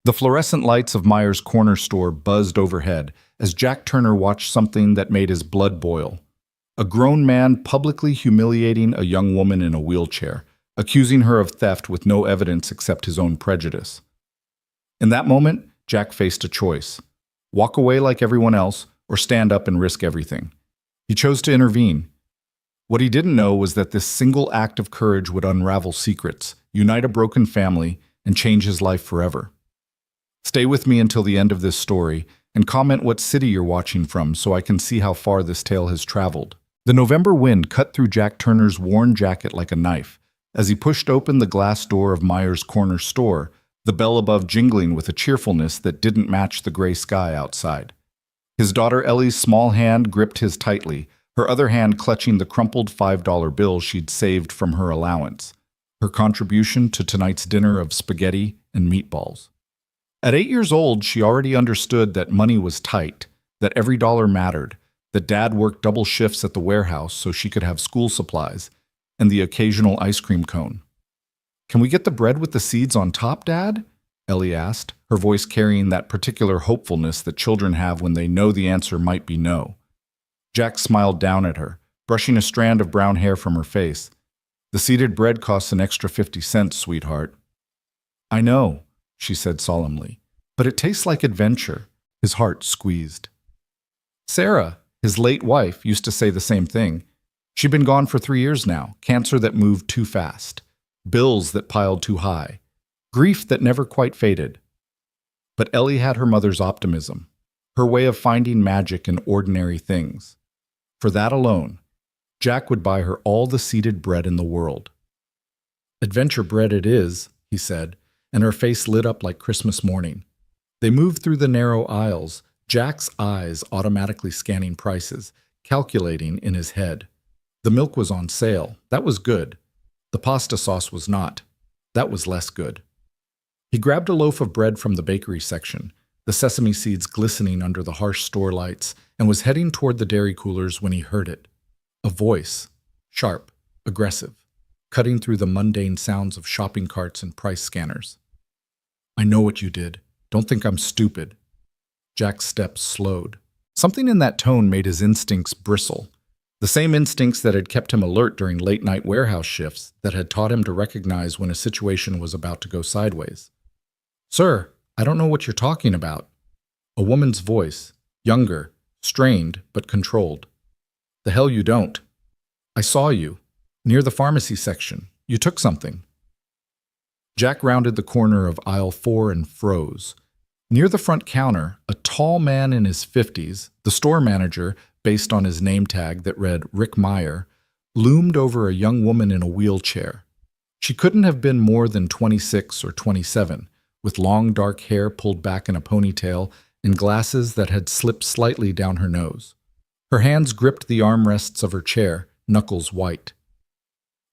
The fluorescent lights of Meyer's corner store buzzed overhead as Jack Turner watched something that made his blood boil. A grown man publicly humiliating a young woman in a wheelchair, accusing her of theft with no evidence except his own prejudice. In that moment, Jack faced a choice: walk away like everyone else or stand up and risk everything. He chose to intervene. What he didn't know was that this single act of courage would unravel secrets, unite a broken family, and change his life forever. Stay with me until the end of this story and comment what city you're watching from so I can see how far this tale has traveled. The November wind cut through Jack Turner's worn jacket like a knife as he pushed open the glass door of Meyer's corner store, the bell above jingling with a cheerfulness that didn't match the gray sky outside. His daughter Ellie's small hand gripped his tightly, her other hand clutching the crumpled $5 bill she'd saved from her allowance, her contribution to tonight's dinner of spaghetti and meatballs. At 8 years old, she already understood that money was tight, that every dollar mattered, that Dad worked double shifts at the warehouse so she could have school supplies, and the occasional ice cream cone. "Can we get the bread with the seeds on top, Dad?" Ellie asked, her voice carrying that particular hopefulness that children have when they know the answer might be no. Jack smiled down at her, brushing a strand of brown hair from her face. "The seeded bread costs an extra 50 cents, sweetheart." "I know," she said solemnly, "but it tastes like adventure." His heart squeezed. Sarah, his late wife, used to say the same thing. She'd been gone for 3 years now, cancer that moved too fast, bills that piled too high, grief that never quite faded. But Ellie had her mother's optimism, her way of finding magic in ordinary things. For that alone, Jack would buy her all the seeded bread in the world. "Adventure bread it is," he said, and her face lit up like Christmas morning. They moved through the narrow aisles, Jack's eyes automatically scanning prices, calculating in his head. The milk was on sale. That was good. The pasta sauce was not. That was less good. He grabbed a loaf of bread from the bakery section, the sesame seeds glistening under the harsh store lights, and was heading toward the dairy coolers when he heard it. A voice, sharp, aggressive, cutting through the mundane sounds of shopping carts and price scanners. "I know what you did. Don't think I'm stupid." Jack's steps slowed. Something in that tone made his instincts bristle. The same instincts that had kept him alert during late-night warehouse shifts, that had taught him to recognize when a situation was about to go sideways. "Sir, I don't know what you're talking about." A woman's voice, younger, strained, but controlled. "The hell you don't. I saw you. Near the pharmacy section. You took something." Jack rounded the corner of aisle 4 and froze. Near the front counter, a tall man in his 50s, the store manager, based on his name tag that read Rick Meyer, loomed over a young woman in a wheelchair. She couldn't have been more than 26 or 27, with long dark hair pulled back in a ponytail and glasses that had slipped slightly down her nose. Her hands gripped the armrests of her chair, knuckles white.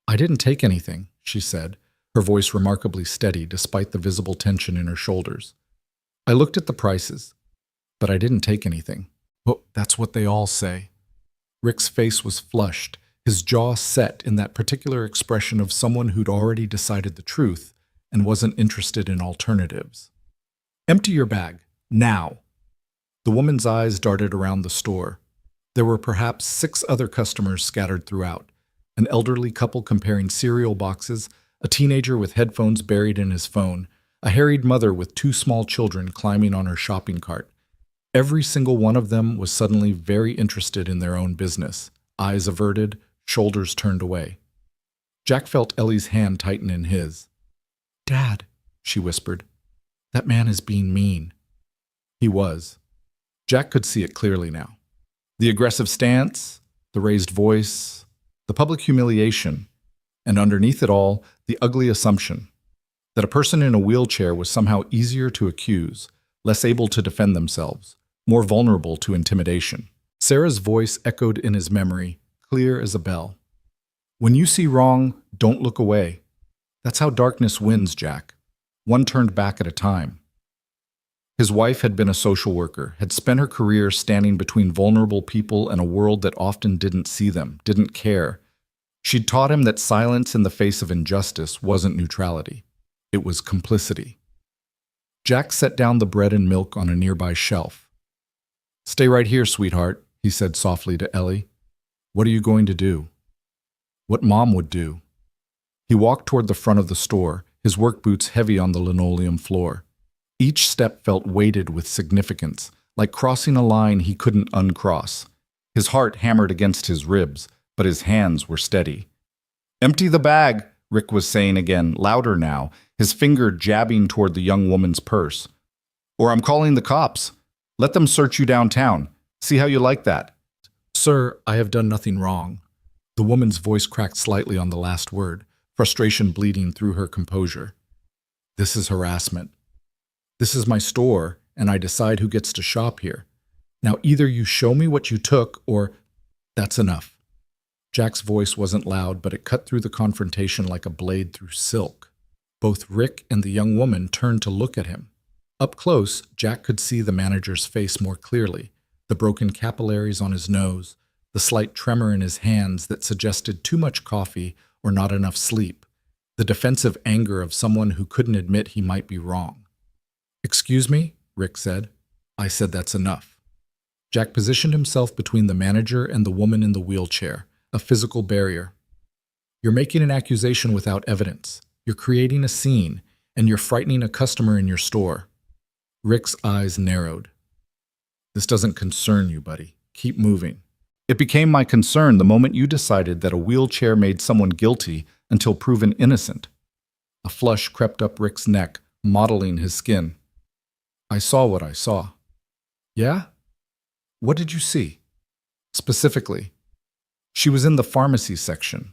"I didn't take anything," she said, her voice remarkably steady despite the visible tension in her shoulders. "I looked at the prices, but I didn't take anything." "Oh, that's what they all say." Rick's face was flushed, his jaw set in that particular expression of someone who'd already decided the truth and wasn't interested in alternatives. "Empty your bag, now." The woman's eyes darted around the store. There were perhaps 6 other customers scattered throughout, an elderly couple comparing cereal boxes, a teenager with headphones buried in his phone, a harried mother with 2 small children climbing on her shopping cart. Every single one of them was suddenly very interested in their own business, eyes averted, shoulders turned away. Jack felt Ellie's hand tighten in his. "Dad," she whispered, "that man is being mean." He was. Jack could see it clearly now. The aggressive stance, the raised voice, the public humiliation, and underneath it all, the ugly assumption that a person in a wheelchair was somehow easier to accuse, less able to defend themselves, more vulnerable to intimidation. Sarah's voice echoed in his memory, clear as a bell. "When you see wrong, don't look away. That's how darkness wins, Jack. One turned back at a time." His wife had been a social worker, had spent her career standing between vulnerable people and a world that often didn't see them, didn't care. She'd taught him that silence in the face of injustice wasn't neutrality. It was complicity. Jack set down the bread and milk on a nearby shelf. "Stay right here, sweetheart," he said softly to Ellie. "What are you going to do?" "What Mom would do." He walked toward the front of the store, his work boots heavy on the linoleum floor. Each step felt weighted with significance, like crossing a line he couldn't uncross. His heart hammered against his ribs, but his hands were steady. "Empty the bag," Rick was saying again, louder now, his finger jabbing toward the young woman's purse. "Or I'm calling the cops. Let them search you downtown. See how you like that." "Sir, I have done nothing wrong." The woman's voice cracked slightly on the last word, frustration bleeding through her composure. "This is harassment. This is my store, and I decide who gets to shop here. Now either you show me what you took, or that's enough." Jack's voice wasn't loud, but it cut through the confrontation like a blade through silk. Both Rick and the young woman turned to look at him. Up close, Jack could see the manager's face more clearly, the broken capillaries on his nose, the slight tremor in his hands that suggested too much coffee or not enough sleep, the defensive anger of someone who couldn't admit he might be wrong. "Excuse me," Rick said. "I said that's enough." Jack positioned himself between the manager and the woman in the wheelchair, a physical barrier. "You're making an accusation without evidence. You're creating a scene, and you're frightening a customer in your store." Rick's eyes narrowed. "This doesn't concern you, buddy. Keep moving." "It became my concern the moment you decided that a wheelchair made someone guilty until proven innocent." A flush crept up Rick's neck, mottling his skin. "I saw what I saw." "Yeah? What did you see?" "Specifically." "She was in the pharmacy section."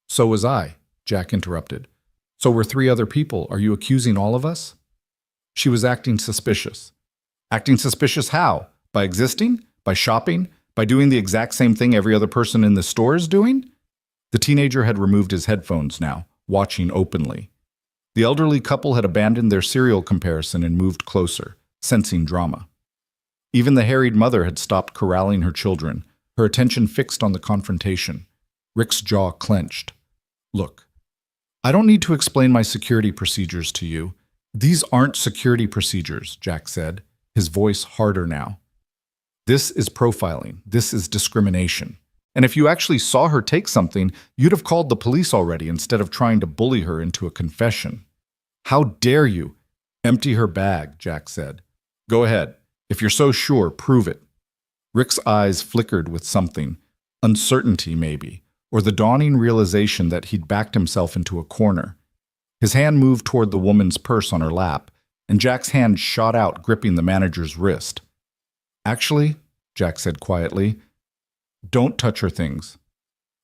"So was I," Jack interrupted. "So were 3 other people. Are you accusing all of us?" "She was acting suspicious." "Acting suspicious how? By existing? By shopping? By doing the exact same thing every other person in the store is doing?" The teenager had removed his headphones now, watching openly. The elderly couple had abandoned their cereal comparison and moved closer, sensing drama. Even the harried mother had stopped corralling her children, her attention fixed on the confrontation. Rick's jaw clenched. "Look, I don't need to explain my security procedures to you. These aren't security procedures," Jack said, his voice harder now. "This is profiling. This is discrimination. And if you actually saw her take something, you'd have called the police already instead of trying to bully her into a confession." "How dare you?" "Empty her bag," Jack said. "Go ahead. If you're so sure, prove it." Rick's eyes flickered with something, uncertainty maybe, or the dawning realization that he'd backed himself into a corner. His hand moved toward the woman's purse on her lap, and Jack's hand shot out, gripping the manager's wrist. "Actually," Jack said quietly, "don't touch her things.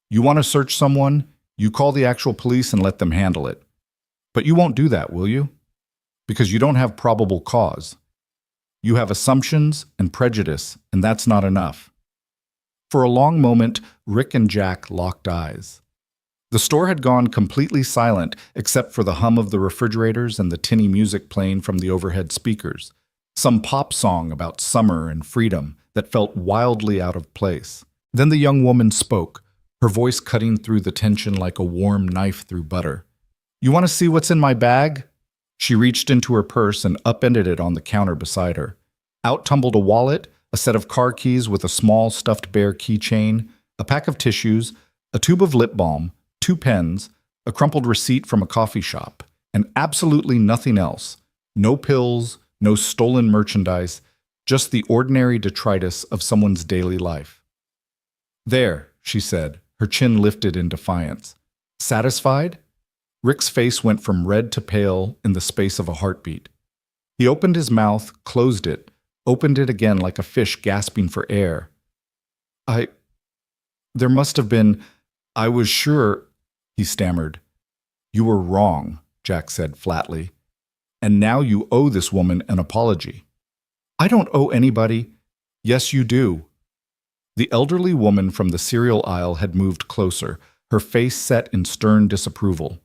You want to search someone, you call the actual police and let them handle it. But you won't do that, will you? Because you don't have probable cause. You have assumptions and prejudice, and that's not enough." For a long moment, Rick and Jack locked eyes. The store had gone completely silent except for the hum of the refrigerators and the tinny music playing from the overhead speakers, some pop song about summer and freedom that felt wildly out of place. Then the young woman spoke, her voice cutting through the tension like a warm knife through butter. "You want to see what's in my bag?" She reached into her purse and upended it on the counter beside her. Out tumbled a wallet, a set of car keys with a small stuffed bear keychain, a pack of tissues, a tube of lip balm, 2 pens, a crumpled receipt from a coffee shop, and absolutely nothing else. No pills, no stolen merchandise, just the ordinary detritus of someone's daily life. "There," she said, her chin lifted in defiance. "Satisfied?" Rick's face went from red to pale in the space of a heartbeat. He opened his mouth, closed it, opened it again like a fish gasping for air. There must have been, I was sure," he stammered. "You were wrong," Jack said flatly. "And now you owe this woman an apology." "I don't owe anybody." "Yes, you do." The elderly woman from the cereal aisle had moved closer, her face set in stern disapproval.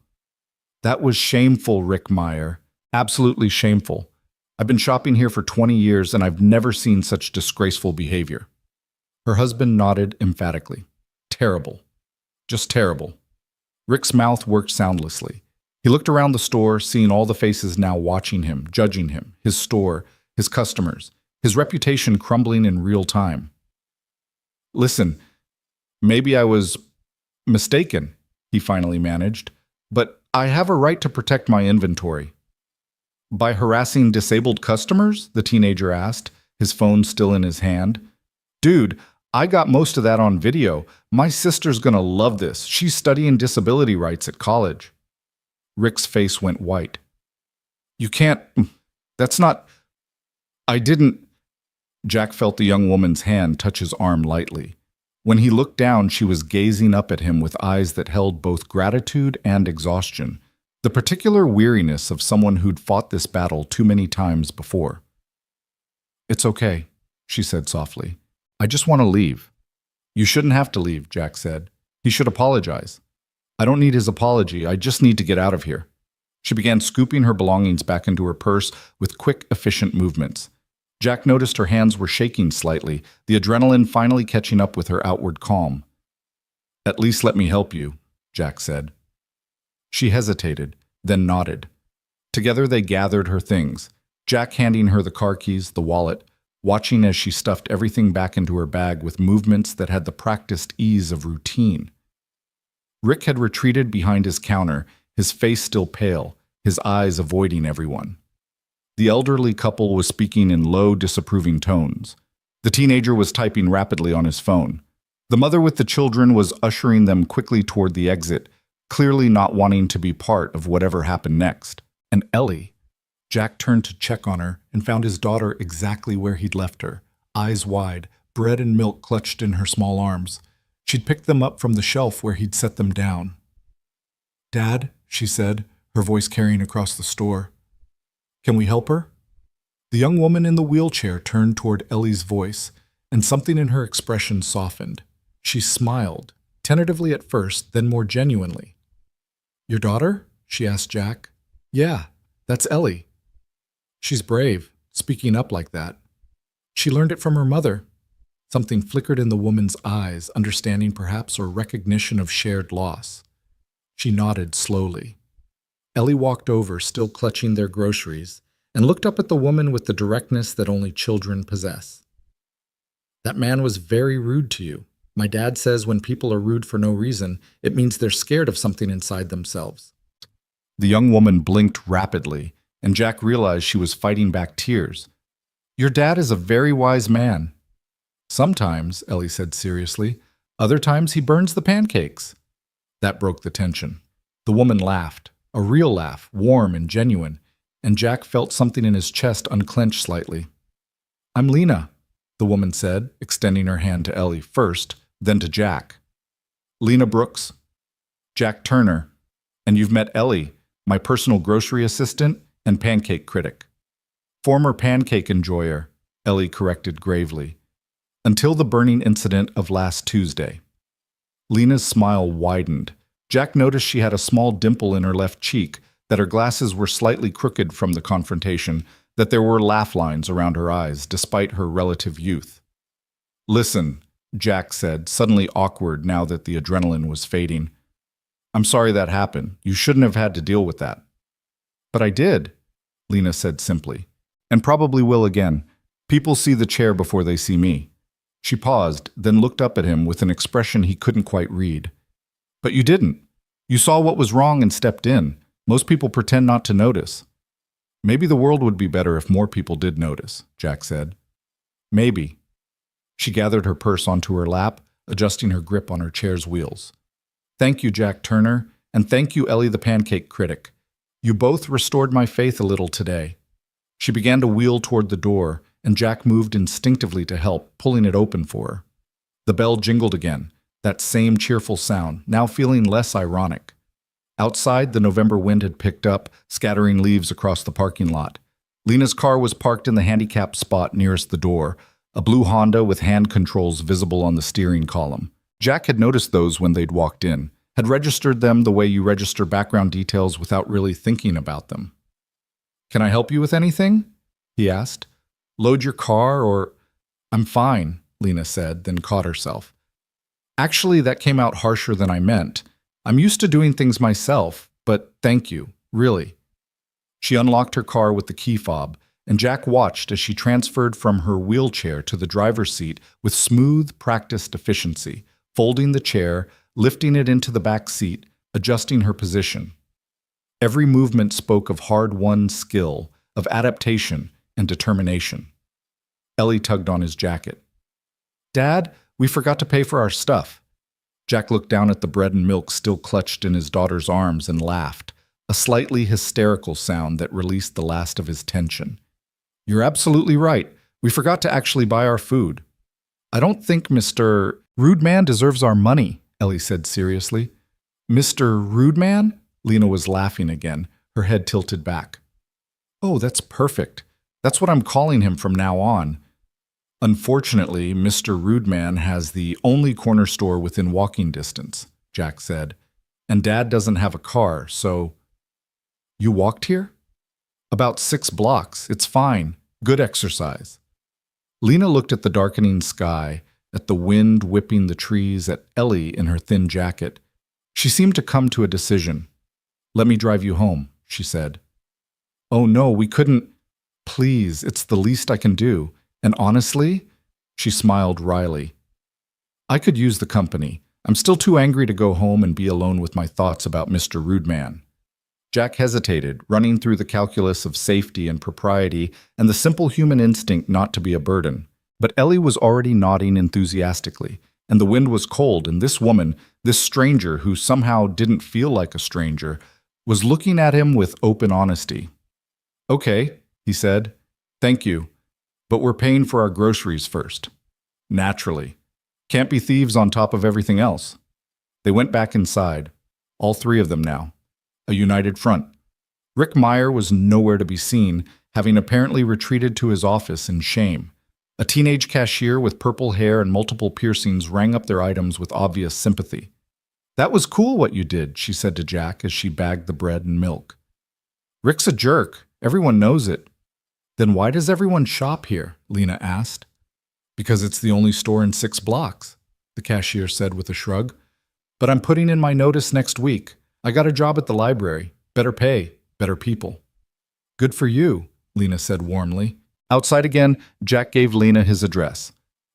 "That was shameful, Rick Meyer. Absolutely shameful. I've been shopping here for 20 years and I've never seen such disgraceful behavior." Her husband nodded emphatically. "Terrible. Just terrible." Rick's mouth worked soundlessly. He looked around the store, seeing all the faces now watching him, judging him, his store, his customers, his reputation crumbling in real time. Listen, maybe I was mistaken, he finally managed, but I have a right to protect my inventory. By harassing disabled customers? The teenager asked, his phone still in his hand. Dude, I got most of that on video. My sister's gonna love this. She's studying disability rights at college. Rick's face went white. You can't. That's not. I didn't. Jack felt the young woman's hand touch his arm lightly. When he looked down, she was gazing up at him with eyes that held both gratitude and exhaustion, the particular weariness of someone who'd fought this battle too many times before. It's okay, she said softly. I just want to leave. You shouldn't have to leave, Jack said. He should apologize. I don't need his apology. I just need to get out of here. She began scooping her belongings back into her purse with quick, efficient movements. Jack noticed her hands were shaking slightly, the adrenaline finally catching up with her outward calm. At least let me help you, Jack said. She hesitated, then nodded. Together they gathered her things, Jack handing her the car keys, the wallet, watching as she stuffed everything back into her bag with movements that had the practiced ease of routine. Rick had retreated behind his counter, his face still pale, his eyes avoiding everyone. The elderly couple was speaking in low, disapproving tones. The teenager was typing rapidly on his phone. The mother with the children was ushering them quickly toward the exit, clearly not wanting to be part of whatever happened next. And Ellie. Jack turned to check on her and found his daughter exactly where he'd left her, eyes wide, bread and milk clutched in her small arms. She'd picked them up from the shelf where he'd set them down. Dad, she said, her voice carrying across the store. Can we help her? The young woman in the wheelchair turned toward Ellie's voice, and something in her expression softened. She smiled, tentatively at first, then more genuinely. Your daughter? She asked Jack. Yeah, that's Ellie. She's brave, speaking up like that. She learned it from her mother. Something flickered in the woman's eyes, understanding perhaps or recognition of shared loss. She nodded slowly. Ellie walked over, still clutching their groceries, and looked up at the woman with the directness that only children possess. That man was very rude to you. My dad says when people are rude for no reason, it means they're scared of something inside themselves. The young woman blinked rapidly, and Jack realized she was fighting back tears. Your dad is a very wise man. Sometimes, Ellie said seriously, other times he burns the pancakes. That broke the tension. The woman laughed, a real laugh, warm and genuine, and Jack felt something in his chest unclench slightly. I'm Lena, the woman said, extending her hand to Ellie first, then to Jack. Lena Brooks, Jack Turner, and you've met Ellie, my personal grocery assistant and pancake critic. Former pancake enjoyer, Ellie corrected gravely. Until the burning incident of last Tuesday. Lena's smile widened. Jack noticed she had a small dimple in her left cheek, that her glasses were slightly crooked from the confrontation, that there were laugh lines around her eyes, despite her relative youth. Listen, Jack said, suddenly awkward now that the adrenaline was fading. I'm sorry that happened. You shouldn't have had to deal with that. But I did, Lena said simply, and probably will again. People see the chair before they see me. She paused, then looked up at him with an expression he couldn't quite read. But you didn't. You saw what was wrong and stepped in. Most people pretend not to notice. Maybe the world would be better if more people did notice, Jack said. Maybe. She gathered her purse onto her lap, adjusting her grip on her chair's wheels. Thank you, Jack Turner, and thank you, Ellie the pancake critic. You both restored my faith a little today. She began to wheel toward the door, and Jack moved instinctively to help, pulling it open for her. The bell jingled again, that same cheerful sound, now feeling less ironic. Outside, the November wind had picked up, scattering leaves across the parking lot. Lena's car was parked in the handicapped spot nearest the door, a blue Honda with hand controls visible on the steering column. Jack had noticed those when they'd walked in, had registered them the way you register background details without really thinking about them. Can I help you with anything? He asked. Load your car or... I'm fine, Lena said, then caught herself. Actually, that came out harsher than I meant. I'm used to doing things myself, but thank you. Really. She unlocked her car with the key fob, and Jack watched as she transferred from her wheelchair to the driver's seat with smooth, practiced efficiency, folding the chair, lifting it into the back seat, adjusting her position. Every movement spoke of hard-won skill, of adaptation and determination. Ellie tugged on his jacket. "Dad, we forgot to pay for our stuff." Jack looked down at the bread and milk still clutched in his daughter's arms and laughed, a slightly hysterical sound that released the last of his tension. "You're absolutely right. We forgot to actually buy our food." "I don't think Mr. Rude Man deserves our money," Ellie said seriously. "Mr. Rude Man?" Lena was laughing again, her head tilted back. "Oh, that's perfect. That's what I'm calling him from now on." "Unfortunately, Mr. Rude Man has the only corner store within walking distance," Jack said, "and Dad doesn't have a car, so—" "You walked here?" "About 6 blocks. It's fine. Good exercise." Lena looked at the darkening sky, at the wind whipping the trees, at Ellie in her thin jacket. She seemed to come to a decision. "Let me drive you home," she said. "Oh no, we couldn't—" "Please, it's the least I can do. And honestly," she smiled wryly, "I could use the company. I'm still too angry to go home and be alone with my thoughts about Mr. Rude Man." Jack hesitated, running through the calculus of safety and propriety and the simple human instinct not to be a burden. But Ellie was already nodding enthusiastically, and the wind was cold, and this woman, this stranger who somehow didn't feel like a stranger, was looking at him with open honesty. "Okay," he said. "Thank you. But we're paying for our groceries first." "Naturally. Can't be thieves on top of everything else." They went back inside, all 3 of them now. A united front. Rick Meyer was nowhere to be seen, having apparently retreated to his office in shame. A teenage cashier with purple hair and multiple piercings rang up their items with obvious sympathy. "That was cool what you did," she said to Jack as she bagged the bread and milk. "Rick's a jerk. Everyone knows it." "Then why does everyone shop here?" Lena asked. "Because it's the only store in 6 blocks, the cashier said with a shrug. "But I'm putting in my notice next week. I got a job at the library. Better pay, better people." "Good for you," Lena said warmly. Outside again, Jack gave Lena his address.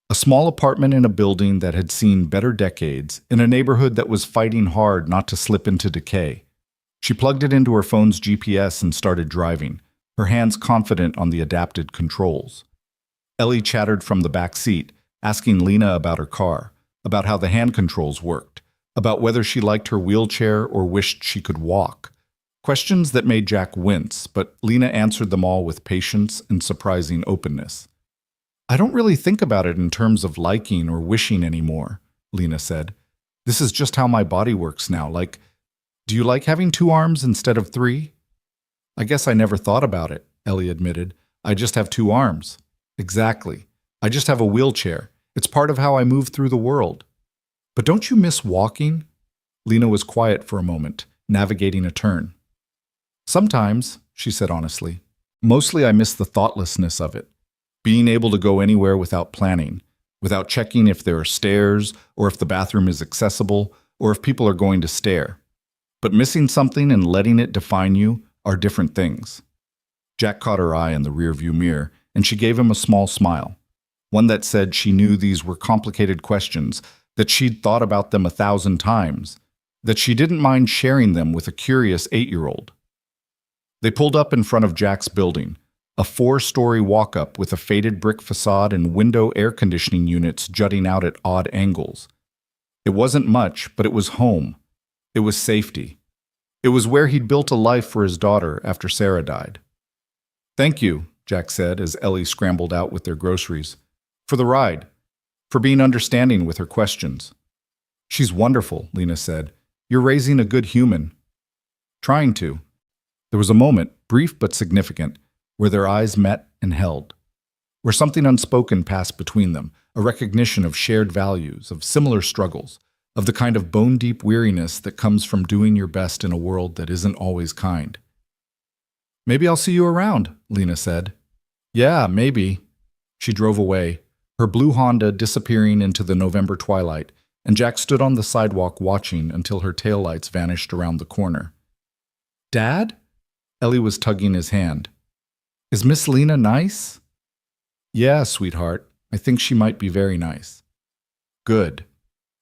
A small apartment in a building that had seen better decades, in a neighborhood that was fighting hard not to slip into decay. She plugged it into her phone's GPS and started driving, her hands confident on the adapted controls. Ellie chattered from the back seat, asking Lena about her car, about how the hand controls worked, about whether she liked her wheelchair or wished she could walk. Questions that made Jack wince, but Lena answered them all with patience and surprising openness. "I don't really think about it in terms of liking or wishing anymore," Lena said. "This is just how my body works now. Like, do you like having 2 arms instead of 3? "I guess I never thought about it," Ellie admitted. "I just have 2 arms. "Exactly. I just have a wheelchair. It's part of how I move through the world." "But don't you miss walking?" Lena was quiet for a moment, navigating a turn. "Sometimes," she said honestly. "Mostly I miss the thoughtlessness of it. Being able to go anywhere without planning, without checking if there are stairs, or if the bathroom is accessible, or if people are going to stare. But missing something and letting it define you are different things." Jack caught her eye in the rearview mirror, and she gave him a small smile, one that said she knew these were complicated questions, that she'd thought about them 1,000 times, that she didn't mind sharing them with a curious 8-year-old. They pulled up in front of Jack's building, a 4-story walk-up with a faded brick facade and window air conditioning units jutting out at odd angles. It wasn't much, but it was home. It was safety. It was where he'd built a life for his daughter after Sarah died. "Thank you," Jack said as Ellie scrambled out with their groceries. "For the ride. For being understanding with her questions." "She's wonderful," Lena said. "You're raising a good human." "Trying to." There was a moment, brief but significant, where their eyes met and held, where something unspoken passed between them, a recognition of shared values, of similar struggles, of the kind of bone-deep weariness that comes from doing your best in a world that isn't always kind. "Maybe I'll see you around," Lena said. "Yeah, maybe." She drove away, her blue Honda disappearing into the November twilight, and Jack stood on the sidewalk watching until her taillights vanished around the corner. "Dad?" Ellie was tugging his hand. Is Miss Lena nice? Yeah, sweetheart. I think she might be very nice. Good.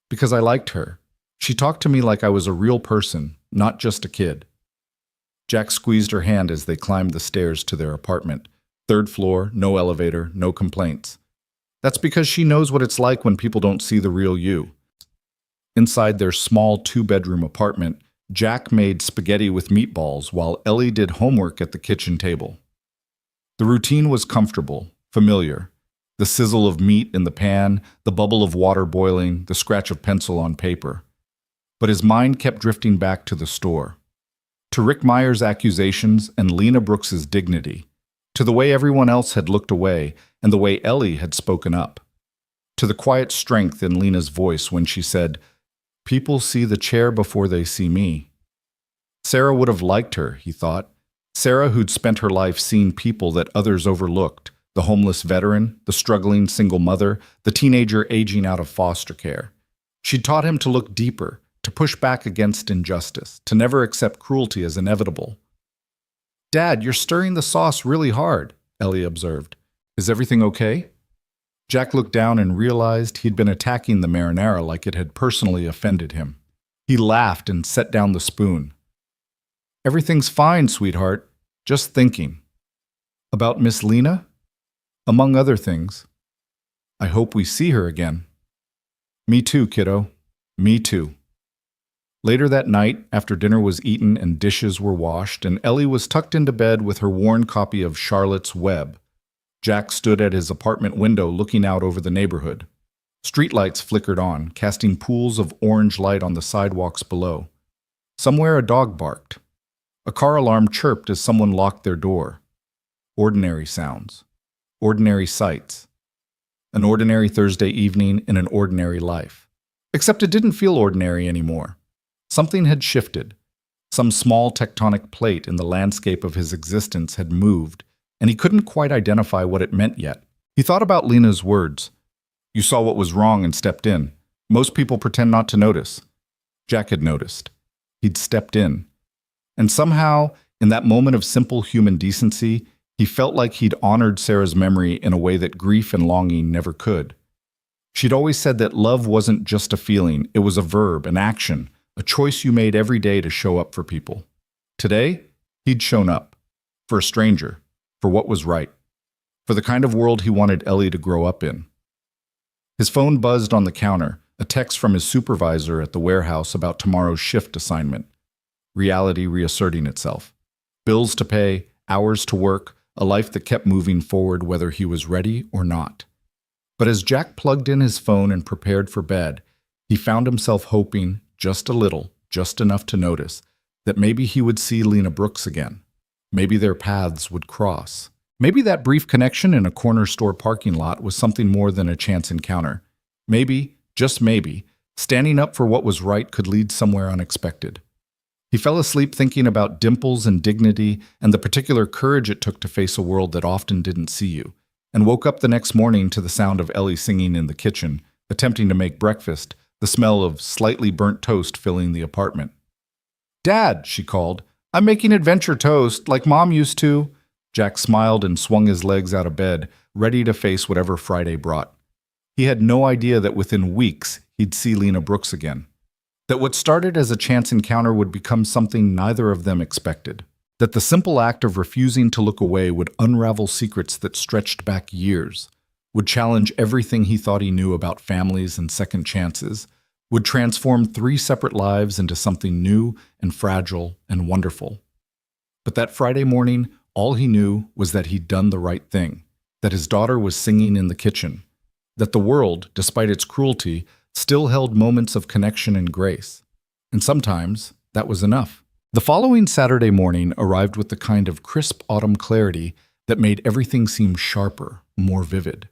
Because I liked her. She talked to me like I was a real person, not just a kid. Jack squeezed her hand as they climbed the stairs to their apartment. Third floor, no elevator, no complaints. That's because she knows what it's like when people don't see the real you. Inside their small two-bedroom apartment, Jack made spaghetti with meatballs while Ellie did homework at the kitchen table. The routine was comfortable, familiar. The sizzle of meat in the pan, the bubble of water boiling, the scratch of pencil on paper. But his mind kept drifting back to the store. To Rick Meyer's accusations and Lena Brooks's dignity. To the way everyone else had looked away and the way Ellie had spoken up. To the quiet strength in Lena's voice when she said, "People see the chair before they see me." Sarah would have liked her, he thought. Sarah who'd spent her life seeing people that others overlooked. The homeless veteran, the struggling single mother, the teenager aging out of foster care. She'd taught him to look deeper, to push back against injustice, to never accept cruelty as inevitable. "Dad, you're stirring the sauce really hard," Ellie observed. "Is everything okay?" Jack looked down and realized he'd been attacking the marinara like it had personally offended him. He laughed and set down the spoon. "Everything's fine, sweetheart. Just thinking." "About Miss Lena?" "Among other things." "I hope we see her again." "Me too, kiddo. Me too." Later that night, after dinner was eaten and dishes were washed, and Ellie was tucked into bed with her worn copy of Charlotte's Web, Jack stood at his apartment window looking out over the neighborhood. Streetlights flickered on, casting pools of orange light on the sidewalks below. Somewhere a dog barked. A car alarm chirped as someone locked their door. Ordinary sounds. Ordinary sights. An ordinary Thursday evening in an ordinary life. Except it didn't feel ordinary anymore. Something had shifted. Some small tectonic plate in the landscape of his existence had moved, and he couldn't quite identify what it meant yet. He thought about Lena's words. "You saw what was wrong and stepped in. Most people pretend not to notice." Jack had noticed. He'd stepped in. And somehow, in that moment of simple human decency, he felt like he'd honored Sarah's memory in a way that grief and longing never could. She'd always said that love wasn't just a feeling, it was a verb, an action, a choice you made every day to show up for people. Today, he'd shown up. For a stranger. For what was right. For the kind of world he wanted Ellie to grow up in. His phone buzzed on the counter, a text from his supervisor at the warehouse about tomorrow's shift assignment. Reality reasserting itself. Bills to pay, hours to work, a life that kept moving forward whether he was ready or not. But as Jack plugged in his phone and prepared for bed, he found himself hoping, just a little, just enough to notice, that maybe he would see Lena Brooks again. Maybe their paths would cross. Maybe that brief connection in a corner store parking lot was something more than a chance encounter. Maybe, just maybe, standing up for what was right could lead somewhere unexpected. He fell asleep thinking about dimples and dignity and the particular courage it took to face a world that often didn't see you, and woke up the next morning to the sound of Ellie singing in the kitchen, attempting to make breakfast, the smell of slightly burnt toast filling the apartment. "Dad," she called, "I'm making adventure toast, like Mom used to." Jack smiled and swung his legs out of bed, ready to face whatever Friday brought. He had no idea that within weeks he'd see Lena Brooks again. That what started as a chance encounter would become something neither of them expected. That the simple act of refusing to look away would unravel secrets that stretched back years, would challenge everything he thought he knew about families and second chances, would transform 3 separate lives into something new and fragile and wonderful. But that Friday morning, all he knew was that he'd done the right thing, that his daughter was singing in the kitchen, that the world, despite its cruelty, still held moments of connection and grace. And sometimes that was enough. The following Saturday morning arrived with the kind of crisp autumn clarity that made everything seem sharper, more vivid.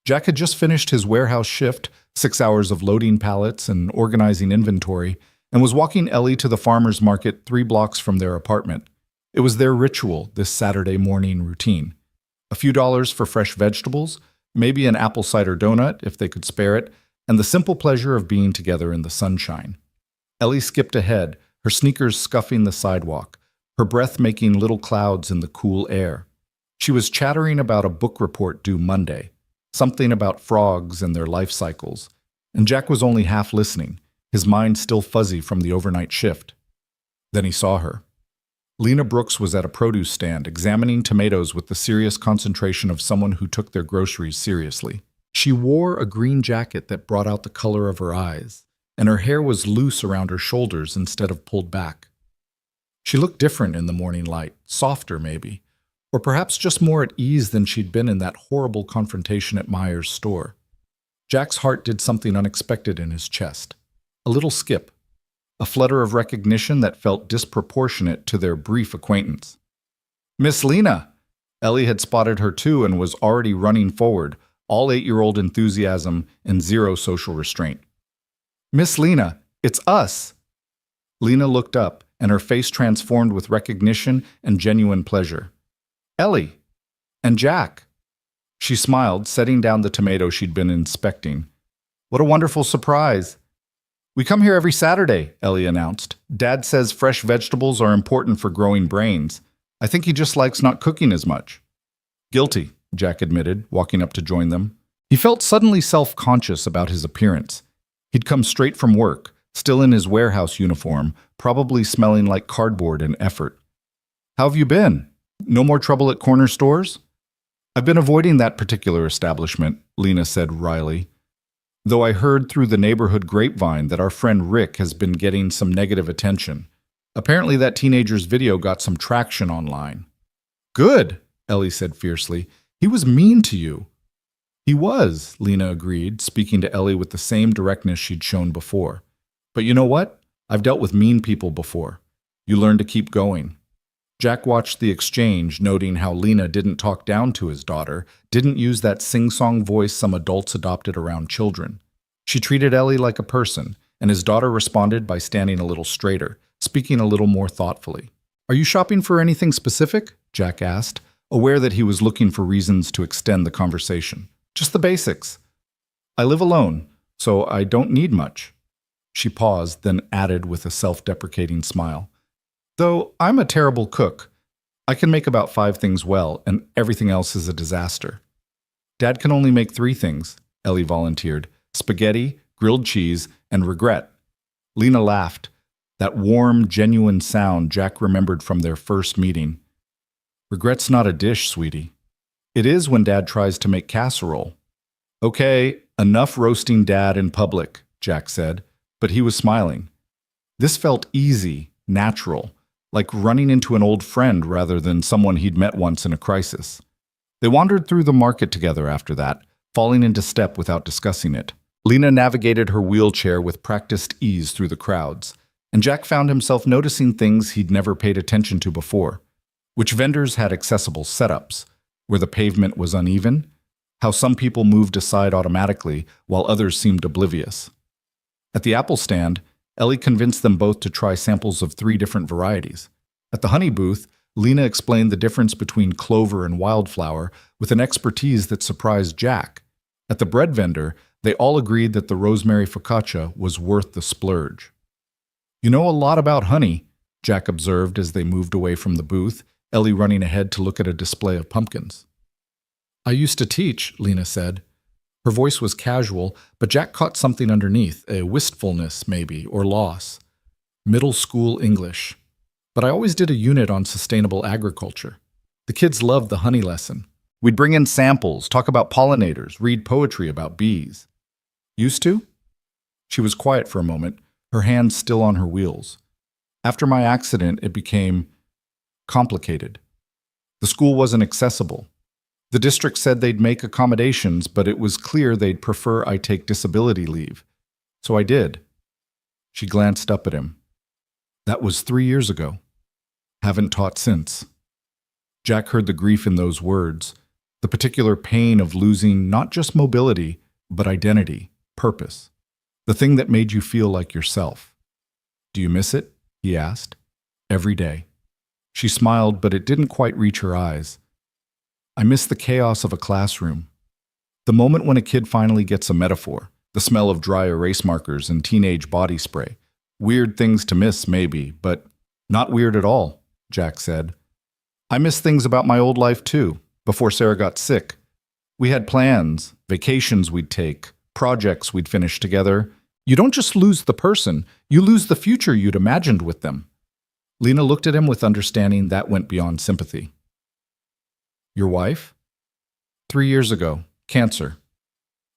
Jack had just finished his warehouse shift, 6 hours of loading pallets and organizing inventory, and was walking Ellie to the farmer's market 3 blocks from their apartment. It was their ritual, this Saturday morning routine. A few dollars for fresh vegetables, maybe an apple cider donut if they could spare it, and the simple pleasure of being together in the sunshine. Ellie skipped ahead, her sneakers scuffing the sidewalk, her breath making little clouds in the cool air. She was chattering about a book report due Monday, something about frogs and their life cycles, and Jack was only half listening, his mind still fuzzy from the overnight shift. Then he saw her. Lena Brooks was at a produce stand, examining tomatoes with the serious concentration of someone who took their groceries seriously. She wore a green jacket that brought out the color of her eyes, and her hair was loose around her shoulders instead of pulled back. She looked different in the morning light, softer maybe, or perhaps just more at ease than she'd been in that horrible confrontation at Myers' store. Jack's heart did something unexpected in his chest. A little skip. A flutter of recognition that felt disproportionate to their brief acquaintance. "Miss Lena!" Ellie had spotted her too and was already running forward, all 8-year-old enthusiasm and zero social restraint. "Miss Lena, it's us!" Lena looked up, and her face transformed with recognition and genuine pleasure. "Ellie! And Jack!" She smiled, setting down the tomato she'd been inspecting. "What a wonderful surprise!" "We come here every Saturday," Ellie announced. "Dad says fresh vegetables are important for growing brains. I think he just likes not cooking as much." "Guilty," Jack admitted, walking up to join them. He felt suddenly self-conscious about his appearance. He'd come straight from work, still in his warehouse uniform, probably smelling like cardboard and effort. "How have you been? No more trouble at corner stores?" "I've been avoiding that particular establishment," Lena said wryly. "Though I heard through the neighborhood grapevine that our friend Rick has been getting some negative attention. Apparently that teenager's video got some traction online." "Good," Ellie said fiercely. "He was mean to you." "He was," Lena agreed, speaking to Ellie with the same directness she'd shown before. "But you know what? I've dealt with mean people before. You learn to keep going." Jack watched the exchange, noting how Lena didn't talk down to his daughter, didn't use that sing-song voice some adults adopted around children. She treated Ellie like a person, and his daughter responded by standing a little straighter, speaking a little more thoughtfully. "Are you shopping for anything specific?" Jack asked, aware that he was looking for reasons to extend the conversation. "Just the basics. I live alone, so I don't need much." She paused, then added with a self-deprecating smile. "Though I'm a terrible cook. I can make about 5 things well, and everything else is a disaster." "Dad can only make 3 things," Ellie volunteered. "Spaghetti, grilled cheese, and regret." Lena laughed, that warm, genuine sound Jack remembered from their first meeting. "Regret's not a dish, sweetie. It is when Dad tries to make casserole." "Okay, enough roasting Dad in public," Jack said, but he was smiling. This felt easy, natural, like running into an old friend rather than someone he'd met once in a crisis. They wandered through the market together after that, falling into step without discussing it. Lena navigated her wheelchair with practiced ease through the crowds, and Jack found himself noticing things he'd never paid attention to before. Which vendors had accessible setups, where the pavement was uneven, how some people moved aside automatically while others seemed oblivious. At the apple stand, Ellie convinced them both to try samples of 3 different varieties. At the honey booth, Lena explained the difference between clover and wildflower with an expertise that surprised Jack. At the bread vendor, they all agreed that the rosemary focaccia was worth the splurge. "You know a lot about honey," Jack observed as they moved away from the booth, Ellie running ahead to look at a display of pumpkins. "I used to teach," Lena said. Her voice was casual, but Jack caught something underneath, a wistfulness maybe, or loss. "Middle school English. But I always did a unit on sustainable agriculture. The kids loved the honey lesson. We'd bring in samples, talk about pollinators, read poetry about bees." "Used to?" She was quiet for a moment, her hands still on her wheels. "After my accident, it became complicated. The school wasn't accessible. The district said they'd make accommodations, but it was clear they'd prefer I take disability leave. So I did." She glanced up at him. "That was 3 years ago. Haven't taught since." Jack heard the grief in those words, the particular pain of losing not just mobility, but identity, purpose, the thing that made you feel like yourself. "Do you miss it?" he asked. "Every day." She smiled, but it didn't quite reach her eyes. "I miss the chaos of a classroom. The moment when a kid finally gets a metaphor, the smell of dry erase markers and teenage body spray. Weird things to miss, maybe, but not weird at all. Jack said. I miss things about my old life too, before Sarah got sick. We had plans, vacations we'd take, projects we'd finish together. You don't just lose the person, you lose the future you'd imagined with them. Lena looked at him with understanding that went beyond sympathy. Your wife? 3 years ago. Cancer.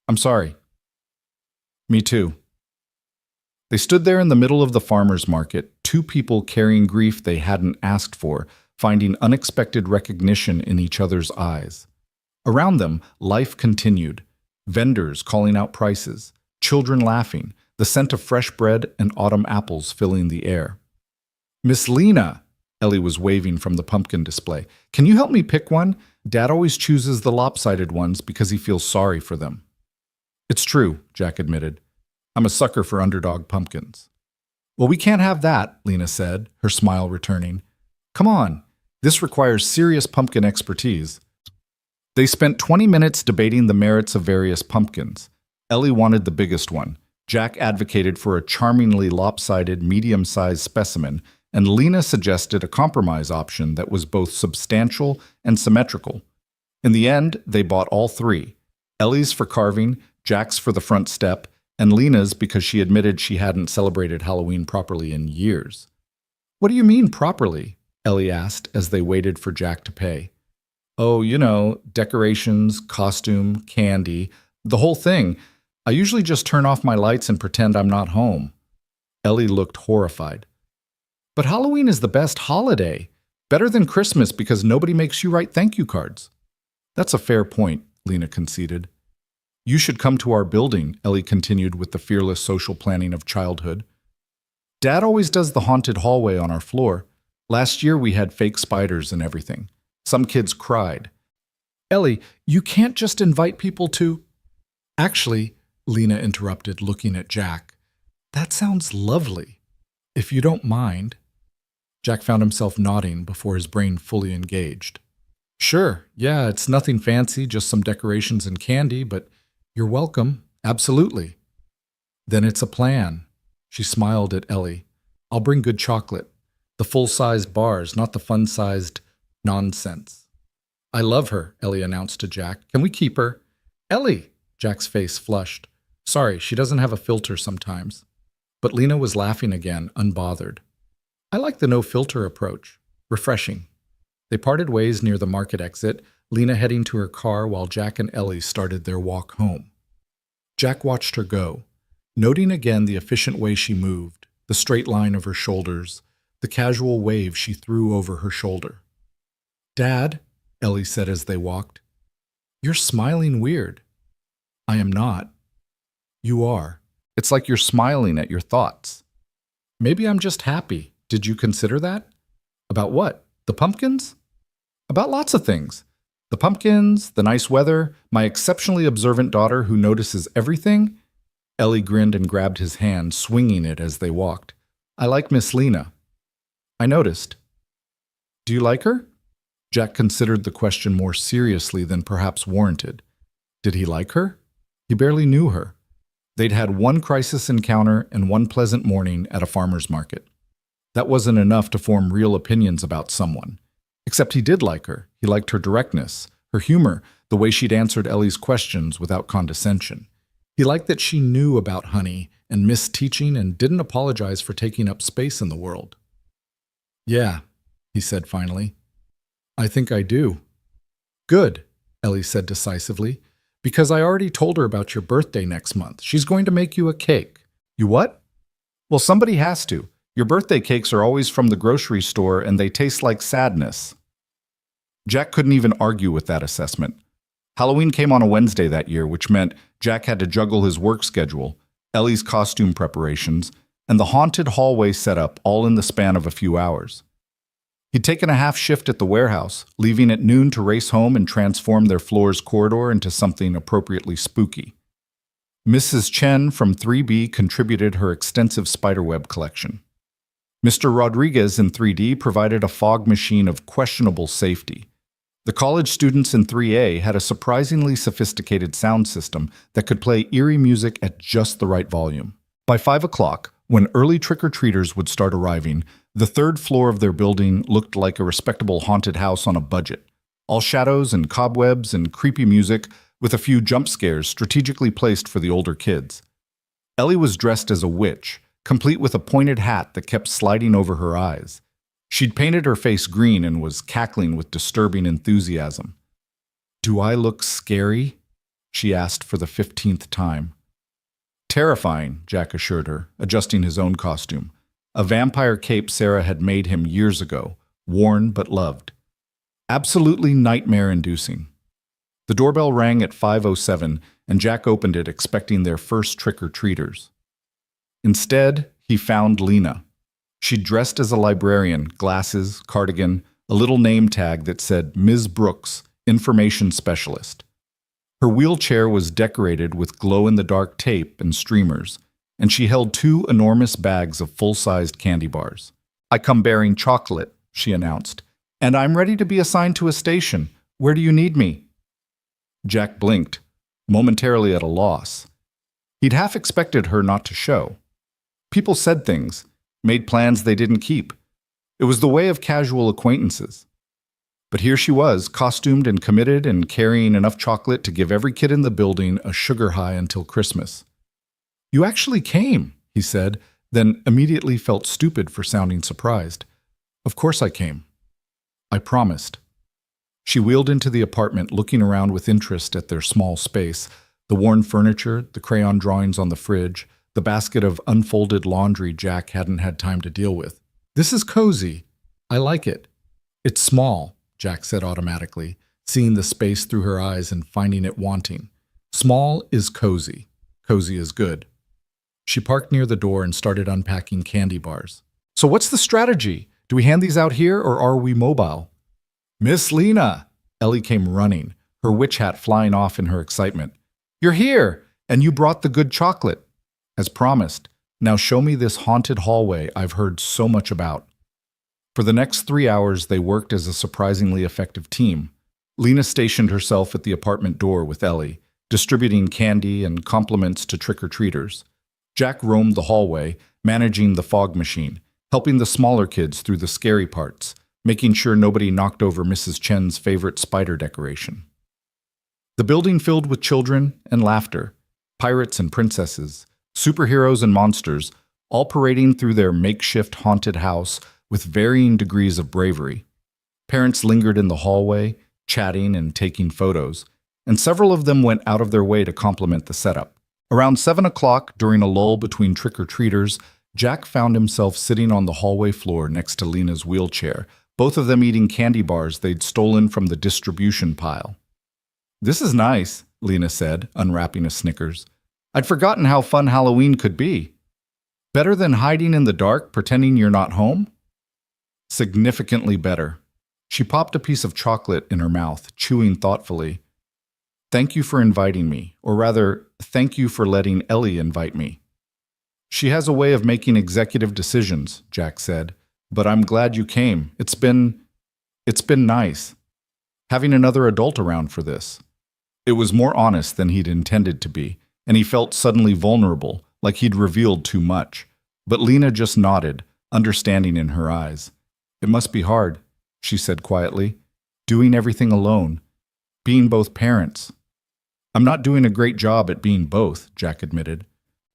I'm sorry. Me too. They stood there in the middle of the farmer's market, two people carrying grief they hadn't asked for, finding unexpected recognition in each other's eyes. Around them, life continued. Vendors calling out prices, children laughing, the scent of fresh bread and autumn apples filling the air. Miss Lena, Ellie was waving from the pumpkin display. Can you help me pick one? Dad always chooses the lopsided ones because he feels sorry for them. It's true, Jack admitted. I'm a sucker for underdog pumpkins. Well, we can't have that, Lena said, her smile returning. Come on, this requires serious pumpkin expertise. They spent 20 minutes debating the merits of various pumpkins. Ellie wanted the biggest one. Jack advocated for a charmingly lopsided, medium-sized specimen, and Lena suggested a compromise option that was both substantial and symmetrical. In the end, they bought all three. Ellie's for carving, Jack's for the front step, and Lena's because she admitted she hadn't celebrated Halloween properly in years. What do you mean properly? Ellie asked as they waited for Jack to pay. Oh, you know, decorations, costume, candy, the whole thing. I usually just turn off my lights and pretend I'm not home. Ellie looked horrified. But Halloween is the best holiday. Better than Christmas because nobody makes you write thank you cards. That's a fair point, Lena conceded. You should come to our building, Ellie continued with the fearless social planning of childhood. Dad always does the haunted hallway on our floor. Last year we had fake spiders and everything. Some kids cried. Ellie, you can't just invite people to… Actually, Lena interrupted, looking at Jack. That sounds lovely. If you don't mind. Jack found himself nodding before his brain fully engaged. Sure, yeah, it's nothing fancy, just some decorations and candy, but you're welcome, absolutely. Then it's a plan. She smiled at Ellie. I'll bring good chocolate. The full-sized bars, not the fun-sized nonsense. I love her, Ellie announced to Jack. Can we keep her? Ellie! Jack's face flushed. Sorry, she doesn't have a filter sometimes. But Lena was laughing again, unbothered. I like the no-filter approach. Refreshing. They parted ways near the market exit, Lena heading to her car while Jack and Ellie started their walk home. Jack watched her go, noting again the efficient way she moved, the straight line of her shoulders, the casual wave she threw over her shoulder. Dad, Ellie said as they walked, you're smiling weird. I am not. You are. It's like you're smiling at your thoughts. Maybe I'm just happy. Did you consider that? About what? The pumpkins? About lots of things. The pumpkins, the nice weather, my exceptionally observant daughter who notices everything. Ellie grinned and grabbed his hand, swinging it as they walked. I like Miss Lena. I noticed. Do you like her? Jack considered the question more seriously than perhaps warranted. Did he like her? He barely knew her. They'd had one crisis encounter and one pleasant morning at a farmer's market. That wasn't enough to form real opinions about someone. Except he did like her. He liked her directness, her humor, the way she'd answered Ellie's questions without condescension. He liked that she knew about honey and missed teaching and didn't apologize for taking up space in the world. Yeah, he said finally. I think I do. Good, Ellie said decisively, because I already told her about your birthday next month. She's going to make you a cake. You what? Well, somebody has to. Your birthday cakes are always from the grocery store and they taste like sadness. Jack couldn't even argue with that assessment. Halloween came on a Wednesday that year, which meant Jack had to juggle his work schedule, Ellie's costume preparations, and the haunted hallway setup all in the span of a few hours. He'd taken a half shift at the warehouse, leaving at noon to race home and transform their floor's corridor into something appropriately spooky. Mrs. Chen from 3B contributed her extensive spiderweb collection. Mr. Rodriguez in 3D provided a fog machine of questionable safety. The college students in 3A had a surprisingly sophisticated sound system that could play eerie music at just the right volume. By 5 o'clock, when early trick-or-treaters would start arriving, The third floor of their building looked like a respectable haunted house on a budget. All shadows and cobwebs and creepy music, with a few jump scares strategically placed for the older kids. Ellie was dressed as a witch, complete with a pointed hat that kept sliding over her eyes. She'd painted her face green and was cackling with disturbing enthusiasm. "Do I look scary?" she asked for the 15th time. "Terrifying," Jack assured her, adjusting his own costume. A vampire cape Sarah had made him years ago, worn but loved. Absolutely nightmare-inducing. The doorbell rang at 5:07, and Jack opened it expecting their first trick-or-treaters. Instead, he found Lena. She'd dressed as a librarian, glasses, cardigan, a little name tag that said Ms. Brooks, Information Specialist. Her wheelchair was decorated with glow-in-the-dark tape and streamers, and she held 2 enormous bags of full-sized candy bars. "I come bearing chocolate," she announced, "and I'm ready to be assigned to a station. Where do you need me?" Jack blinked, momentarily at a loss. He'd half expected her not to show. People said things, made plans they didn't keep. It was the way of casual acquaintances. But here she was, costumed and committed and carrying enough chocolate to give every kid in the building a sugar high until Christmas. "You actually came," he said, then immediately felt stupid for sounding surprised. "Of course I came. I promised." She wheeled into the apartment, looking around with interest at their small space, the worn furniture, the crayon drawings on the fridge, the basket of unfolded laundry Jack hadn't had time to deal with. "This is cozy. I like it." "It's small," Jack said automatically, seeing the space through her eyes and finding it wanting. "Small is cozy. Cozy is good." She parked near the door and started unpacking candy bars. "So what's the strategy? Do we hand these out here or are we mobile?" "Miss Lena!" Ellie came running, her witch hat flying off in her excitement. "You're here, and you brought the good chocolate." "As promised. Now show me this haunted hallway I've heard so much about." For the next 3 hours, they worked as a surprisingly effective team. Lena stationed herself at the apartment door with Ellie, distributing candy and compliments to trick-or-treaters. Jack roamed the hallway, managing the fog machine, helping the smaller kids through the scary parts, making sure nobody knocked over Mrs. Chen's favorite spider decoration. The building filled with children and laughter, pirates and princesses, superheroes and monsters, all parading through their makeshift haunted house with varying degrees of bravery. Parents lingered in the hallway, chatting and taking photos, and several of them went out of their way to compliment the setup. Around 7 o'clock, during a lull between trick-or-treaters, Jack found himself sitting on the hallway floor next to Lena's wheelchair, both of them eating candy bars they'd stolen from the distribution pile. "This is nice," Lena said, unwrapping a Snickers. "I'd forgotten how fun Halloween could be. Better than hiding in the dark, pretending you're not home?" "Significantly better." She popped a piece of chocolate in her mouth, chewing thoughtfully. "Thank you for inviting me, or rather, thank you for letting Ellie invite me." "She has a way of making executive decisions," Jack said, "but I'm glad you came. It's been nice. Having another adult around for this." It was more honest than he'd intended to be, and he felt suddenly vulnerable, like he'd revealed too much. But Lena just nodded, understanding in her eyes. "It must be hard," she said quietly, "doing everything alone, being both parents." "I'm not doing a great job at being both," Jack admitted.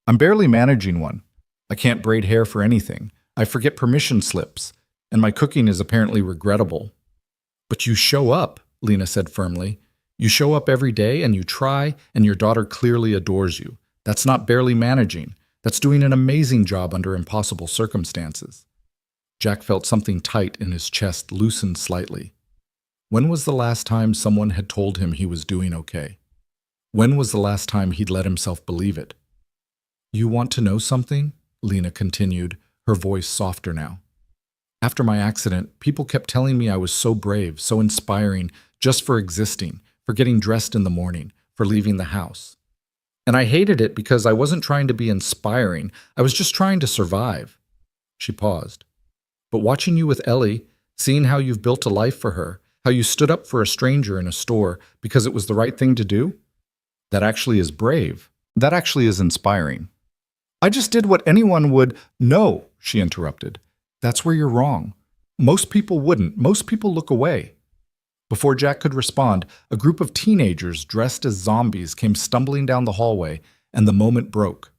"I'm barely managing one. I can't braid hair for anything. I forget permission slips, and my cooking is apparently regrettable." "But you show up," Lena said firmly. "You show up every day and you try, and your daughter clearly adores you. That's not barely managing. That's doing an amazing job under impossible circumstances." Jack felt something tight in his chest loosen slightly. When was the last time someone had told him he was doing okay? When was the last time he'd let himself believe it? "You want to know something?" Lena continued, her voice softer now. "After my accident, people kept telling me I was so brave, so inspiring, just for existing, for getting dressed in the morning, for leaving the house. And I hated it because I wasn't trying to be inspiring, I was just trying to survive." She paused. "But watching you with Ellie, seeing how you've built a life for her, how you stood up for a stranger in a store because it was the right thing to do, that actually is brave. That actually is inspiring." "I just did what anyone would—" "No," she interrupted. That's where you're wrong. Most people wouldn't. Most people look away. Before Jack could respond, a group of teenagers dressed as zombies came stumbling down the hallway, and the moment broke.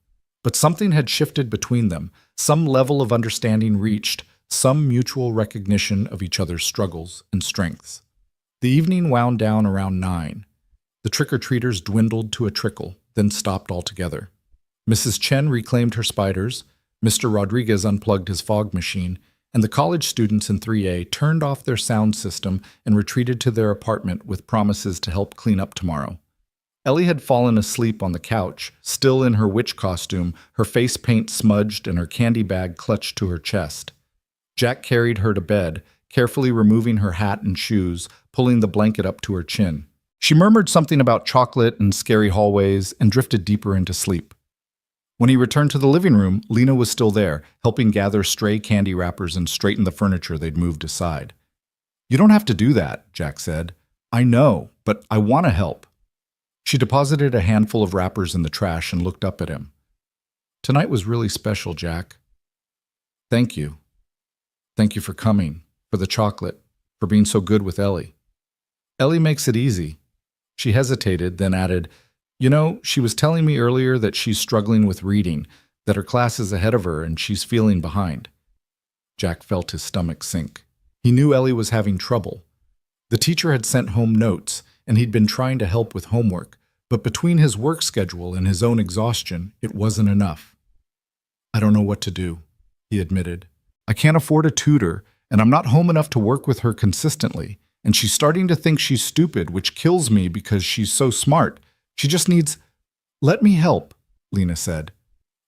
But something had shifted between them. Some level of understanding reached, some mutual recognition of each other's struggles and strengths. The evening wound down around 9. The trick-or-treaters dwindled to a trickle, then stopped altogether. Mrs. Chen reclaimed her spiders, Mr. Rodriguez unplugged his fog machine, and the college students in 3A turned off their sound system and retreated to their apartment with promises to help clean up tomorrow. Ellie had fallen asleep on the couch, still in her witch costume, her face paint smudged and her candy bag clutched to her chest. Jack carried her to bed, carefully removing her hat and shoes, pulling the blanket up to her chin. She murmured something about chocolate and scary hallways and drifted deeper into sleep. When he returned to the living room, Lena was still there, helping gather stray candy wrappers and straighten the furniture they'd moved aside. "You don't have to do that," Jack said. "I know, but I want to help." She deposited a handful of wrappers in the trash and looked up at him. "Tonight was really special, Jack. Thank you. Thank you for coming, for the chocolate, for being so good with Ellie." "Ellie makes it easy." She hesitated, then added, "You know, she was telling me earlier that she's struggling with reading, that her class is ahead of her and she's feeling behind." Jack felt his stomach sink. He knew Ellie was having trouble. The teacher had sent home notes, and he'd been trying to help with homework, but between his work schedule and his own exhaustion, it wasn't enough. "I don't know what to do," he admitted. "I can't afford a tutor, and I'm not home enough to work with her consistently, and she's starting to think she's stupid, which kills me because she's so smart. She just needs—" "Let me help," Lena said.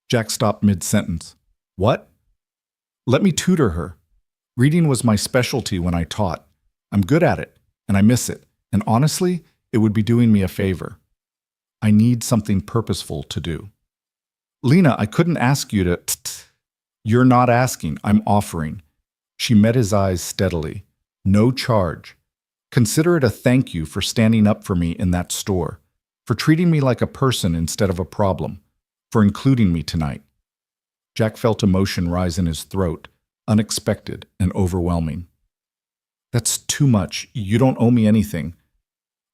Jack stopped mid-sentence. "What?" "Let me tutor her. Reading was my specialty when I taught. I'm good at it, and I miss it, and honestly, it would be doing me a favor. I need something purposeful to do." "Lena, I couldn't ask you to—" "You're not asking, I'm offering." She met his eyes steadily. "No charge. Consider it a thank you for standing up for me in that store, for treating me like a person instead of a problem, for including me tonight." Jack felt emotion rise in his throat, unexpected and overwhelming. "That's too much. You don't owe me anything."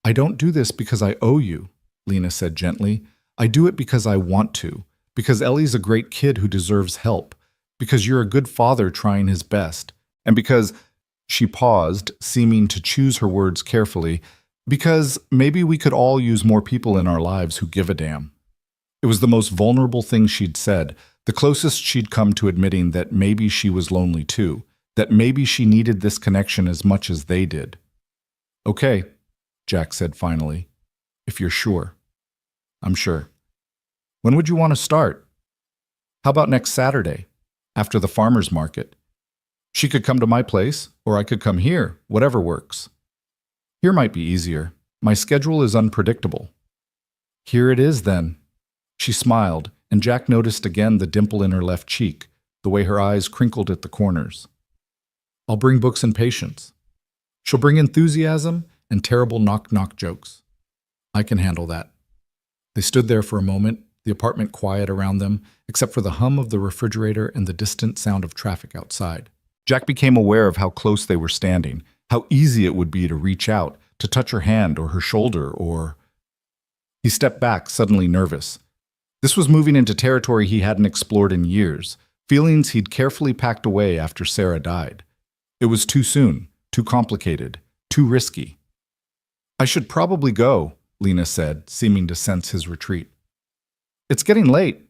"I don't do this because I owe you," Lena said gently. "I do it because I want to, because Ellie's a great kid who deserves help, because you're a good father trying his best, and because—" She paused, seeming to choose her words carefully, "because maybe we could all use more people in our lives who give a damn." It was the most vulnerable thing she'd said, the closest she'd come to admitting that maybe she was lonely too, that maybe she needed this connection as much as they did. "Okay," Jack said finally, "if you're sure." "I'm sure." "When would you want to start?" "How about next Saturday, after the farmer's market? She could come to my place, or I could come here, whatever works." "Here might be easier. My schedule is unpredictable." "Here it is, then." She smiled, and Jack noticed again the dimple in her left cheek, the way her eyes crinkled at the corners. "I'll bring books and patience. She'll bring enthusiasm and terrible knock-knock jokes. I can handle that." They stood there for a moment, the apartment quiet around them, except for the hum of the refrigerator and the distant sound of traffic outside. Jack became aware of how close they were standing, how easy it would be to reach out, to touch her hand or her shoulder, or... He stepped back, suddenly nervous. This was moving into territory he hadn't explored in years, feelings he'd carefully packed away after Sarah died. It was too soon, too complicated, too risky. "I should probably go," Lena said, seeming to sense his retreat. "It's getting late."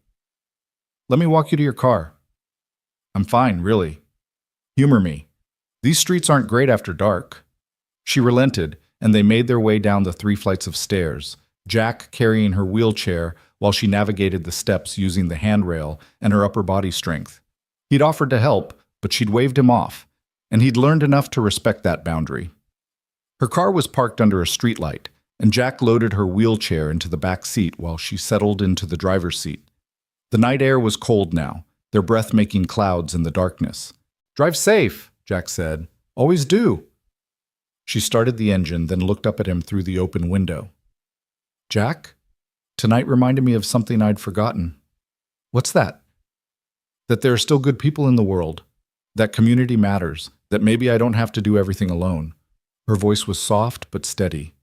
"Let me walk you to your car." "I'm fine, really. Humor me. These streets aren't great after dark." She relented, and they made their way down the 3 flights of stairs, Jack carrying her wheelchair while she navigated the steps using the handrail and her upper body strength. He'd offered to help, but she'd waved him off, and he'd learned enough to respect that boundary. Her car was parked under a streetlight, and Jack loaded her wheelchair into the back seat while she settled into the driver's seat. The night air was cold now, their breath-making clouds in the darkness. "Drive safe," Jack said. "Always do." She started the engine, then looked up at him through the open window. "Jack, tonight reminded me of something I'd forgotten." "What's that?" "That there are still good people in the world. that community matters, that maybe I don't have to do everything alone. Her voice was soft but steady.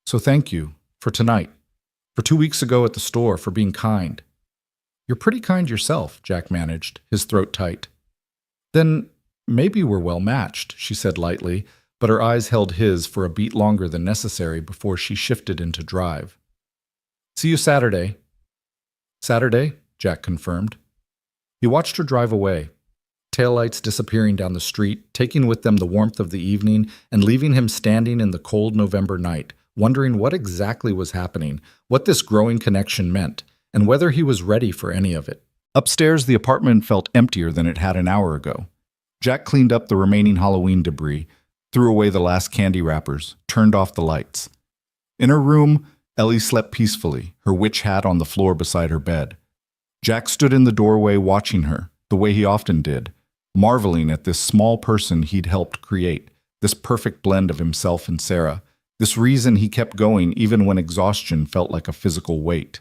So thank you for tonight, for 2 weeks ago at the store, for being kind. You're pretty kind yourself, Jack managed, his throat tight. Then maybe we're well matched, she said lightly, but her eyes held his for a beat longer than necessary before she shifted into drive. See you Saturday. Saturday, Jack confirmed. He watched her drive away, taillights disappearing down the street, taking with them the warmth of the evening and leaving him standing in the cold November night, wondering what exactly was happening, what this growing connection meant, and whether he was ready for any of it. Upstairs, the apartment felt emptier than it had an hour ago. Jack cleaned up the remaining Halloween debris, threw away the last candy wrappers, turned off the lights. In her room, Ellie slept peacefully, her witch hat on the floor beside her bed. Jack stood in the doorway watching her, the way he often did, marveling at this small person he'd helped create, this perfect blend of himself and Sarah, this reason he kept going even when exhaustion felt like a physical weight.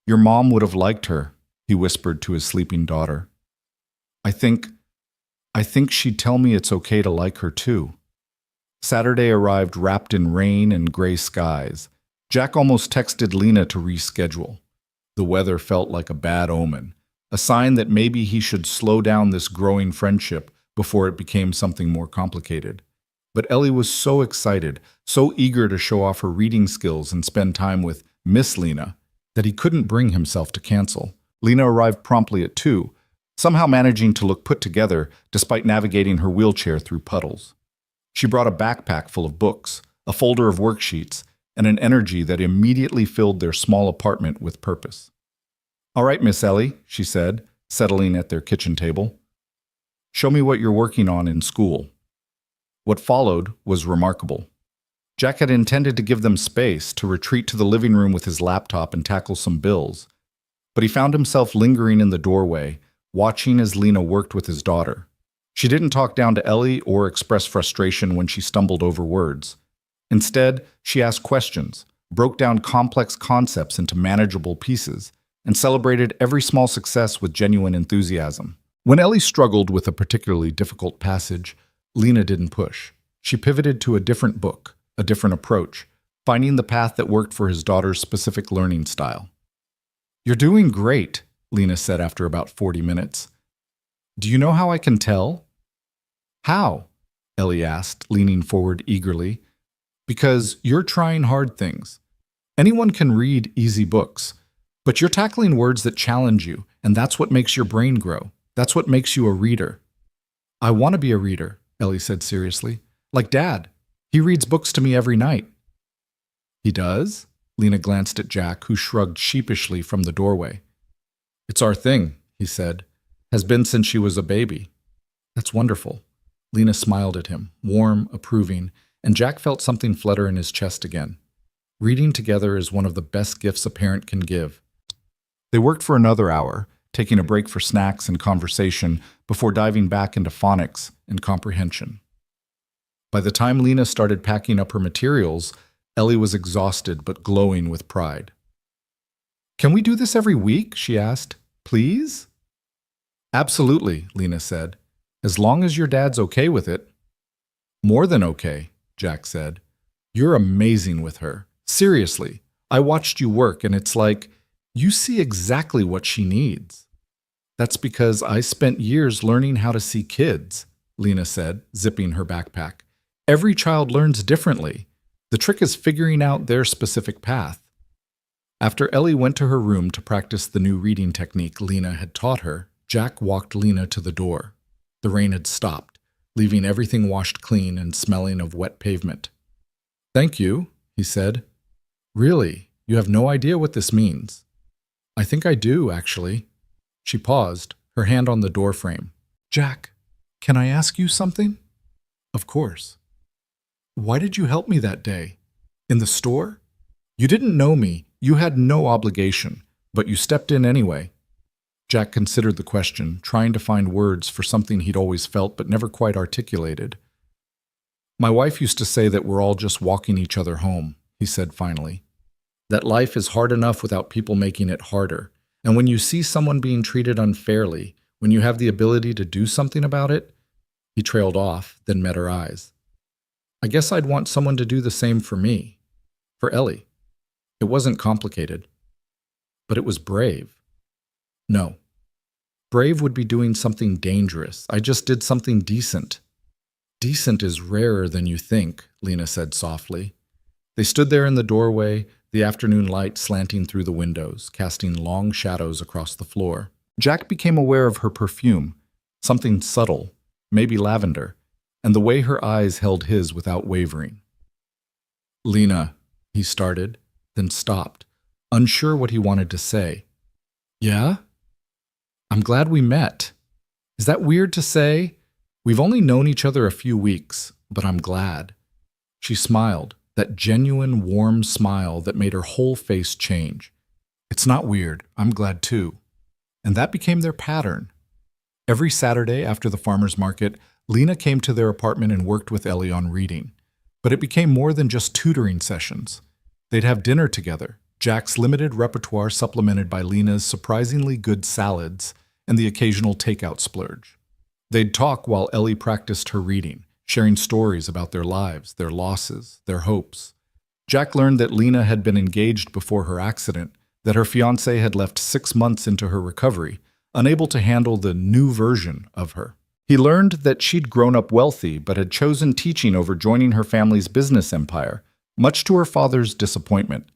Your mom would have liked her, he whispered to his sleeping daughter. I think she'd tell me it's okay to like her too. Saturday arrived wrapped in rain and gray skies. Jack almost texted Lena to reschedule. The weather felt like a bad omen, a sign that maybe he should slow down this growing friendship before it became something more complicated. But Ellie was so excited, so eager to show off her reading skills and spend time with Miss Lena, that he couldn't bring himself to cancel. Lena arrived promptly at 2, somehow managing to look put together despite navigating her wheelchair through puddles. She brought a backpack full of books, a folder of worksheets, and an energy that immediately filled their small apartment with purpose. All right, Miss Ellie, she said, settling at their kitchen table. Show me what you're working on in school. What followed was remarkable. Jack had intended to give them space to retreat to the living room with his laptop and tackle some bills, but he found himself lingering in the doorway, watching as Lena worked with his daughter. She didn't talk down to Ellie or express frustration when she stumbled over words. Instead, she asked questions, broke down complex concepts into manageable pieces, and celebrated every small success with genuine enthusiasm. When Ellie struggled with a particularly difficult passage, Lena didn't push. She pivoted to a different book, a different approach, finding the path that worked for his daughter's specific learning style. You're doing great, Lena said after about 40 minutes. Do you know how I can tell? How? Ellie asked, leaning forward eagerly. Because you're trying hard things. Anyone can read easy books, but you're tackling words that challenge you, and that's what makes your brain grow. That's what makes you a reader. I want to be a reader, Ellie said seriously. Like Dad. He reads books to me every night. He does? Lena glanced at Jack, who shrugged sheepishly from the doorway. It's our thing, he said. Has been since she was a baby. That's wonderful. Lena smiled at him, warm, approving, and Jack felt something flutter in his chest again. Reading together is one of the best gifts a parent can give. They worked for another hour, taking a break for snacks and conversation before diving back into phonics and comprehension. By the time Lena started packing up her materials, Ellie was exhausted but glowing with pride. Can we do this every week? She asked. Please? Absolutely, Lena said. As long as your dad's okay with it. More than okay, Jack said. You're amazing with her. Seriously, I watched you work and it's like, you see exactly what she needs. That's because I spent years learning how to see kids, Lena said, zipping her backpack. Every child learns differently. The trick is figuring out their specific path. After Ellie went to her room to practice the new reading technique Lena had taught her, Jack walked Lena to the door. The rain had stopped, leaving everything washed clean and smelling of wet pavement. Thank you, he said. Really, you have no idea what this means. I think I do, actually. She paused, her hand on the doorframe. Jack, can I ask you something? Of course. Why did you help me that day? In the store? You didn't know me, you had no obligation, but you stepped in anyway. Jack considered the question, trying to find words for something he'd always felt but never quite articulated. My wife used to say that we're all just walking each other home, he said finally. That life is hard enough without people making it harder, and when you see someone being treated unfairly, When you have the ability to do something about it, he trailed off, then met her eyes. I guess I'd want someone to do the same for me, for Ellie. It wasn't complicated, but it was brave. No, brave would be doing something dangerous. I just did something decent. Decent is rarer than you think, Lena said softly. They stood there in the doorway, the afternoon light slanting through the windows, casting long shadows across the floor. Jack became aware of her perfume, something subtle, maybe lavender, and the way her eyes held his without wavering. Lena, he started, then stopped, unsure what he wanted to say. Yeah? I'm glad we met. Is that weird to say? We've only known each other a few weeks, but I'm glad. She smiled, that genuine, warm smile that made her whole face change. It's not weird. I'm glad too. And that became their pattern. Every Saturday after the farmer's market, Lena came to their apartment and worked with Ellie on reading. But it became more than just tutoring sessions. They'd have dinner together, Jack's limited repertoire supplemented by Lena's surprisingly good salads and the occasional takeout splurge. They'd talk while Ellie practiced her reading, sharing stories about their lives, their losses, their hopes. Jack learned that Lena had been engaged before her accident, that her fiancé had left 6 months into her recovery, unable to handle the new version of her. He learned that she'd grown up wealthy but had chosen teaching over joining her family's business empire, much to her father's disappointment.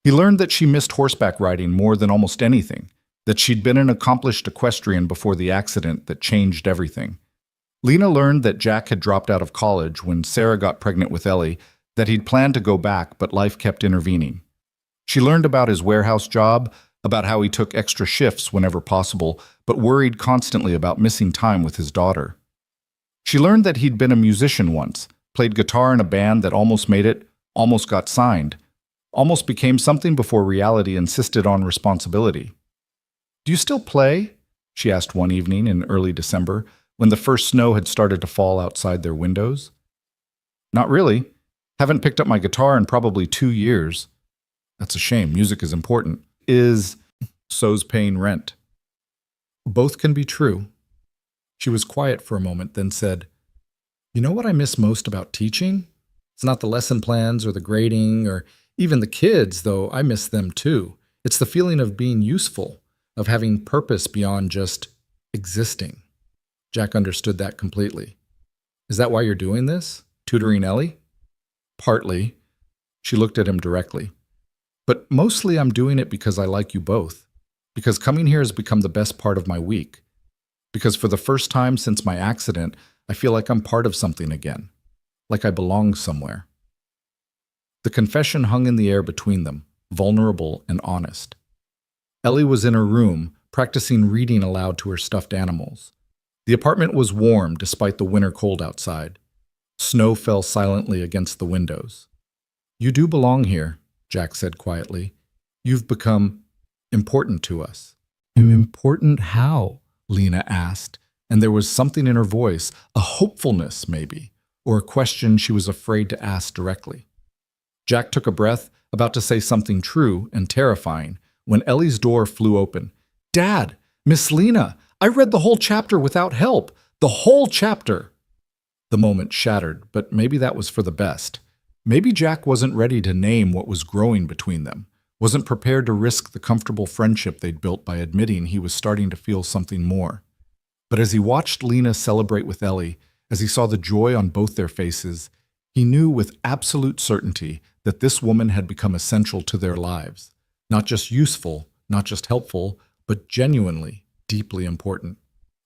He learned that she missed horseback riding more than almost anything, that she'd been an accomplished equestrian before the accident that changed everything. Lena learned that Jack had dropped out of college when Sarah got pregnant with Ellie, that he'd planned to go back but life kept intervening. She learned about his warehouse job, about how he took extra shifts whenever possible, but worried constantly about missing time with his daughter. She learned that he'd been a musician once, played guitar in a band that almost made it, almost got signed, almost became something before reality insisted on responsibility. Do you still play? She asked one evening in early December, when the first snow had started to fall outside their windows. Not really. Haven't picked up my guitar in probably 2 years. That's a shame. Music is important. So's paying rent. Both can be true. She was quiet for a moment, then said, You know what I miss most about teaching? It's not the lesson plans or the grading or even the kids, though I miss them too. It's the feeling of being useful, of having purpose beyond just existing. Jack understood that completely. Is that why you're doing this? Tutoring Ellie? Partly. She looked at him directly. But mostly I'm doing it because I like you both. Because coming here has become the best part of my week. Because for the first time since my accident, I feel like I'm part of something again. Like I belong somewhere. The confession hung in the air between them, vulnerable and honest. Ellie was in her room, practicing reading aloud to her stuffed animals. The apartment was warm despite the winter cold outside. Snow fell silently against the windows. You do belong here, Jack said quietly. You've become important to us. Important how? Lena asked, and there was something in her voice, a hopefulness maybe, or a question she was afraid to ask directly. Jack took a breath, about to say something true and terrifying, when Ellie's door flew open. Dad! Miss Lena! I read the whole chapter without help! The whole chapter! The moment shattered, but maybe that was for the best. Maybe Jack wasn't ready to name what was growing between them, wasn't prepared to risk the comfortable friendship they'd built by admitting he was starting to feel something more. But as he watched Lena celebrate with Ellie, as he saw the joy on both their faces, he knew with absolute certainty that this woman had become essential to their lives. Not just useful, not just helpful, but genuinely, deeply important.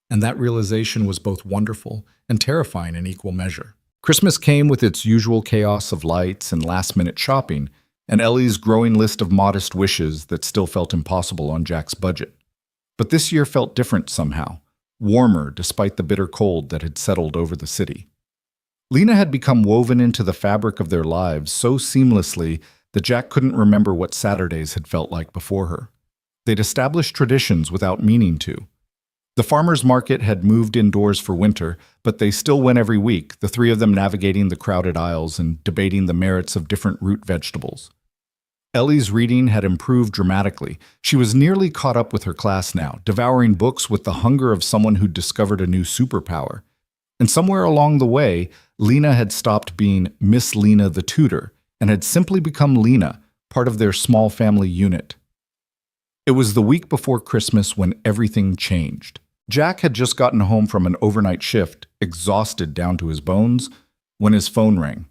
And that realization was both wonderful and terrifying in equal measure. Christmas came with its usual chaos of lights and last-minute shopping, and Ellie's growing list of modest wishes that still felt impossible on Jack's budget. But this year felt different somehow, warmer despite the bitter cold that had settled over the city. Lena had become woven into the fabric of their lives so seamlessly that Jack couldn't remember what Saturdays had felt like before her. They'd established traditions without meaning to. The farmer's market had moved indoors for winter, but they still went every week, the three of them navigating the crowded aisles and debating the merits of different root vegetables. Ellie's reading had improved dramatically. She was nearly caught up with her class now, devouring books with the hunger of someone who'd discovered a new superpower. And somewhere along the way, Lena had stopped being Miss Lena the tutor and had simply become Lena, part of their small family unit. It was the week before Christmas when everything changed. Jack had just gotten home from an overnight shift, exhausted down to his bones, when his phone rang.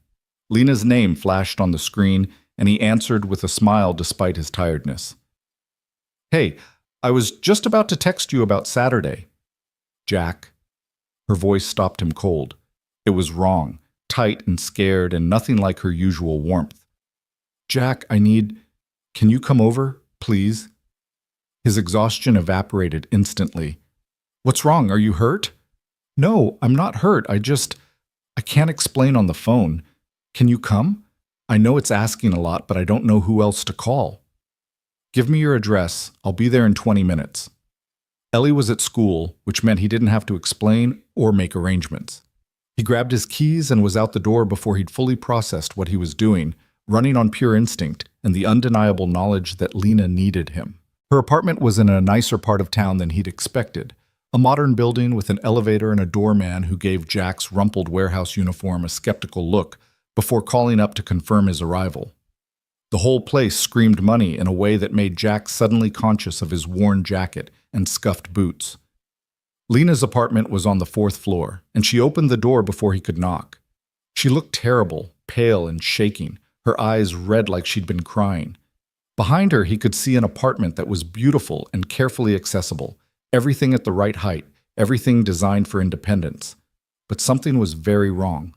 Lena's name flashed on the screen, and he answered with a smile despite his tiredness. "Hey, I was just about to text you about Saturday." "Jack." Her voice stopped him cold. It was wrong, tight and scared, and nothing like her usual warmth. "Jack, can you come over, please?" His exhaustion evaporated instantly. "What's wrong? Are you hurt?" "No, I'm not hurt. I can't explain on the phone. Can you come? I know it's asking a lot, but I don't know who else to call." "Give me your address. I'll be there in 20 minutes. Ellie was at school, which meant he didn't have to explain or make arrangements. He grabbed his keys and was out the door before he'd fully processed what he was doing, running on pure instinct and the undeniable knowledge that Lena needed him. Her apartment was in a nicer part of town than he'd expected, a modern building with an elevator and a doorman who gave Jack's rumpled warehouse uniform a skeptical look before calling up to confirm his arrival. The whole place screamed money in a way that made Jack suddenly conscious of his worn jacket and scuffed boots. Lena's apartment was on the 4th floor, and she opened the door before he could knock. She looked terrible, pale and shaking, her eyes red like she'd been crying. Behind her, he could see an apartment that was beautiful and carefully accessible, everything at the right height, everything designed for independence. But something was very wrong.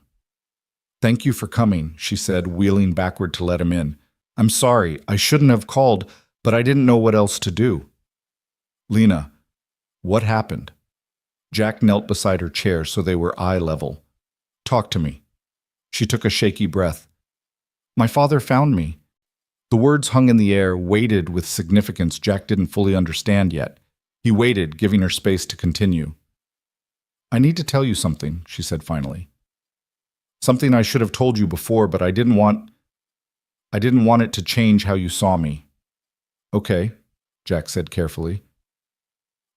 "Thank you for coming," she said, wheeling backward to let him in. "I'm sorry, I shouldn't have called, but I didn't know what else to do." "Lena, what happened?" Jack knelt beside her chair so they were eye level. "Talk to me." She took a shaky breath. "My father found me." The words hung in the air, weighted with significance Jack didn't fully understand yet. He waited, giving her space to continue. "I need to tell you something," she said finally. "Something I should have told you before, but I didn't want it to change how you saw me." "Okay," Jack said carefully.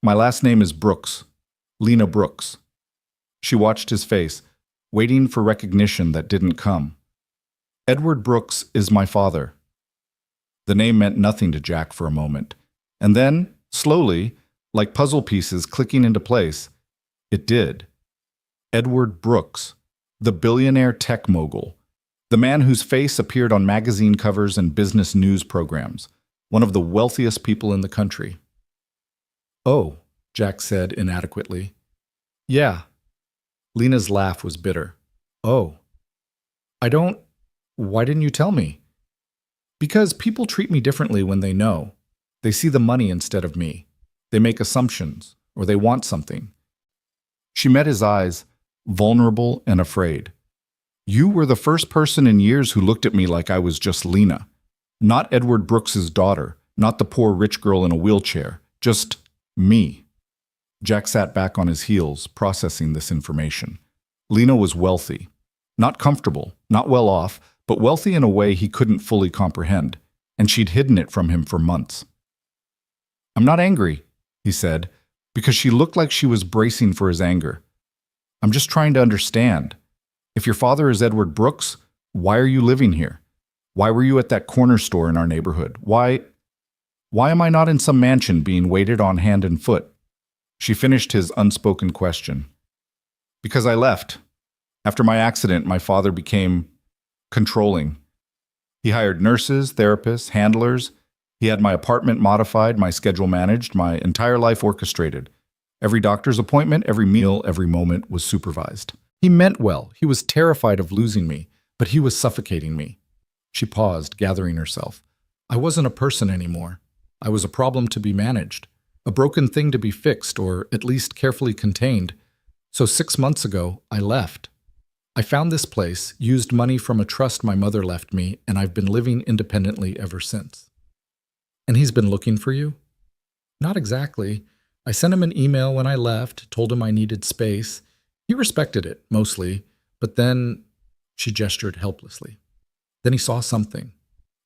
"My last name is Brooks. Lena Brooks." She watched his face, waiting for recognition that didn't come. "Edward Brooks is my father." The name meant nothing to Jack for a moment. And then, slowly, like puzzle pieces clicking into place, it did. Edward Brooks, the billionaire tech mogul, the man whose face appeared on magazine covers and business news programs, one of the wealthiest people in the country. "Oh," Jack said inadequately. "Yeah." Lena's laugh was bitter. "Oh. Why didn't you tell me?" "Because people treat me differently when they know. They see the money instead of me. They make assumptions, or they want something." She met his eyes, vulnerable and afraid. "You were the first person in years who looked at me like I was just Lena. Not Edward Brooks's daughter, not the poor rich girl in a wheelchair, just me." Jack sat back on his heels, processing this information. Lena was wealthy. Not comfortable, not well off, but wealthy in a way he couldn't fully comprehend, and she'd hidden it from him for months. "I'm not angry," he said, because she looked like she was bracing for his anger. "I'm just trying to understand. If your father is Edward Brooks, why are you living here? Why were you at that corner store in our neighborhood? Why am I not in some mansion being waited on hand and foot?" She finished his unspoken question. "Because I left. After my accident, my father became controlling. He hired nurses, therapists, handlers. He had my apartment modified, my schedule managed, my entire life orchestrated. Every doctor's appointment, every meal, every moment was supervised. He meant well. He was terrified of losing me, but he was suffocating me." She paused, gathering herself. "I wasn't a person anymore. I was a problem to be managed, a broken thing to be fixed, or at least carefully contained. So 6 months ago, I left. I found this place, used money from a trust my mother left me, and I've been living independently ever since." "And he's been looking for you?" "Not exactly. I sent him an email when I left, told him I needed space. He respected it, mostly, but then," she gestured helplessly, "then he saw something.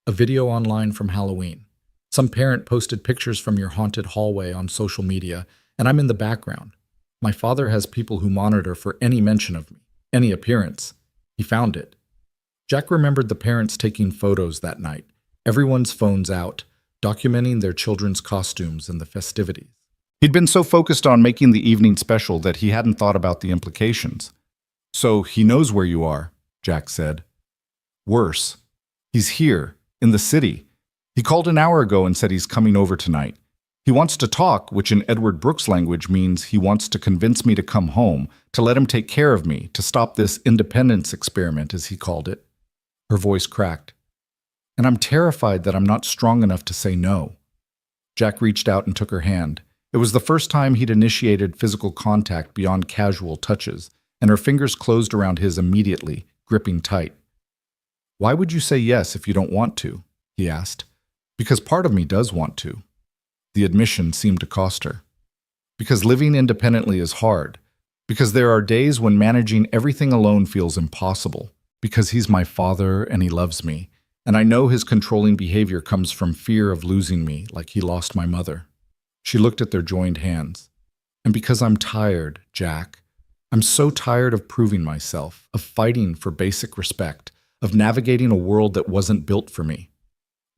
A video online from Halloween. Some parent posted pictures from your haunted hallway on social media, and I'm in the background. My father has people who monitor for any mention of me, any appearance. He found it. Jack remembered the parents taking photos that night, everyone's phones out, documenting their children's costumes and the festivities. He'd been so focused on making the evening special that he hadn't thought about the implications. So he knows where you are, Jack said. Worse, he's here, in the city. He called an hour ago and said he's coming over tonight. He wants to talk, which in Edward Brooks' language means he wants to convince me to come home, to let him take care of me, to stop this independence experiment, as he called it. Her voice cracked. And I'm terrified that I'm not strong enough to say no. Jack reached out and took her hand. It was the first time he'd initiated physical contact beyond casual touches, and her fingers closed around his immediately, gripping tight. Why would you say yes if you don't want to? He asked. Because part of me does want to. The admission seemed to cost her. Because living independently is hard. Because there are days when managing everything alone feels impossible. Because he's my father and he loves me, and I know his controlling behavior comes from fear of losing me like he lost my mother. She looked at their joined hands. And because I'm tired, Jack. I'm so tired of proving myself, of fighting for basic respect, of navigating a world that wasn't built for me.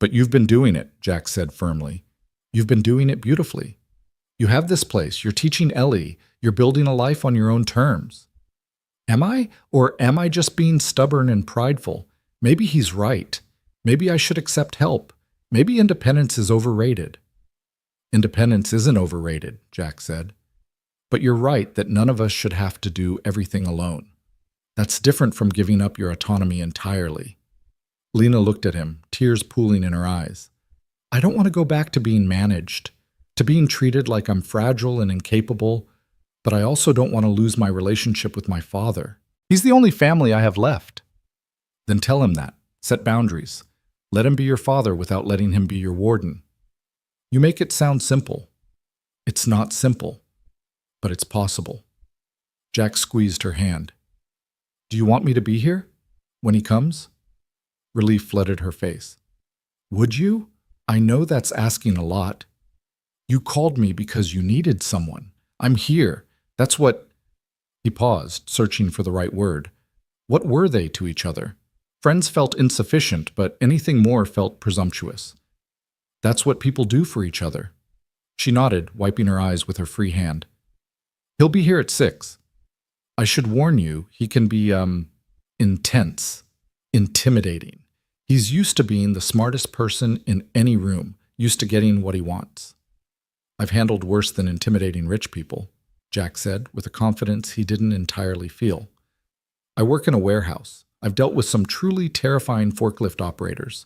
But you've been doing it, Jack said firmly. You've been doing it beautifully. You have this place, you're teaching Ellie, you're building a life on your own terms. Am I? Or am I just being stubborn and prideful? Maybe he's right. Maybe I should accept help. Maybe independence is overrated. Independence isn't overrated, Jack said. But you're right that none of us should have to do everything alone. That's different from giving up your autonomy entirely. Lena looked at him, tears pooling in her eyes. I don't want to go back to being managed, to being treated like I'm fragile and incapable, but I also don't want to lose my relationship with my father. He's the only family I have left. Then tell him that. Set boundaries. Let him be your father without letting him be your warden. You make it sound simple. It's not simple, but it's possible. Jack squeezed her hand. Do you want me to be here? When he comes? Relief flooded her face. Would you? I know that's asking a lot. You called me because you needed someone. I'm here. That's what... He paused, searching for the right word. What were they to each other? Friends felt insufficient, but anything more felt presumptuous. That's what people do for each other. She nodded, wiping her eyes with her free hand. He'll be here at 6. I should warn you, he can be, intense, intimidating. He's used to being the smartest person in any room, used to getting what he wants. I've handled worse than intimidating rich people, Jack said, with a confidence he didn't entirely feel. I work in a warehouse. I've dealt with some truly terrifying forklift operators.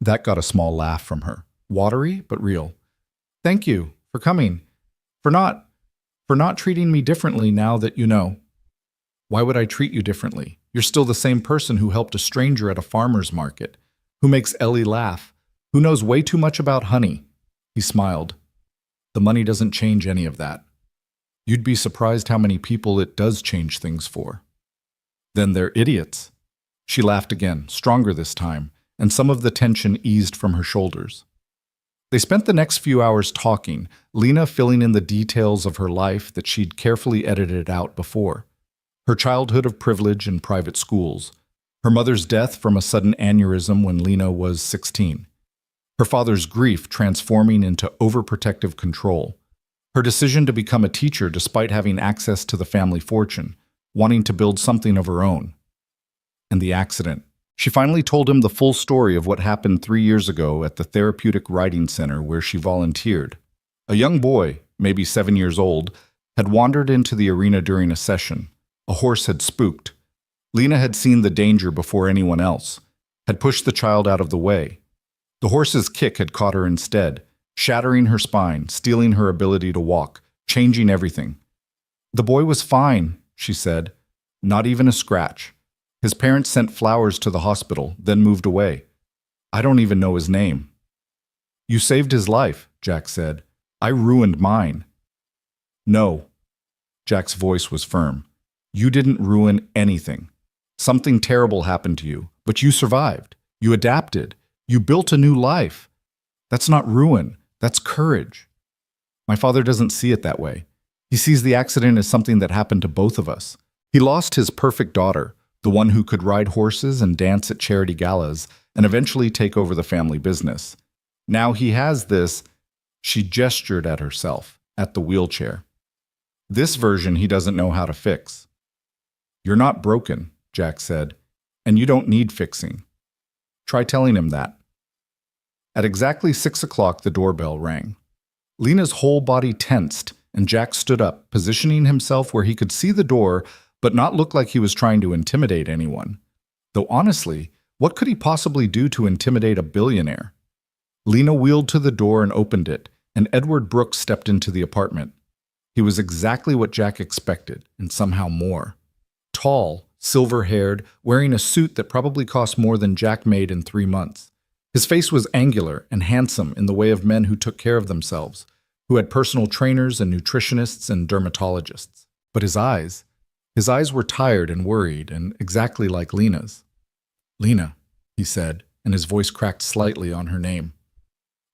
That got a small laugh from her. Watery, but real. Thank you for coming. For not treating me differently now that you know. Why would I treat you differently? You're still the same person who helped a stranger at a farmer's market, who makes Ellie laugh, who knows way too much about honey. He smiled. The money doesn't change any of that. You'd be surprised how many people it does change things for. Then they're idiots. She laughed again, stronger this time, and some of the tension eased from her shoulders. They spent the next few hours talking, Lena filling in the details of her life that she'd carefully edited out before. Her childhood of privilege in private schools, her mother's death from a sudden aneurysm when Lena was 16, her father's grief transforming into overprotective control, her decision to become a teacher despite having access to the family fortune, wanting to build something of her own, and the accident. She finally told him the full story of what happened 3 years ago at the Therapeutic Riding Center where she volunteered. A young boy, maybe 7 years old, had wandered into the arena during a session. A horse had spooked. Lena had seen the danger before anyone else, had pushed the child out of the way. The horse's kick had caught her instead, shattering her spine, stealing her ability to walk, changing everything. The boy was fine, she said. Not even a scratch. His parents sent flowers to the hospital, then moved away. I don't even know his name. You saved his life, Jack said. I ruined mine. No. Jack's voice was firm. You didn't ruin anything. Something terrible happened to you, but you survived. You adapted. You built a new life. That's not ruin. That's courage. My father doesn't see it that way. He sees the accident as something that happened to both of us. He lost his perfect daughter, the one who could ride horses and dance at charity galas and eventually take over the family business. Now he has this, she gestured at herself, at the wheelchair. This version he doesn't know how to fix. You're not broken, Jack said, and you don't need fixing. Try telling him that. At exactly 6 o'clock, the doorbell rang. Lena's whole body tensed, and Jack stood up, positioning himself where he could see the door but not look like he was trying to intimidate anyone. Though honestly, what could he possibly do to intimidate a billionaire? Lena wheeled to the door and opened it, and Edward Brooks stepped into the apartment. He was exactly what Jack expected, and somehow more. Tall, silver-haired, wearing a suit that probably cost more than Jack made in 3 months. His face was angular and handsome in the way of men who took care of themselves, who had personal trainers and nutritionists and dermatologists. But his eyes were tired and worried and exactly like Lena's. "Lena," he said, and his voice cracked slightly on her name.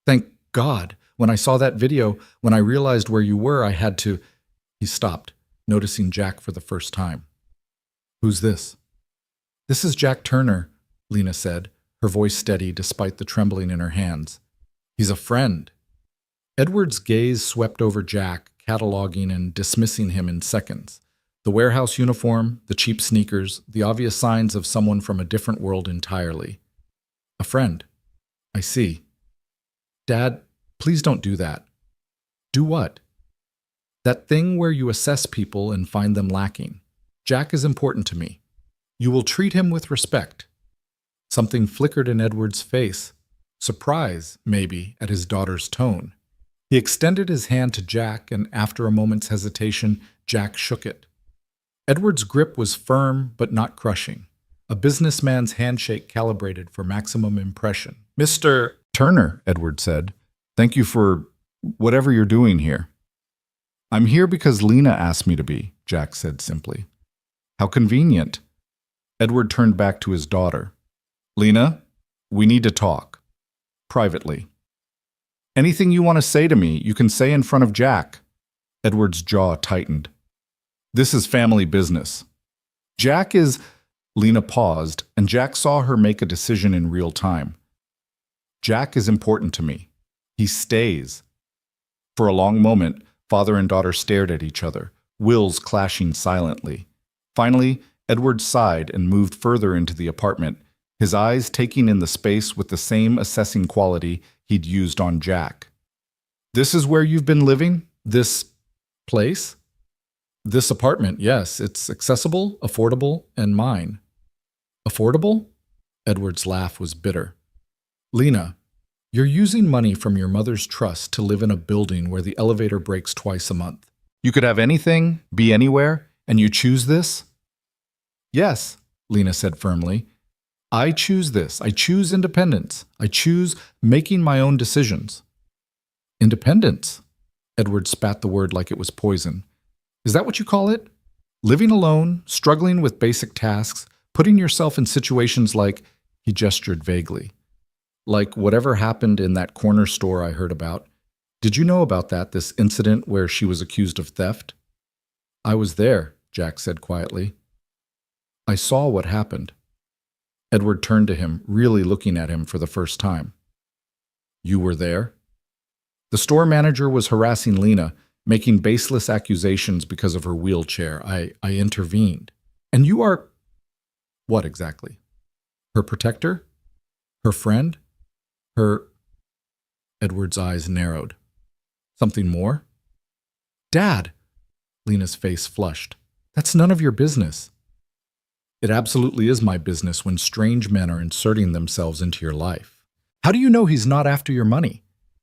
"Thank God. When I saw that video, when I realized where you were, I had to—" He stopped, noticing Jack for the first time. "Who's this?" "This is Jack Turner," Lena said, her voice steady despite the trembling in her hands. "He's a friend." Edward's gaze swept over Jack, cataloging and dismissing him in seconds. The warehouse uniform, the cheap sneakers, the obvious signs of someone from a different world entirely. "A friend. I see. Dad, please don't do that." "Do what?" "That thing where you assess people and find them lacking. Jack is important to me. You will treat him with respect." Something flickered in Edward's face. Surprise, maybe, at his daughter's tone. He extended his hand to Jack, and after a moment's hesitation, Jack shook it. Edward's grip was firm but not crushing, a businessman's handshake calibrated for maximum impression. "Mr. Turner," Edward said, "thank you for whatever you're doing here." "I'm here because Lena asked me to be," Jack said simply. "How convenient." Edward turned back to his daughter. "Lena, we need to talk. Privately. Anything you want to say to me, you can say in front of Jack." Edward's jaw tightened. "This is family business. Jack is—" Lena paused, and Jack saw her make a decision in real time. "Jack is important to me. He stays." For a long moment, father and daughter stared at each other, wills clashing silently. Finally, Edward sighed and moved further into the apartment, his eyes taking in the space with the same assessing quality he'd used on Jack. "This is where you've been living? This place?" "This apartment, yes. It's accessible, affordable, and mine." "Affordable?" Edward's laugh was bitter. "Lena, you're using money from your mother's trust to live in a building where the elevator breaks twice a month. You could have anything, be anywhere, and you choose this?" "Yes," Lena said firmly. "I choose this. I choose independence. I choose making my own decisions." "Independence?" Edward spat the word like it was poison. "Is that what you call it? Living alone, struggling with basic tasks, putting yourself in situations like—" He gestured vaguely. "Like whatever happened in that corner store I heard about. Did you know about that, this incident where she was accused of theft?" "I was there," Jack said quietly. "I saw what happened." Edward turned to him, really looking at him for the first time. "You were there?" "The store manager was harassing Lena, making baseless accusations because of her wheelchair. I intervened." "And you are—" "What exactly?" "Her protector? Her friend? Her—" Edward's eyes narrowed. "Something more?" "Dad!" Lena's face flushed. "That's none of your business." "It absolutely is my business when strange men are inserting themselves into your life. How do you know he's not after your money?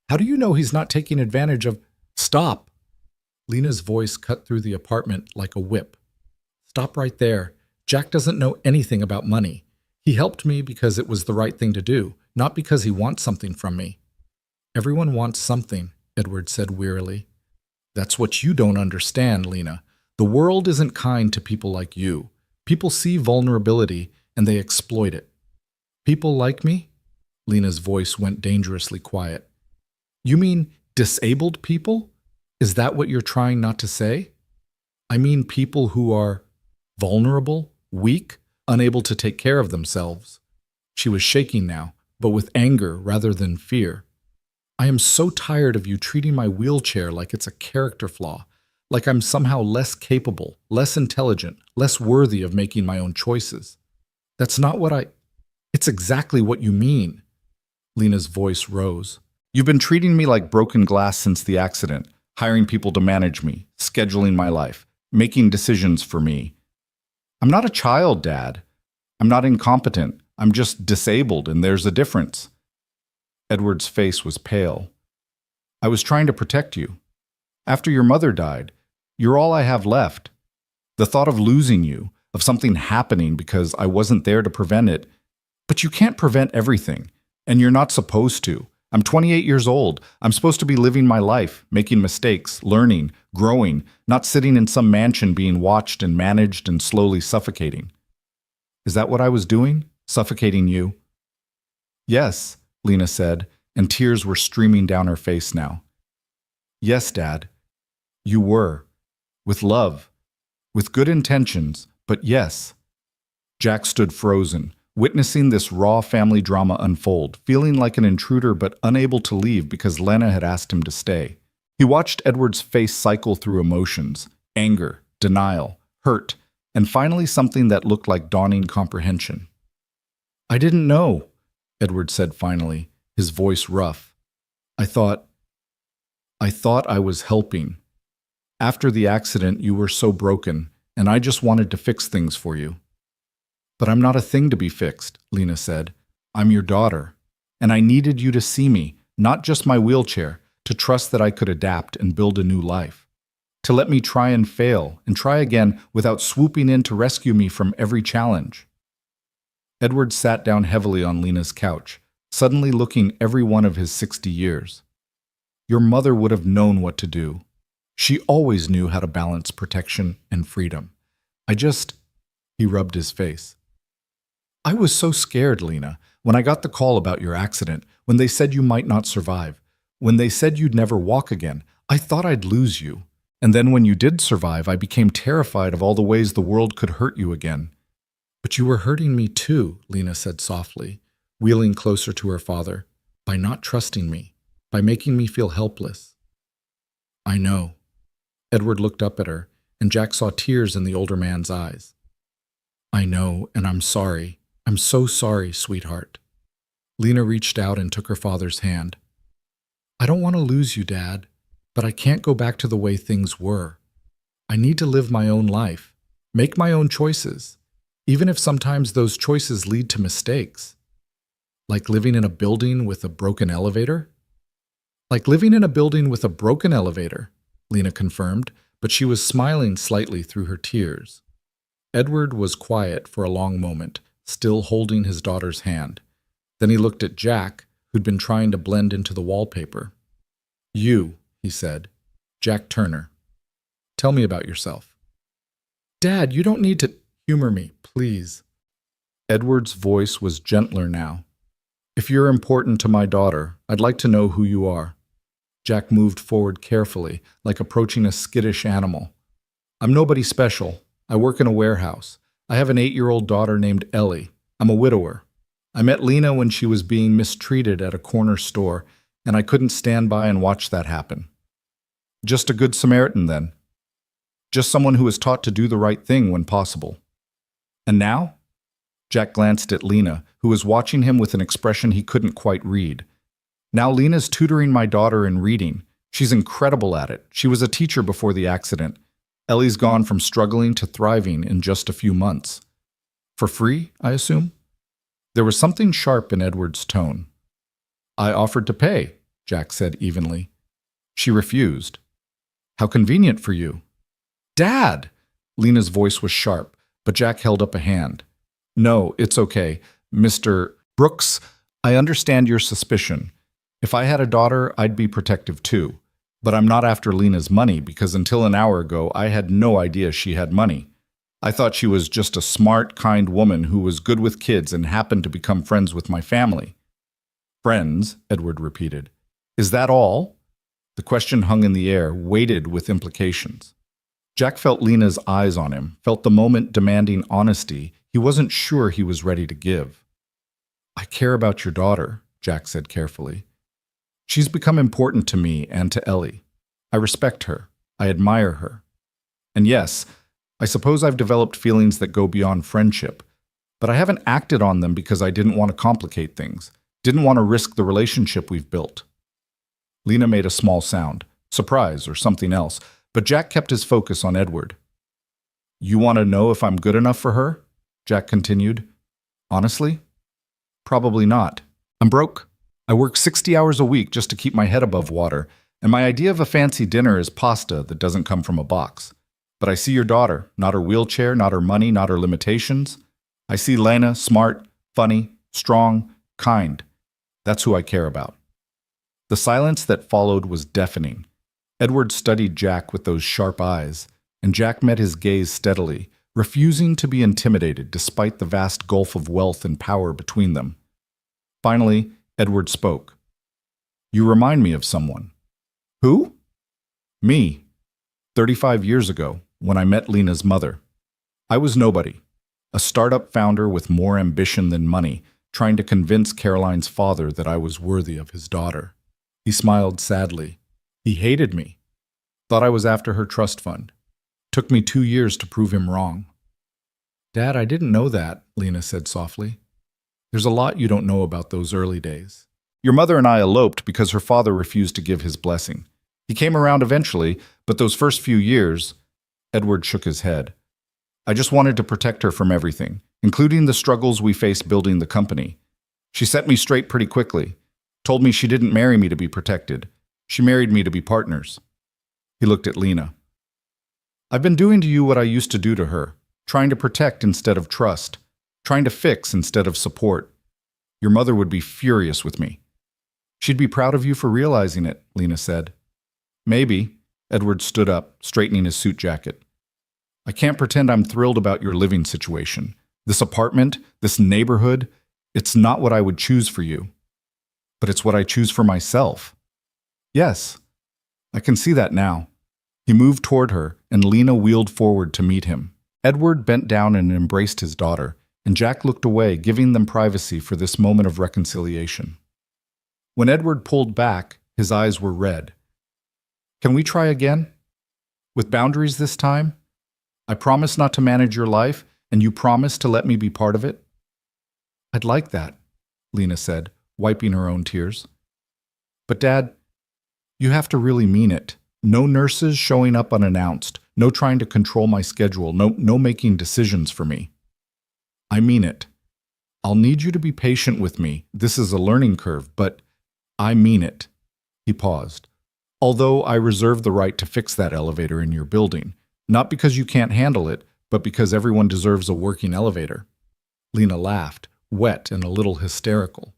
How do you know he's not taking advantage of—" "Stop!" Lena's voice cut through the apartment like a whip. "Stop right there. Jack doesn't know anything about money. He helped me because it was the right thing to do, not because he wants something from me." "Everyone wants something," Edward said wearily. "That's what you don't understand, Lena. The world isn't kind to people like you. People see vulnerability and they exploit it. People like me? Lena's voice went dangerously quiet. You mean disabled people? Is that what you're trying not to say? I mean people who are vulnerable, weak, unable to take care of themselves. She was shaking now, but with anger rather than fear. I am so tired of you treating my wheelchair like it's a character flaw, like I'm somehow less capable, less intelligent, less worthy of making my own choices. That's not what It's exactly what you mean. Lena's voice rose. You've been treating me like broken glass since the accident, hiring people to manage me, scheduling my life, making decisions for me. I'm not a child, Dad. I'm not incompetent. I'm just disabled, and there's a difference. Edward's face was pale. I was trying to protect you. After your mother died, you're all I have left. The thought of losing you, of something happening because I wasn't there to prevent it. But you can't prevent everything, and you're not supposed to. I'm 28 years old. I'm supposed to be living my life, making mistakes, learning, growing, not sitting in some mansion being watched and managed and slowly suffocating. Is that what I was doing? Suffocating you? Yes, Lena said, and tears were streaming down her face now. Yes, Dad. You were. With love. With good intentions, but yes. Jack stood frozen, witnessing this raw family drama unfold, feeling like an intruder but unable to leave because Lena had asked him to stay. He watched Edward's face cycle through emotions, anger, denial, hurt, and finally something that looked like dawning comprehension. I didn't know, Edward said finally, his voice rough. I thought I was helping. After the accident, you were so broken, and I just wanted to fix things for you. But I'm not a thing to be fixed, Lena said. I'm your daughter. And I needed you to see me, not just my wheelchair, to trust that I could adapt and build a new life. To let me try and fail, and try again without swooping in to rescue me from every challenge. Edward sat down heavily on Lena's couch, suddenly looking every one of his 60 years. Your mother would have known what to do. She always knew how to balance protection and freedom. He rubbed his face. I was so scared, Lena, when I got the call about your accident, when they said you might not survive, when they said you'd never walk again. I thought I'd lose you. And then when you did survive, I became terrified of all the ways the world could hurt you again. But you were hurting me too, Lena said softly, wheeling closer to her father, by not trusting me, by making me feel helpless. I know. Edward looked up at her, and Jack saw tears in the older man's eyes. I know, and I'm sorry. I'm so sorry, sweetheart. Lena reached out and took her father's hand. I don't want to lose you, Dad, but I can't go back to the way things were. I need to live my own life, make my own choices, even if sometimes those choices lead to mistakes. Like living in a building with a broken elevator? Like living in a building with a broken elevator, Lena confirmed, but she was smiling slightly through her tears. Edward was quiet for a long moment, still holding his daughter's hand. Then he looked at Jack, who'd been trying to blend into the wallpaper. You, he said, Jack Turner. Tell me about yourself. Dad, you don't need to humor me, please. Edward's voice was gentler now. If you're important to my daughter, I'd like to know who you are. Jack moved forward carefully, like approaching a skittish animal. I'm nobody special. I work in a warehouse. I have an 8-year-old daughter named Ellie. I'm a widower. I met Lena when she was being mistreated at a corner store, and I couldn't stand by and watch that happen. Just a good Samaritan, then. Just someone who was taught to do the right thing when possible. And now? Jack glanced at Lena, who was watching him with an expression he couldn't quite read. Now Lena's tutoring my daughter in reading. She's incredible at it. She was a teacher before the accident. Ellie's gone from struggling to thriving in just a few months. For free, I assume? There was something sharp in Edward's tone. I offered to pay, Jack said evenly. She refused. How convenient for you. Dad! Lena's voice was sharp, but Jack held up a hand. No, it's okay. Mr. Brooks, I understand your suspicion. If I had a daughter, I'd be protective too. But I'm not after Lena's money because until an hour ago, I had no idea she had money. I thought she was just a smart, kind woman who was good with kids and happened to become friends with my family. Friends, Edward repeated. Is that all? The question hung in the air, weighted with implications. Jack felt Lena's eyes on him, felt the moment demanding honesty he wasn't sure he was ready to give. I care about your daughter, Jack said carefully. She's become important to me and to Ellie. I respect her. I admire her. And yes, I suppose I've developed feelings that go beyond friendship, but I haven't acted on them because I didn't want to complicate things, didn't want to risk the relationship we've built. Lena made a small sound, surprise or something else, but Jack kept his focus on Edward. You want to know if I'm good enough for her? Jack continued. Honestly? Probably not. I'm broke. I work 60 hours a week just to keep my head above water, and my idea of a fancy dinner is pasta that doesn't come from a box. But I see your daughter, not her wheelchair, not her money, not her limitations. I see Lena, smart, funny, strong, kind. That's who I care about. The silence that followed was deafening. Edward studied Jack with those sharp eyes, and Jack met his gaze steadily, refusing to be intimidated despite the vast gulf of wealth and power between them. Finally, Edward spoke. You remind me of someone. Who? Me. 35 years ago, when I met Lena's mother. I was nobody, a startup founder with more ambition than money, trying to convince Caroline's father that I was worthy of his daughter. He smiled sadly. He hated me. Thought I was after her trust fund. Took me 2 years to prove him wrong. Dad, I didn't know that, Lena said softly. There's a lot you don't know about those early days. Your mother and I eloped because her father refused to give his blessing. He came around eventually, but those first few years, Edward shook his head. I just wanted to protect her from everything, including the struggles we faced building the company. She set me straight pretty quickly. Told me she didn't marry me to be protected. She married me to be partners. He looked at Lena. I've been doing to you what I used to do to her, trying to protect instead of trust, trying to fix instead of support. Your mother would be furious with me. She'd be proud of you for realizing it, Lena said. Maybe. Edward stood up, straightening his suit jacket. I can't pretend I'm thrilled about your living situation. This apartment, this neighborhood, it's not what I would choose for you. But it's what I choose for myself. Yes, I can see that now. He moved toward her, and Lena wheeled forward to meet him. Edward bent down and embraced his daughter, and Jack looked away, giving them privacy for this moment of reconciliation. When Edward pulled back, his eyes were red. Can we try again? With boundaries this time? I promise not to manage your life, and you promise to let me be part of it? I'd like that, Lena said, wiping her own tears. But Dad, you have to really mean it. No nurses showing up unannounced, no trying to control my schedule, no making decisions for me. I mean it. I'll need you to be patient with me. This is a learning curve, but I mean it. He paused. Although I reserve the right to fix that elevator in your building, not because you can't handle it, but because everyone deserves a working elevator. Lena laughed, wet and a little hysterical.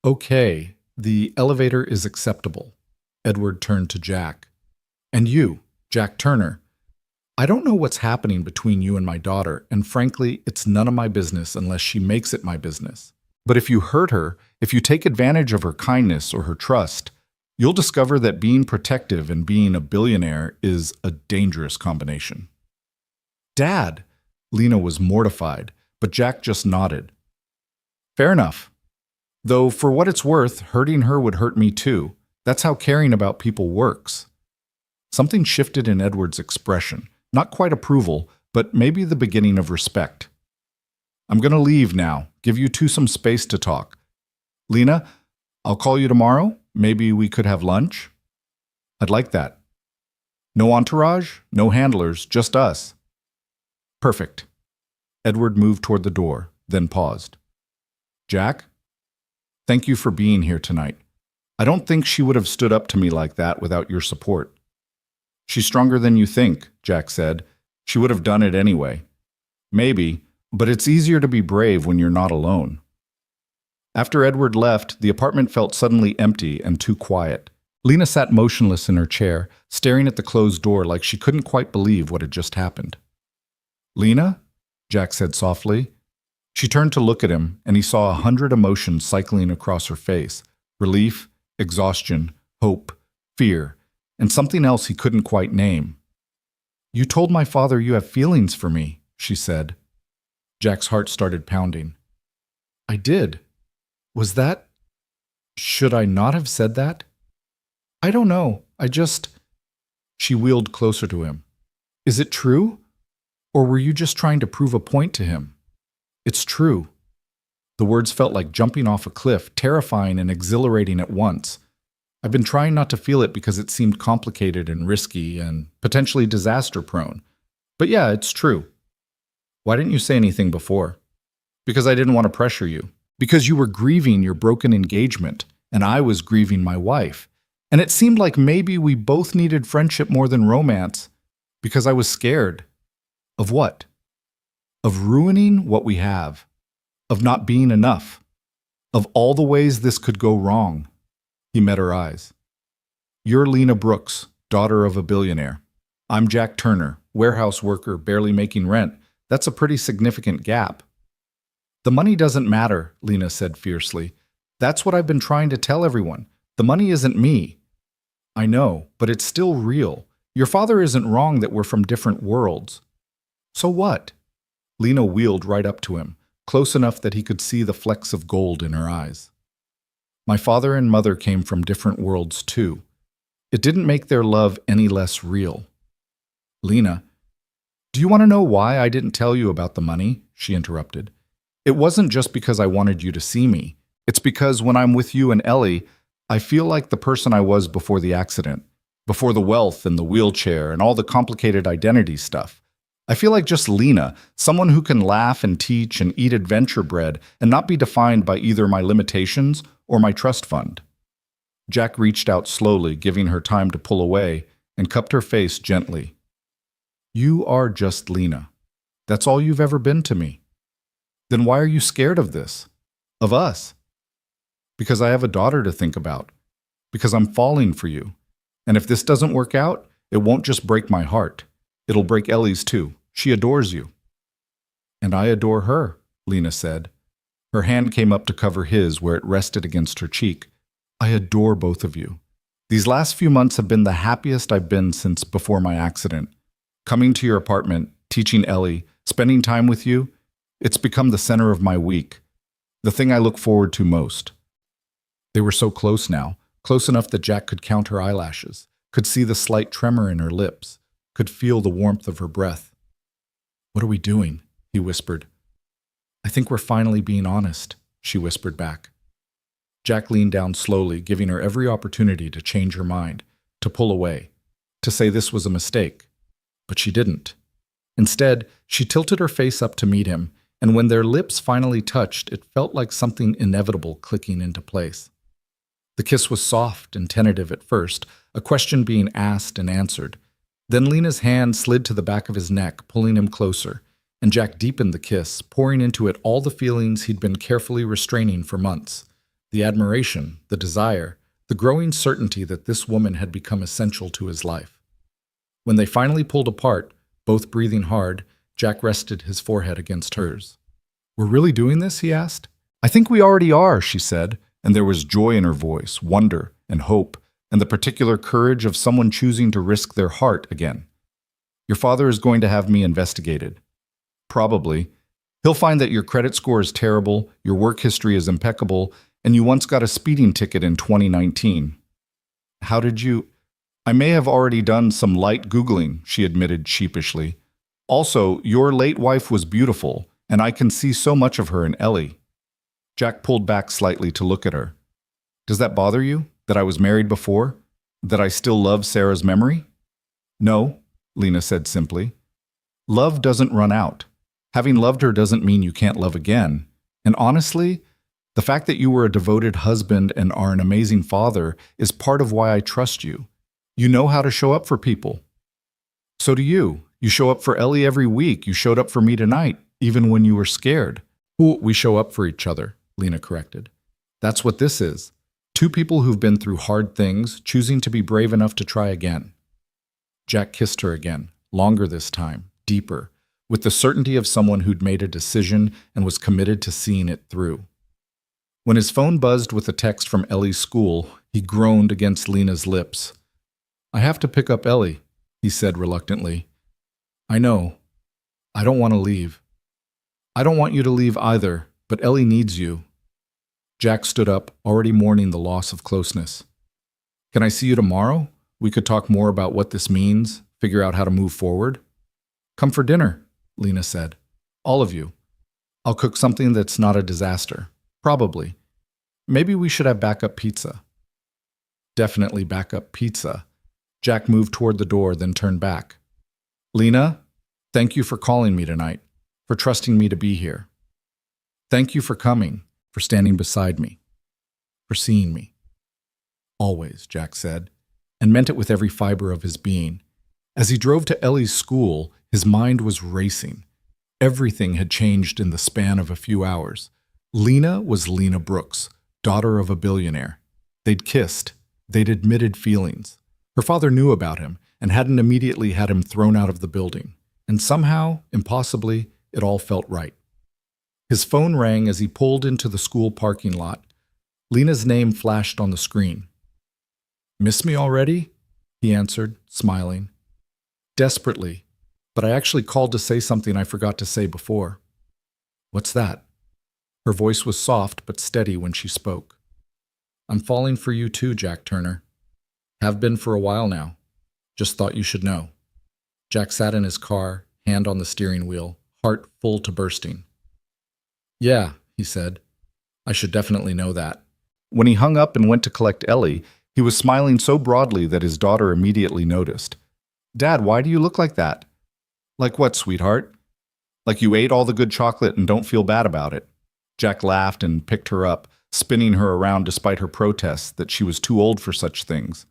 Okay, the elevator is acceptable. Edward turned to Jack. And you, Jack Turner. I don't know what's happening between you and my daughter, and frankly, it's none of my business unless she makes it my business. But if you hurt her, if you take advantage of her kindness or her trust, you'll discover that being protective and being a billionaire is a dangerous combination. Dad! Lena was mortified, but Jack just nodded. Fair enough. Though, for what it's worth, hurting her would hurt me too. That's how caring about people works. Something shifted in Edward's expression. Not quite approval, but maybe the beginning of respect. I'm going to leave now, give you two some space to talk. Lena, I'll call you tomorrow. Maybe we could have lunch? I'd like that. No entourage, no handlers, just us. Perfect. Edward moved toward the door, then paused. Jack? Thank you for being here tonight. I don't think she would have stood up to me like that without your support. She's stronger than you think, Jack said. She would have done it anyway. Maybe, but it's easier to be brave when you're not alone. After Edward left, the apartment felt suddenly empty and too quiet. Lena sat motionless in her chair, staring at the closed door like she couldn't quite believe what had just happened. Lena? Jack said softly. She turned to look at him, and he saw 100 emotions cycling across her face. relief, exhaustion, hope, fear, and something else he couldn't quite name. "You told my father you have feelings for me," she said. Jack's heart started pounding. "I did. Was that... Should I not have said that?" "I don't know. She wheeled closer to him. "Is it true? Or were you just trying to prove a point to him?" "It's true." The words felt like jumping off a cliff, terrifying and exhilarating at once. I've been trying not to feel it because it seemed complicated and risky and potentially disaster-prone. But yeah, it's true. "Why didn't you say anything before?" "Because I didn't want to pressure you. Because you were grieving your broken engagement, and I was grieving my wife. And it seemed like maybe we both needed friendship more than romance. Because I was scared." "Of what?" "Of ruining what we have. Of not being enough. Of all the ways this could go wrong." He met her eyes. "You're Lena Brooks, daughter of a billionaire. I'm Jack Turner, warehouse worker, barely making rent. That's a pretty significant gap." "The money doesn't matter," Lena said fiercely. "That's what I've been trying to tell everyone. The money isn't me." "I know, but it's still real. Your father isn't wrong that we're from different worlds." "So what?" Lena wheeled right up to him, close enough that he could see the flecks of gold in her eyes. "My father and mother came from different worlds too. It didn't make their love any less real." "Lena, do you want to know why I didn't tell you about the money?" she interrupted. "It wasn't just because I wanted you to see me. It's because when I'm with you and Ellie, I feel like the person I was before the accident, before the wealth and the wheelchair and all the complicated identity stuff. I feel like just Lena, someone who can laugh and teach and eat adventure bread and not be defined by either my limitations or my trust fund." Jack reached out slowly, giving her time to pull away, and cupped her face gently. "You are just Lena. That's all you've ever been to me. Then why are you scared of this? Of us?" "Because I have a daughter to think about. Because I'm falling for you. And if this doesn't work out, it won't just break my heart. It'll break Ellie's too. She adores you." "And I adore her," Lena said. Her hand came up to cover his where it rested against her cheek. "I adore both of you. These last few months have been the happiest I've been since before my accident. Coming to your apartment, teaching Ellie, spending time with you, it's become the center of my week. The thing I look forward to most." They were so close now, close enough that Jack could count her eyelashes, could see the slight tremor in her lips, could feel the warmth of her breath. "What are we doing?" he whispered. "I think we're finally being honest," she whispered back. Jack leaned down slowly, giving her every opportunity to change her mind, to pull away, to say this was a mistake. But she didn't. Instead, she tilted her face up to meet him, and when their lips finally touched, it felt like something inevitable clicking into place. The kiss was soft and tentative at first, a question being asked and answered. Then Lena's hand slid to the back of his neck, pulling him closer, and Jack deepened the kiss, pouring into it all the feelings he'd been carefully restraining for months. The admiration, the desire, the growing certainty that this woman had become essential to his life. When they finally pulled apart, both breathing hard, Jack rested his forehead against hers. "We're really doing this?" he asked. "I think we already are," she said, and there was joy in her voice, wonder and hope, and the particular courage of someone choosing to risk their heart again. "Your father is going to have me investigated. Probably. He'll find that your credit score is terrible, your work history is impeccable, and you once got a speeding ticket in 2019. How did you... I may have already done some light Googling," she admitted sheepishly. "Also, your late wife was beautiful, and I can see so much of her in Ellie." Jack pulled back slightly to look at her. "Does that bother you? That I was married before? That I still love Sarah's memory?" "No," Lena said simply. "Love doesn't run out. Having loved her doesn't mean you can't love again. And honestly, the fact that you were a devoted husband and are an amazing father is part of why I trust you. You know how to show up for people. So do you. You show up for Ellie every week. You showed up for me tonight, even when you were scared." "We show up for each other," Lena corrected. "That's what this is. Two people who've been through hard things, choosing to be brave enough to try again." Jack kissed her again, longer this time, deeper, with the certainty of someone who'd made a decision and was committed to seeing it through. When his phone buzzed with a text from Ellie's school, he groaned against Lena's lips. "I have to pick up Ellie," he said reluctantly. "I know. I don't want to leave." "I don't want you to leave either, but Ellie needs you." Jack stood up, already mourning the loss of closeness. "Can I see you tomorrow? We could talk more about what this means, figure out how to move forward." "Come for dinner," Lena said. "All of you. I'll cook something that's not a disaster. Probably. Maybe we should have backup pizza." Definitely backup pizza. Jack moved toward the door, then turned back. "Lena, thank you for calling me tonight, for trusting me to be here. Thank you for coming, for standing beside me, for seeing me." "Always," Jack said, and meant it with every fiber of his being. As he drove to Ellie's school, his mind was racing. Everything had changed in the span of a few hours. Lena was Lena Brooks, daughter of a billionaire. They'd kissed. They'd admitted feelings. Her father knew about him and hadn't immediately had him thrown out of the building. And somehow, impossibly, it all felt right. His phone rang as he pulled into the school parking lot. Lena's name flashed on the screen. "Miss me already?" he answered, smiling. "Desperately, but I actually called to say something I forgot to say before." "What's that?" Her voice was soft but steady when she spoke. "I'm falling for you too, Jack Turner. Have been for a while now. Just thought you should know." Jack sat in his car, hand on the steering wheel, heart full to bursting. "Yeah," he said. "I should definitely know that." When he hung up and went to collect Ellie, he was smiling so broadly that his daughter immediately noticed. "Dad, why do you look like that?" "Like what, sweetheart?" "Like you ate all the good chocolate and don't feel bad about it." Jack laughed and picked her up, spinning her around despite her protests that she was too old for such things.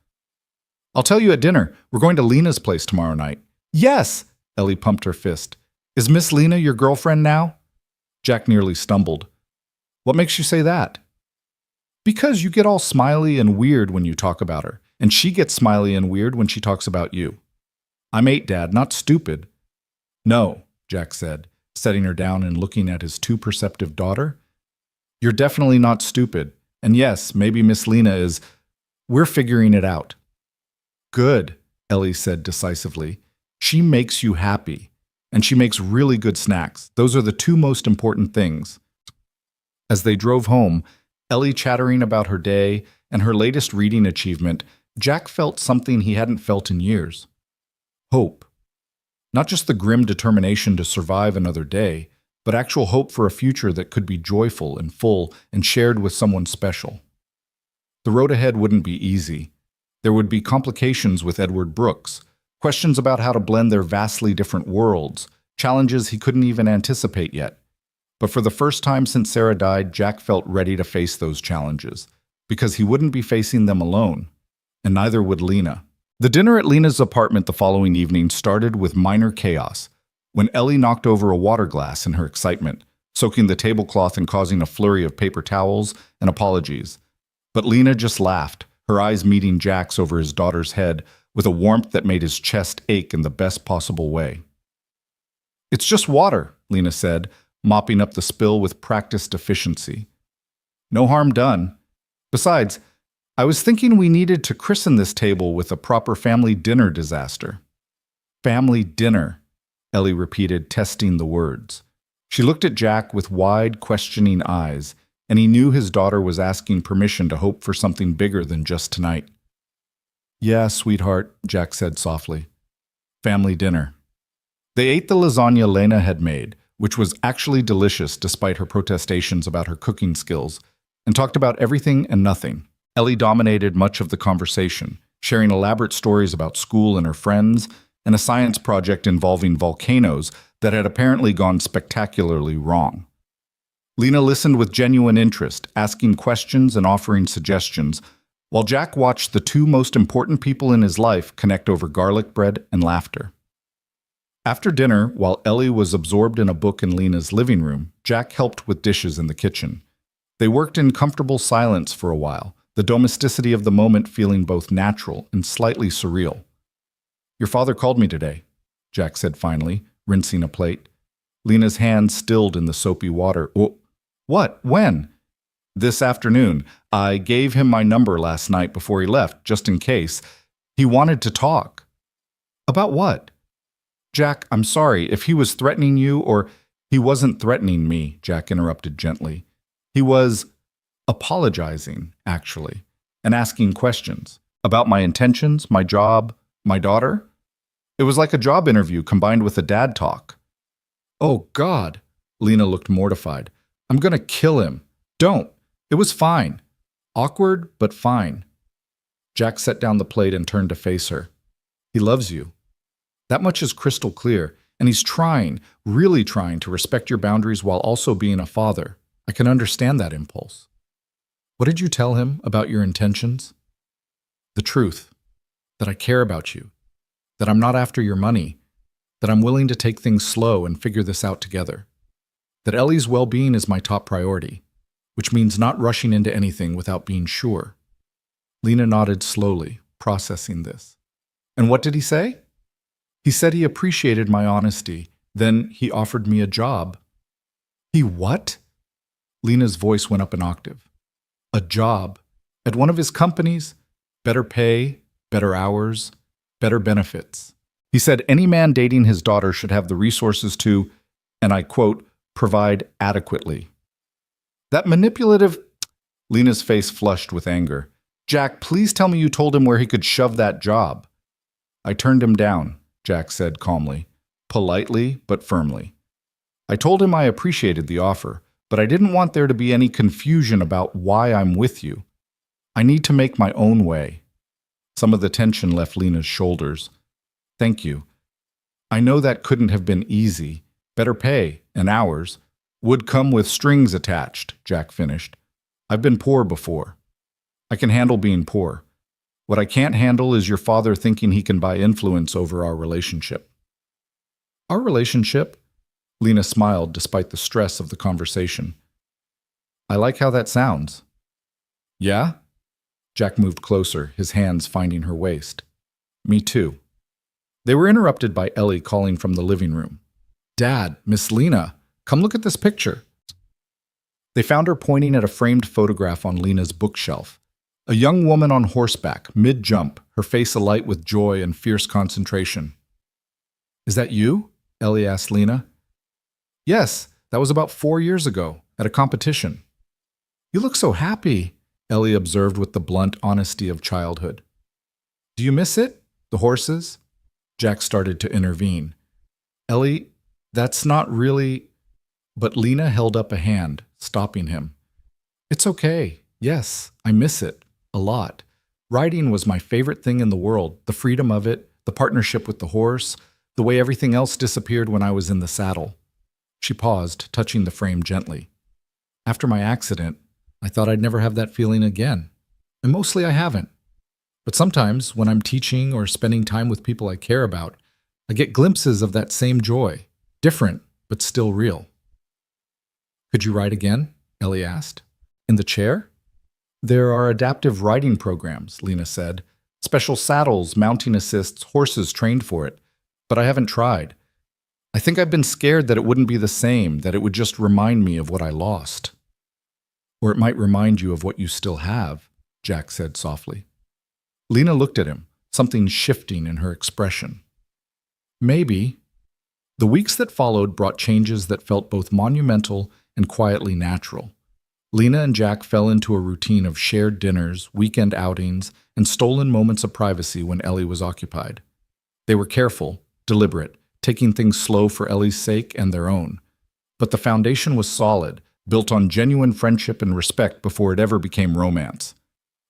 "I'll tell you at dinner. We're going to Lena's place tomorrow night." "Yes!" Ellie pumped her fist. "Is Miss Lena your girlfriend now?" Jack nearly stumbled. "What makes you say that?" "Because you get all smiley and weird when you talk about her, and she gets smiley and weird when she talks about you." "I'm 8, Dad, not stupid." "No," Jack said, setting her down and looking at his too perceptive daughter. "You're definitely not stupid. And yes, maybe Miss Lena is. We're figuring it out." "Good," Ellie said decisively. "She makes you happy. And she makes really good snacks. Those are the two most important things." As they drove home, Ellie chattering about her day and her latest reading achievement, Jack felt something he hadn't felt in years. Hope. Not just the grim determination to survive another day, but actual hope for a future that could be joyful and full and shared with someone special. The road ahead wouldn't be easy. There would be complications with Edward Brooks, questions about how to blend their vastly different worlds, challenges he couldn't even anticipate yet. But for the first time since Sarah died, Jack felt ready to face those challenges, because he wouldn't be facing them alone, and neither would Lena. The dinner at Lena's apartment the following evening started with minor chaos, when Ellie knocked over a water glass in her excitement, soaking the tablecloth and causing a flurry of paper towels and apologies. But Lena just laughed, her eyes meeting Jack's over his daughter's head with a warmth that made his chest ache in the best possible way. "It's just water," Lena said, mopping up the spill with practiced efficiency. "No harm done. Besides, I was thinking we needed to christen this table with a proper family dinner disaster." "Family dinner," Ellie repeated, testing the words. She looked at Jack with wide, questioning eyes, and he knew his daughter was asking permission to hope for something bigger than just tonight. "Yeah, sweetheart," Jack said softly. "Family dinner." They ate the lasagna Lena had made, which was actually delicious despite her protestations about her cooking skills, and talked about everything and nothing. Ellie dominated much of the conversation, sharing elaborate stories about school and her friends, and a science project involving volcanoes that had apparently gone spectacularly wrong. Lena listened with genuine interest, asking questions and offering suggestions, while Jack watched the two most important people in his life connect over garlic bread and laughter. After dinner, while Ellie was absorbed in a book in Lena's living room, Jack helped with dishes in the kitchen. They worked in comfortable silence for a while, the domesticity of the moment feeling both natural and slightly surreal. "Your father called me today," Jack said finally, rinsing a plate. Lena's hand stilled in the soapy water. "What? When?" This afternoon. I gave him my number last night before he left, just in case. He wanted to talk. About what? Jack, I'm sorry, if he was threatening you or... He wasn't threatening me, Jack interrupted gently. He was apologizing, actually, and asking questions about my intentions, my job, my daughter. It was like a job interview combined with a dad talk. Oh, God, Lena looked mortified. I'm going to kill him. Don't. It was fine. Awkward, but fine. Jack set down the plate and turned to face her. He loves you. That much is crystal clear, and he's trying, really trying to respect your boundaries while also being a father. I can understand that impulse. What did you tell him about your intentions? The truth. That I care about you. That I'm not after your money. That I'm willing to take things slow and figure this out together. That Ellie's well-being is my top priority, which means not rushing into anything without being sure. Lena nodded slowly, processing this. And what did he say? He said he appreciated my honesty. Then he offered me a job. He what? Lena's voice went up an octave. A job. At one of his companies. Better pay, better hours, better benefits. He said any man dating his daughter should have the resources to, and I quote, provide adequately. That manipulative... Lena's face flushed with anger. Jack, please tell me you told him where he could shove that job. I turned him down, Jack said calmly, politely but firmly. I told him I appreciated the offer, but I didn't want there to be any confusion about why I'm with you. I need to make my own way. Some of the tension left Lena's shoulders. Thank you. I know that couldn't have been easy. Better pay and hours would come with strings attached, Jack finished. I've been poor before. I can handle being poor. What I can't handle is your father thinking he can buy influence over our relationship. Our relationship? Lena smiled despite the stress of the conversation. I like how that sounds. Yeah? Jack moved closer, his hands finding her waist. Me too. They were interrupted by Ellie calling from the living room. Dad, Miss Lena, come look at this picture. They found her pointing at a framed photograph on Lena's bookshelf. A young woman on horseback, mid-jump, her face alight with joy and fierce concentration. Is that you? Ellie asked Lena. Yes, that was about 4 years ago, at a competition. You look so happy, Ellie observed with the blunt honesty of childhood. Do you miss it? The horses? Jack started to intervene. Ellie, that's not really... But Lena held up a hand, stopping him. It's okay. Yes, I miss it. A lot. Riding was my favorite thing in the world, the freedom of it, the partnership with the horse, the way everything else disappeared when I was in the saddle. She paused, touching the frame gently. After my accident, I thought I'd never have that feeling again. And mostly I haven't. But sometimes, when I'm teaching or spending time with people I care about, I get glimpses of that same joy. Different, but still real. Could you ride again? Ellie asked. In the chair? There are adaptive riding programs, Lena said. Special saddles, mounting assists, horses trained for it. But I haven't tried. I think I've been scared that it wouldn't be the same, that it would just remind me of what I lost. Or it might remind you of what you still have, Jack said softly. Lena looked at him, something shifting in her expression. Maybe. The weeks that followed brought changes that felt both monumental and quietly natural. Lena and Jack fell into a routine of shared dinners, weekend outings, and stolen moments of privacy when Ellie was occupied. They were careful, deliberate, taking things slow for Ellie's sake and their own. But the foundation was solid, built on genuine friendship and respect before it ever became romance.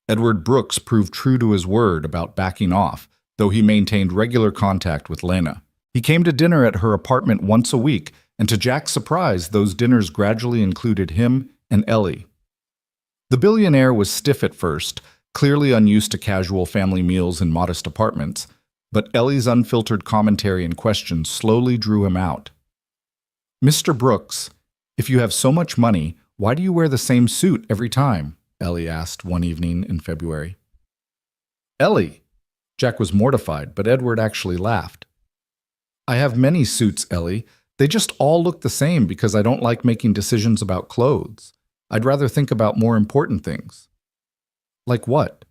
Edward Brooks proved true to his word about backing off, though he maintained regular contact with Lena. He came to dinner at her apartment once a week, and to Jack's surprise, those dinners gradually included him and Ellie. The billionaire was stiff at first, clearly unused to casual family meals in modest apartments, but Ellie's unfiltered commentary and questions slowly drew him out. Mr. Brooks, if you have so much money, why do you wear the same suit every time? Ellie asked one evening in February. Ellie! Jack was mortified, but Edward actually laughed. I have many suits, Ellie. They just all look the same because I don't like making decisions about clothes. I'd rather think about more important things. Like what?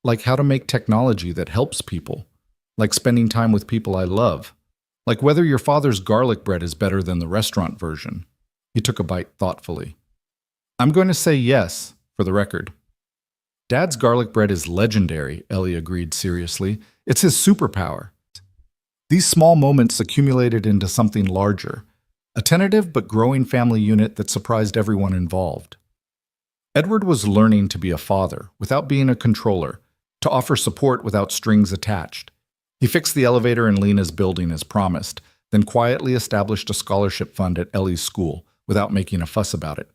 Like how to make technology that helps people. Like spending time with people I love. Like whether your father's garlic bread is better than the restaurant version. He took a bite thoughtfully. I'm going to say yes, for the record. Dad's garlic bread is legendary, Ellie agreed seriously. It's his superpower. These small moments accumulated into something larger, a tentative but growing family unit that surprised everyone involved. Edward was learning to be a father without being a controller, to offer support without strings attached. He fixed the elevator in Lena's building as promised, then quietly established a scholarship fund at Ellie's school without making a fuss about it.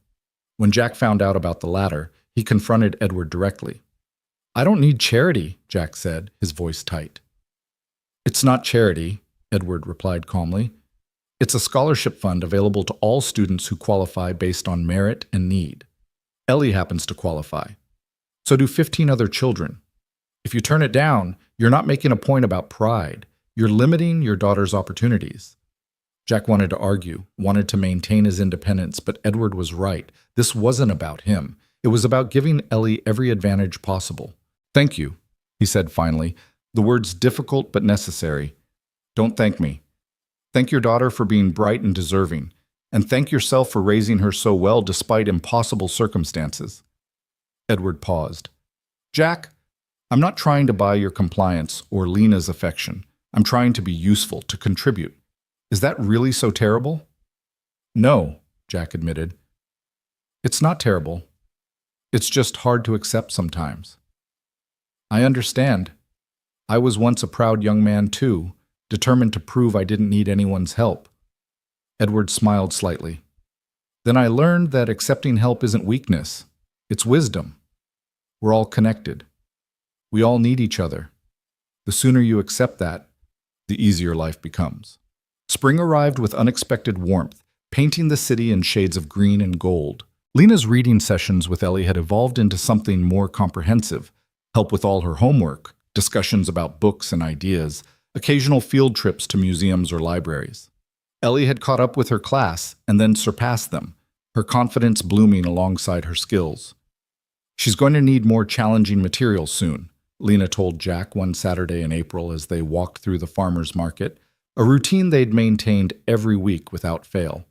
When Jack found out about the latter, he confronted Edward directly. I don't need charity, Jack said, his voice tight. It's not charity, Edward replied calmly. It's a scholarship fund available to all students who qualify based on merit and need. Ellie happens to qualify. So do 15 other children. If you turn it down, you're not making a point about pride. You're limiting your daughter's opportunities. Jack wanted to argue, wanted to maintain his independence, but Edward was right. This wasn't about him. It was about giving Ellie every advantage possible. Thank you, he said finally, the words difficult but necessary. Don't thank me. Thank your daughter for being bright and deserving, and thank yourself for raising her so well despite impossible circumstances. Edward paused. Jack, I'm not trying to buy your compliance or Lena's affection. I'm trying to be useful, to contribute. Is that really so terrible? No, Jack admitted. It's not terrible. It's just hard to accept sometimes. I understand. I was once a proud young man too, determined to prove I didn't need anyone's help. Edward smiled slightly. Then I learned that accepting help isn't weakness. It's wisdom. We're all connected. We all need each other. The sooner you accept that, the easier life becomes. Spring arrived with unexpected warmth, painting the city in shades of green and gold. Lena's reading sessions with Ellie had evolved into something more comprehensive. Help with all her homework, discussions about books and ideas, occasional field trips to museums or libraries. Ellie had caught up with her class and then surpassed them, her confidence blooming alongside her skills. She's going to need more challenging material soon, Lena told Jack one Saturday in April as they walked through the farmer's market, a routine they'd maintained every week without fail.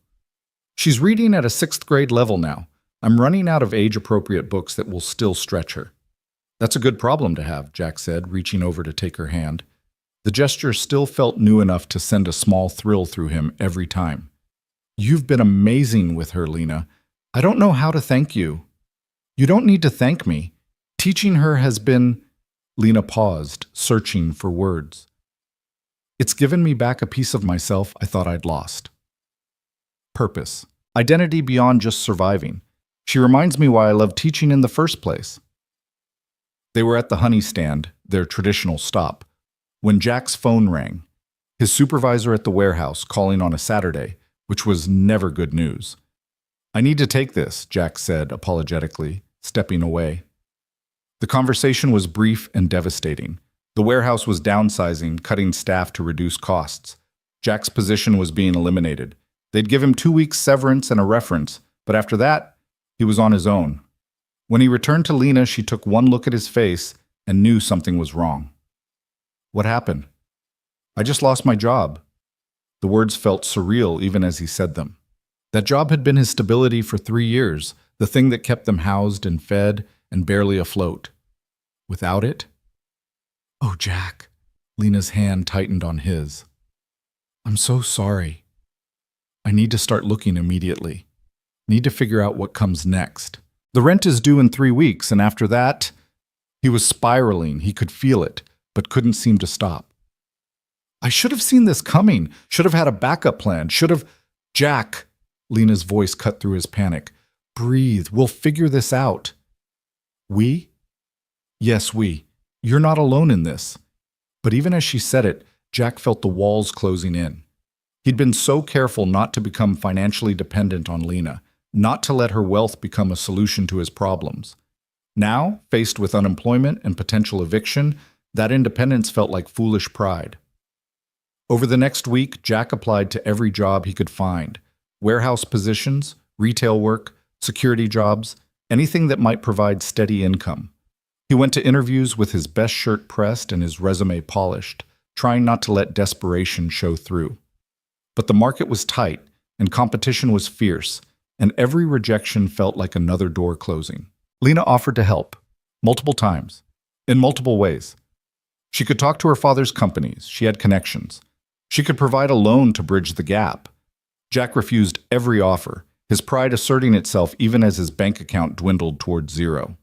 She's reading at a 6th grade level now. I'm running out of age-appropriate books that will still stretch her. That's a good problem to have, Jack said, reaching over to take her hand. The gesture still felt new enough to send a small thrill through him every time. You've been amazing with her, Lena. I don't know how to thank you. You don't need to thank me. Teaching her has been... Lena paused, searching for words. It's given me back a piece of myself I thought I'd lost. Purpose. Identity beyond just surviving. She reminds me why I love teaching in the first place. They were at the honey stand, their traditional stop, when Jack's phone rang, his supervisor at the warehouse calling on a Saturday, which was never good news. I need to take this, Jack said apologetically, stepping away. The conversation was brief and devastating. The warehouse was downsizing, cutting staff to reduce costs. Jack's position was being eliminated. They'd give him 2 weeks severance and a reference, but after that, he was on his own. When he returned to Lena, she took one look at his face and knew something was wrong. What happened? I just lost my job. The words felt surreal even as he said them. That job had been his stability for 3 years, the thing that kept them housed and fed and barely afloat. Without it? Oh, Jack. Lena's hand tightened on his. I'm so sorry. I need to start looking immediately. Need to figure out what comes next. The rent is due in 3 weeks, and after that, he was spiraling. He could feel it, but couldn't seem to stop. I should have seen this coming. Should have had a backup plan. Should have... Jack, Lena's voice cut through his panic. Breathe. We'll figure this out. We? Yes, we. You're not alone in this. But even as she said it, Jack felt the walls closing in. He'd been so careful not to become financially dependent on Lena, not to let her wealth become a solution to his problems. Now, faced with unemployment and potential eviction, that independence felt like foolish pride. Over the next week, Jack applied to every job he could find. Warehouse positions, retail work, security jobs, anything that might provide steady income. He went to interviews with his best shirt pressed and his resume polished, trying not to let desperation show through. But the market was tight, and competition was fierce, and every rejection felt like another door closing. Lena offered to help, multiple times, in multiple ways. She could talk to her father's companies, she had connections. She could provide a loan to bridge the gap. Jack refused every offer, his pride asserting itself even as his bank account dwindled toward zero.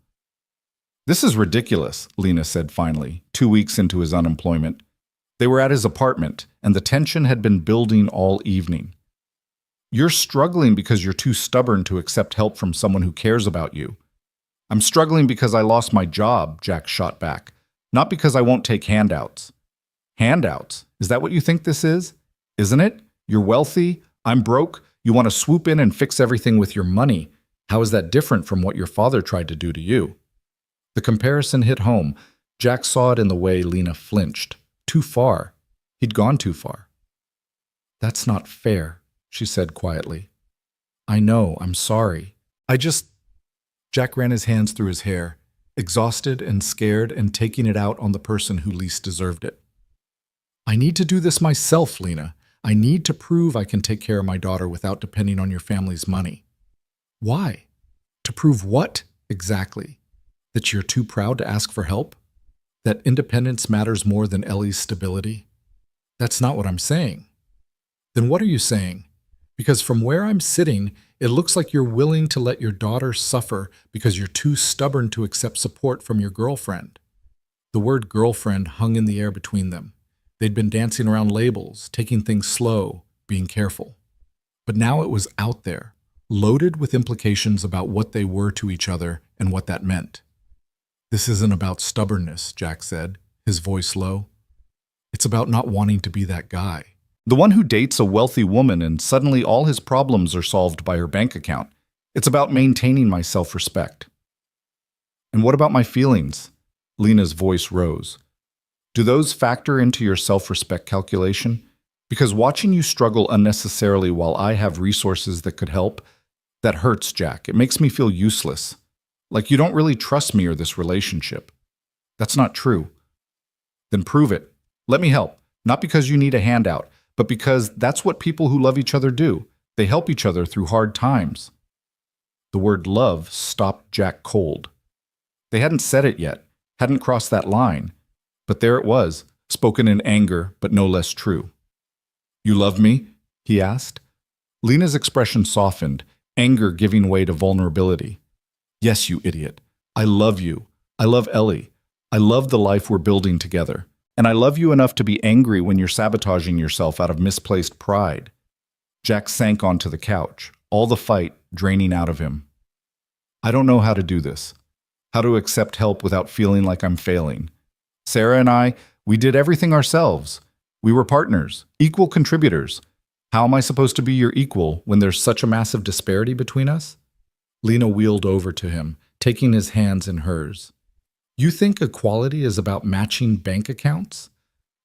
"This is ridiculous," Lena said finally, 2 weeks into his unemployment. They were at his apartment, and the tension had been building all evening. "You're struggling because you're too stubborn to accept help from someone who cares about you." "I'm struggling because I lost my job," Jack shot back, "not because I won't take handouts." "Handouts? Is that what you think this is? Isn't it? You're wealthy, I'm broke, you want to swoop in and fix everything with your money. How is that different from what your father tried to do to you?" The comparison hit home. Jack saw it in the way Lena flinched. Too far. He'd gone too far. "That's not fair," she said quietly. "I know, I'm sorry. Jack ran his hands through his hair, exhausted and scared and taking it out on the person who least deserved it. "I need to do this myself, Lena. I need to prove I can take care of my daughter without depending on your family's money." "Why? To prove what, exactly? That you're too proud to ask for help? That independence matters more than Ellie's stability?" "That's not what I'm saying." "Then what are you saying? Because from where I'm sitting, it looks like you're willing to let your daughter suffer because you're too stubborn to accept support from your girlfriend." The word girlfriend hung in the air between them. They'd been dancing around labels, taking things slow, being careful. But now it was out there, loaded with implications about what they were to each other and what that meant. "This isn't about stubbornness," Jack said, his voice low. "It's about not wanting to be that guy. The one who dates a wealthy woman and suddenly all his problems are solved by her bank account. It's about maintaining my self-respect." "And what about my feelings?" Lena's voice rose. "Do those factor into your self-respect calculation? Because watching you struggle unnecessarily while I have resources that could help, that hurts, Jack. It makes me feel useless. Like you don't really trust me or this relationship." "That's not true." "Then prove it. Let me help. Not because you need a handout, but because that's what people who love each other do. They help each other through hard times." The word love stopped Jack cold. They hadn't said it yet, hadn't crossed that line. But there it was, spoken in anger, but no less true. "You love me?" he asked. Lena's expression softened, anger giving way to vulnerability. "Yes, you idiot. I love you. I love Ellie. I love the life we're building together. And I love you enough to be angry when you're sabotaging yourself out of misplaced pride." Jack sank onto the couch, all the fight draining out of him. "I don't know how to do this. How to accept help without feeling like I'm failing. Sarah and I, we did everything ourselves. We were partners, equal contributors. How am I supposed to be your equal when there's such a massive disparity between us?" Lena wheeled over to him, taking his hands in hers. "You think equality is about matching bank accounts?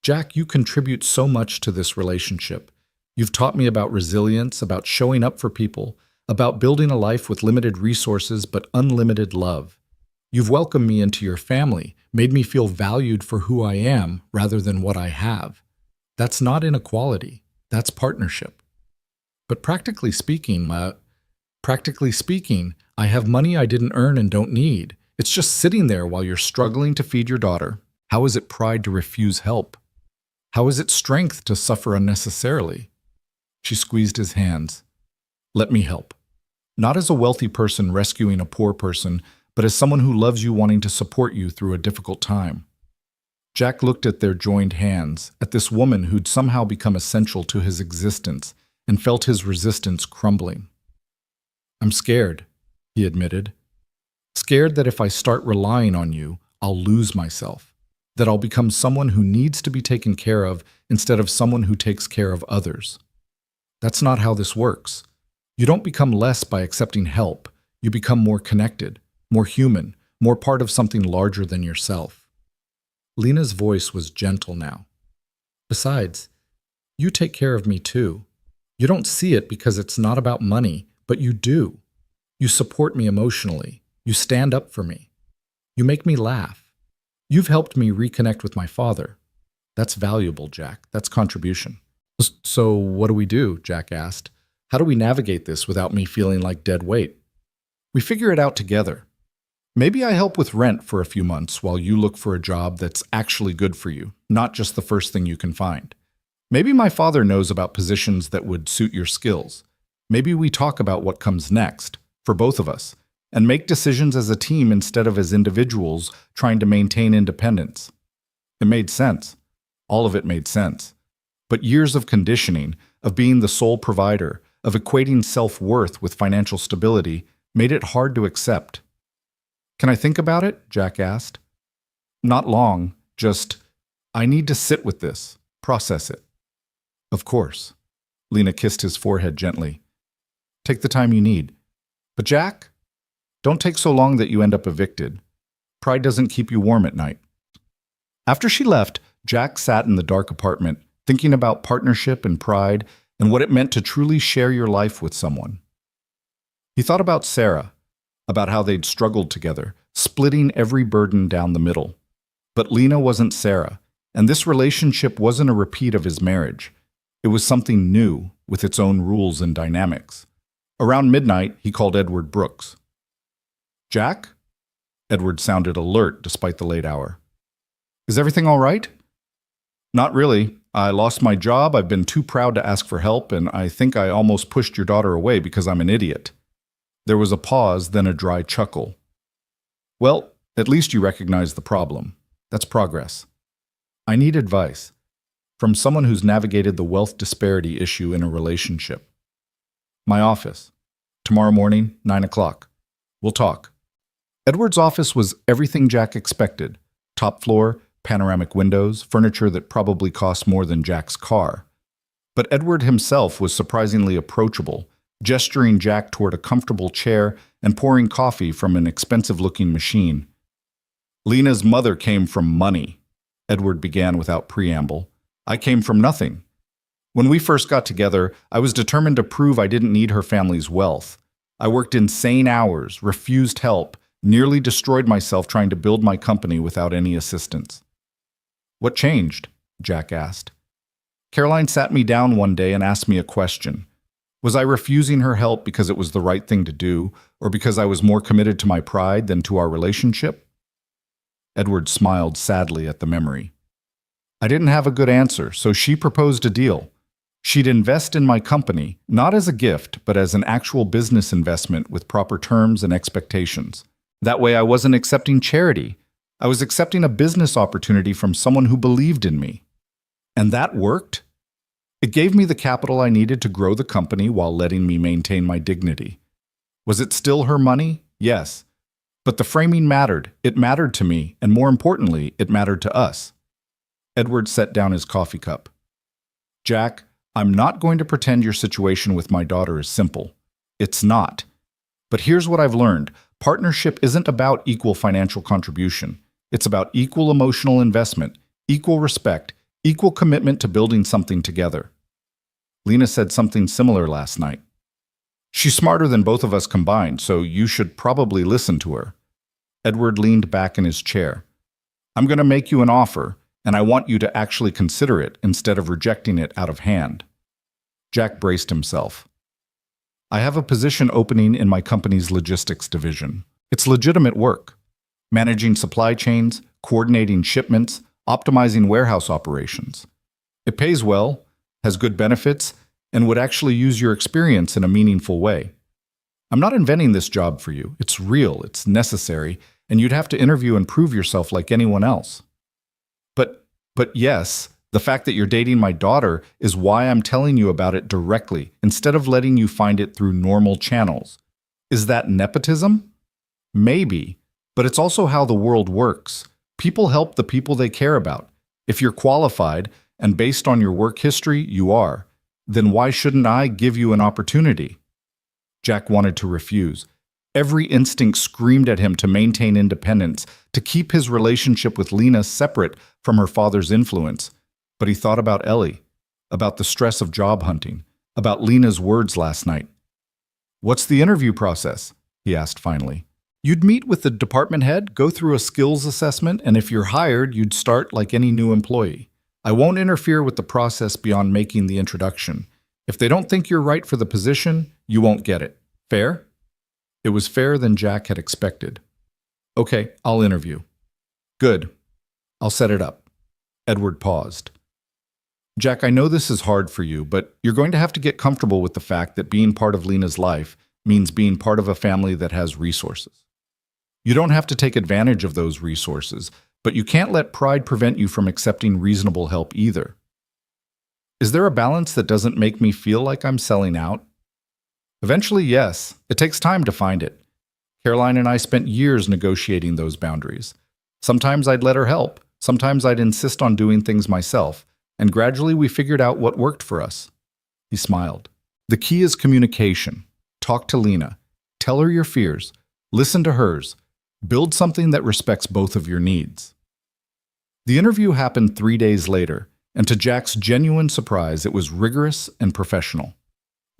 Jack, you contribute so much to this relationship. You've taught me about resilience, about showing up for people, about building a life with limited resources but unlimited love. You've welcomed me into your family, made me feel valued for who I am rather than what I have. That's not inequality, that's partnership. But practically speaking, I have money I didn't earn and don't need. It's just sitting there while you're struggling to feed your daughter. How is it pride to refuse help? How is it strength to suffer unnecessarily?" She squeezed his hands. "Let me help. Not as a wealthy person rescuing a poor person, but as someone who loves you wanting to support you through a difficult time." Jack looked at their joined hands, at this woman who'd somehow become essential to his existence, and felt his resistance crumbling. "I'm scared," he admitted. "Scared that if I start relying on you, I'll lose myself, that I'll become someone who needs to be taken care of instead of someone who takes care of others. That's not how this works. You don't become less by accepting help. You become more connected, more human, more part of something larger than yourself." Lena's voice was gentle now. "Besides, you take care of me too. You don't see it because it's not about money, but you do. You support me emotionally. You stand up for me. You make me laugh. You've helped me reconnect with my father. That's valuable, Jack. That's contribution. So what do we do? Jack asked. How do we navigate this without me feeling like dead weight? We figure it out together. Maybe I help with rent for a few months while you look for a job that's actually good for you, not just the first thing you can find. Maybe my father knows about positions that would suit your skills. Maybe we talk about what comes next, for both of us, and make decisions as a team instead of as individuals trying to maintain independence. It made sense. All of it made sense. But years of conditioning, of being the sole provider, of equating self-worth with financial stability, made it hard to accept. Can I think about it? Jack asked. Not long, just, I need to sit with this, process it. Of course. Lena kissed his forehead gently. Take the time you need. But Jack, don't take so long that you end up evicted. Pride doesn't keep you warm at night. After she left, Jack sat in the dark apartment, thinking about partnership and pride and what it meant to truly share your life with someone. He thought about Sarah, about how they'd struggled together, splitting every burden down the middle. But Lena wasn't Sarah, and this relationship wasn't a repeat of his marriage. It was something new, with its own rules and dynamics. Around midnight, he called Edward Brooks. Jack? Edward sounded alert despite the late hour. Is everything all right? Not really. I lost my job, I've been too proud to ask for help, and I think I almost pushed your daughter away because I'm an idiot. There was a pause, then a dry chuckle. Well, at least you recognize the problem. That's progress. I need advice from someone who's navigated the wealth disparity issue in a relationship. My office. Tomorrow morning, 9 o'clock. We'll talk. Edward's office was everything Jack expected. Top floor, panoramic windows, furniture that probably cost more than Jack's car. But Edward himself was surprisingly approachable, gesturing Jack toward a comfortable chair and pouring coffee from an expensive-looking machine. Lena's mother came from money, Edward began without preamble. I came from nothing. When we first got together, I was determined to prove I didn't need her family's wealth. I worked insane hours, refused help, nearly destroyed myself trying to build my company without any assistance. What changed? Jack asked. Caroline sat me down one day and asked me a question. Was I refusing her help because it was the right thing to do, or because I was more committed to my pride than to our relationship? Edward smiled sadly at the memory. I didn't have a good answer, so she proposed a deal. She'd invest in my company, not as a gift, but as an actual business investment with proper terms and expectations. That way I wasn't accepting charity. I was accepting a business opportunity from someone who believed in me. And that worked. It gave me the capital I needed to grow the company while letting me maintain my dignity. Was it still her money? Yes. But the framing mattered. It mattered to me, and more importantly, it mattered to us. Edward set down his coffee cup. Jack, I'm not going to pretend your situation with my daughter is simple. It's not. But here's what I've learned. Partnership isn't about equal financial contribution. It's about equal emotional investment, equal respect, equal commitment to building something together. Lena said something similar last night. She's smarter than both of us combined, so you should probably listen to her. Edward leaned back in his chair. I'm going to make you an offer, and I want you to actually consider it instead of rejecting it out of hand. Jack braced himself. I have a position opening in my company's logistics division. It's legitimate work. Managing supply chains, coordinating shipments, optimizing warehouse operations. It pays well, has good benefits, and would actually use your experience in a meaningful way. I'm not inventing this job for you. It's real, it's necessary, and you'd have to interview and prove yourself like anyone else. But yes, the fact that you're dating my daughter is why I'm telling you about it directly, instead of letting you find it through normal channels. Is that nepotism? Maybe, but it's also how the world works. People help the people they care about. If you're qualified, and based on your work history, you are, then why shouldn't I give you an opportunity? Jack wanted to refuse. Every instinct screamed at him to maintain independence, to keep his relationship with Lena separate from her father's influence. But he thought about Ellie, about the stress of job hunting, about Lena's words last night. What's the interview process? he asked finally. You'd meet with the department head, go through a skills assessment, and if you're hired, you'd start like any new employee. I won't interfere with the process beyond making the introduction. If they don't think you're right for the position, you won't get it. Fair? It was fairer than Jack had expected. Okay, I'll interview. Good. I'll set it up. Edward paused. Jack, I know this is hard for you, but you're going to have to get comfortable with the fact that being part of Lena's life means being part of a family that has resources. You don't have to take advantage of those resources, but you can't let pride prevent you from accepting reasonable help either. Is there a balance that doesn't make me feel like I'm selling out? Eventually, yes. It takes time to find it. Caroline and I spent years negotiating those boundaries. Sometimes I'd let her help. Sometimes I'd insist on doing things myself. And gradually we figured out what worked for us. He smiled. The key is communication. Talk to Lena. Tell her your fears. Listen to hers. Build something that respects both of your needs. The interview happened 3 days later, and to Jack's genuine surprise, it was rigorous and professional.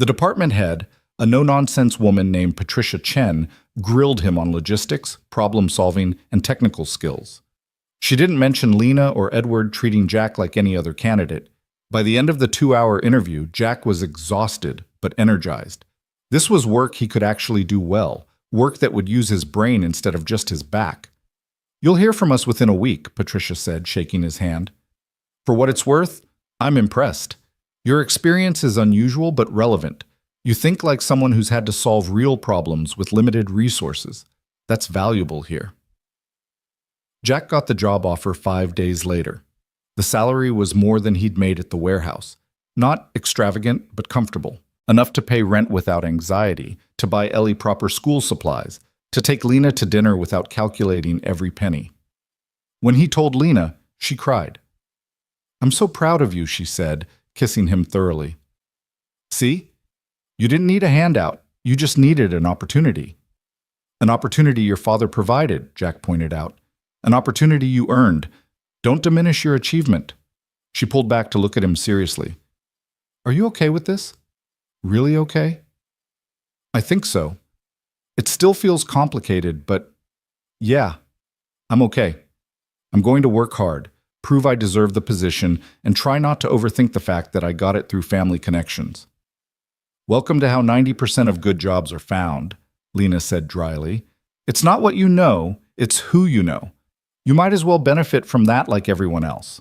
The department head, a no-nonsense woman named Patricia Chen, grilled him on logistics, problem-solving, and technical skills. She didn't mention Lena or Edward treating Jack like any other candidate. By the end of the 2-hour interview, Jack was exhausted but energized. This was work he could actually do well, work that would use his brain instead of just his back. You'll hear from us within a week, Patricia said, shaking his hand. For what it's worth, I'm impressed. Your experience is unusual but relevant. You think like someone who's had to solve real problems with limited resources. That's valuable here. Jack got the job offer 5 days later. The salary was more than he'd made at the warehouse. Not extravagant, but comfortable. Enough to pay rent without anxiety, to buy Ellie proper school supplies, to take Lena to dinner without calculating every penny. When he told Lena, she cried. I'm so proud of you, she said, kissing him thoroughly. See? You didn't need a handout. You just needed an opportunity. An opportunity your father provided, Jack pointed out. An opportunity you earned. Don't diminish your achievement. She pulled back to look at him seriously. Are you okay with this? Really okay? I think so. It still feels complicated, but yeah, I'm okay. I'm going to work hard, prove I deserve the position, and try not to overthink the fact that I got it through family connections. Welcome to how 90% of good jobs are found, Lena said dryly. It's not what you know, it's who you know. You might as well benefit from that like everyone else.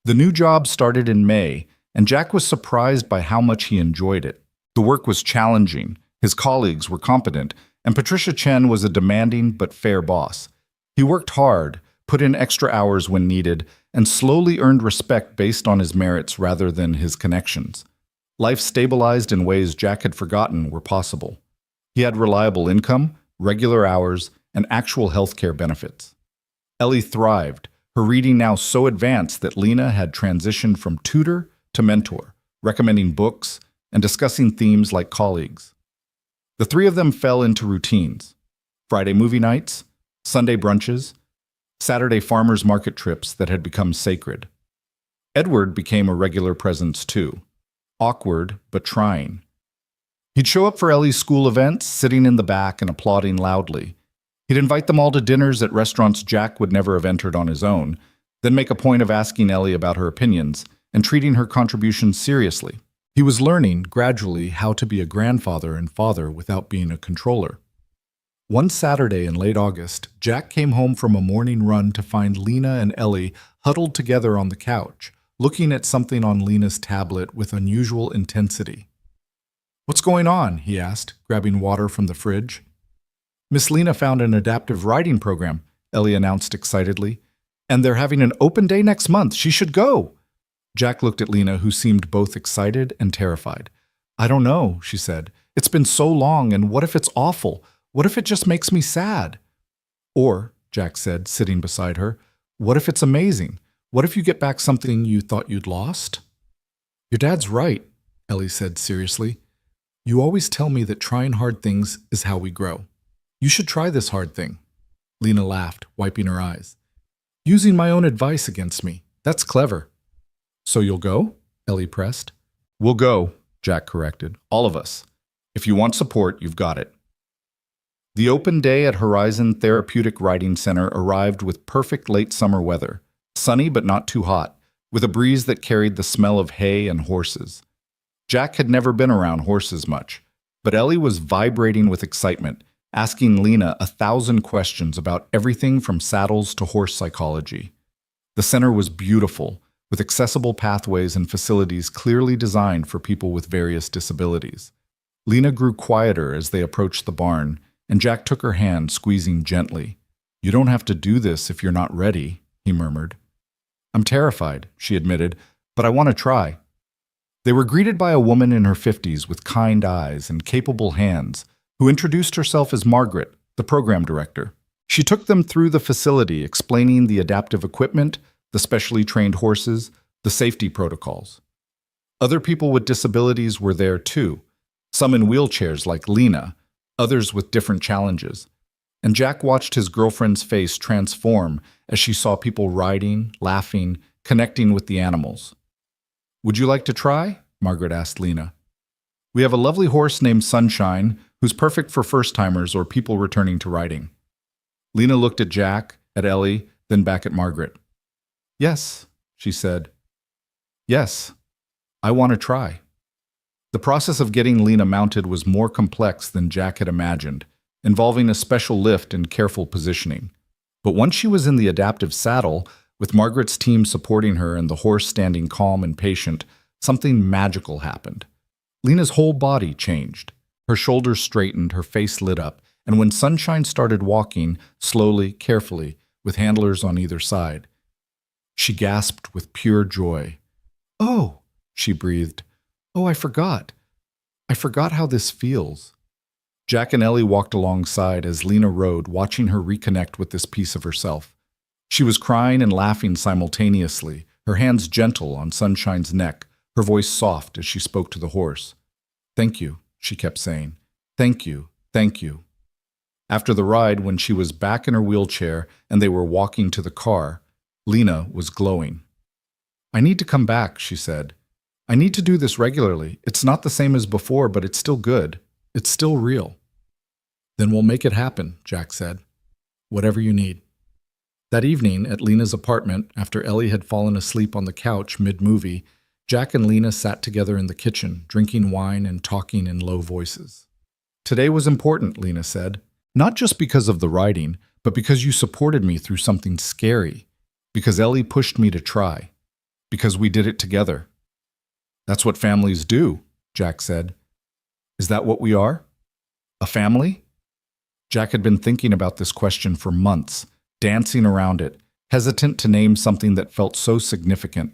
The new job started in May, and Jack was surprised by how much he enjoyed it. The work was challenging, his colleagues were competent, and Patricia Chen was a demanding but fair boss. He worked hard, put in extra hours when needed, and slowly earned respect based on his merits rather than his connections. Life stabilized in ways Jack had forgotten were possible. He had reliable income, regular hours, and actual healthcare benefits. Ellie thrived, her reading now so advanced that Lena had transitioned from tutor to mentor, recommending books and discussing themes like colleagues. The three of them fell into routines: Friday movie nights, Sunday brunches, Saturday farmers market trips that had become sacred. Edward became a regular presence too, awkward but trying. He'd show up for Ellie's school events, sitting in the back and applauding loudly. He'd invite them all to dinners at restaurants Jack would never have entered on his own, then make a point of asking Ellie about her opinions and treating her contributions seriously. He was learning, gradually, how to be a grandfather and father without being a controller. One Saturday in late August, Jack came home from a morning run to find Lena and Ellie huddled together on the couch, looking at something on Lena's tablet with unusual intensity. "What's going on?" he asked, grabbing water from the fridge. "Miss Lena found an adaptive writing program," Ellie announced excitedly. "And they're having an open day next month. She should go." Jack looked at Lena, who seemed both excited and terrified. "I don't know," she said. "It's been so long, and what if it's awful? What if it just makes me sad?" "Or," Jack said, sitting beside her, "what if it's amazing? What if you get back something you thought you'd lost?" "Your dad's right," Ellie said seriously. "You always tell me that trying hard things is how we grow. You should try this hard thing." Lena laughed, wiping her eyes. "Using my own advice against me. That's clever." "So you'll go?" Ellie pressed. "We'll go," Jack corrected. "All of us. If you want support, you've got it." The open day at Horizon Therapeutic Riding Center arrived with perfect late summer weather, sunny but not too hot, with a breeze that carried the smell of hay and horses. Jack had never been around horses much, but Ellie was vibrating with excitement, asking Lena 1,000 questions about everything from saddles to horse psychology. The center was beautiful, with accessible pathways and facilities clearly designed for people with various disabilities. Lena grew quieter as they approached the barn, and Jack took her hand, squeezing gently. "You don't have to do this if you're not ready," he murmured. "I'm terrified," she admitted, "but I want to try." They were greeted by a woman in her 50s with kind eyes and capable hands, who introduced herself as Margaret, the program director. She took them through the facility, explaining the adaptive equipment, the specially trained horses, the safety protocols. Other people with disabilities were there too, some in wheelchairs like Lena, others with different challenges. And Jack watched his girlfriend's face transform as she saw people riding, laughing, connecting with the animals. "Would you like to try?" Margaret asked Lena. "We have a lovely horse named Sunshine, who's perfect for first-timers or people returning to riding." Lena looked at Jack, at Ellie, then back at Margaret. "Yes," she said. "Yes, I want to try." The process of getting Lena mounted was more complex than Jack had imagined, involving a special lift and careful positioning. But once she was in the adaptive saddle, with Margaret's team supporting her and the horse standing calm and patient, something magical happened. Lena's whole body changed. Her shoulders straightened, her face lit up, and when Sunshine started walking, slowly, carefully, with handlers on either side, she gasped with pure joy. "Oh," she breathed. "Oh, I forgot. I forgot how this feels." Jack and Ellie walked alongside as Lena rode, watching her reconnect with this piece of herself. She was crying and laughing simultaneously, her hands gentle on Sunshine's neck, her voice soft as she spoke to the horse. "Thank you," she kept saying. "Thank you, thank you." After the ride, when she was back in her wheelchair and they were walking to the car, Lena was glowing. "I need to come back," she said. "I need to do this regularly. It's not the same as before, but it's still good. It's still real." "Then we'll make it happen," Jack said. "Whatever you need." That evening, at Lena's apartment, after Ellie had fallen asleep on the couch mid-movie, Jack and Lena sat together in the kitchen, drinking wine and talking in low voices. "Today was important," Lena said. "Not just because of the riding, but because you supported me through something scary. Because Ellie pushed me to try. Because we did it together." "That's what families do," Jack said. "Is that what we are? A family?" Jack had been thinking about this question for months, dancing around it, hesitant to name something that felt so significant.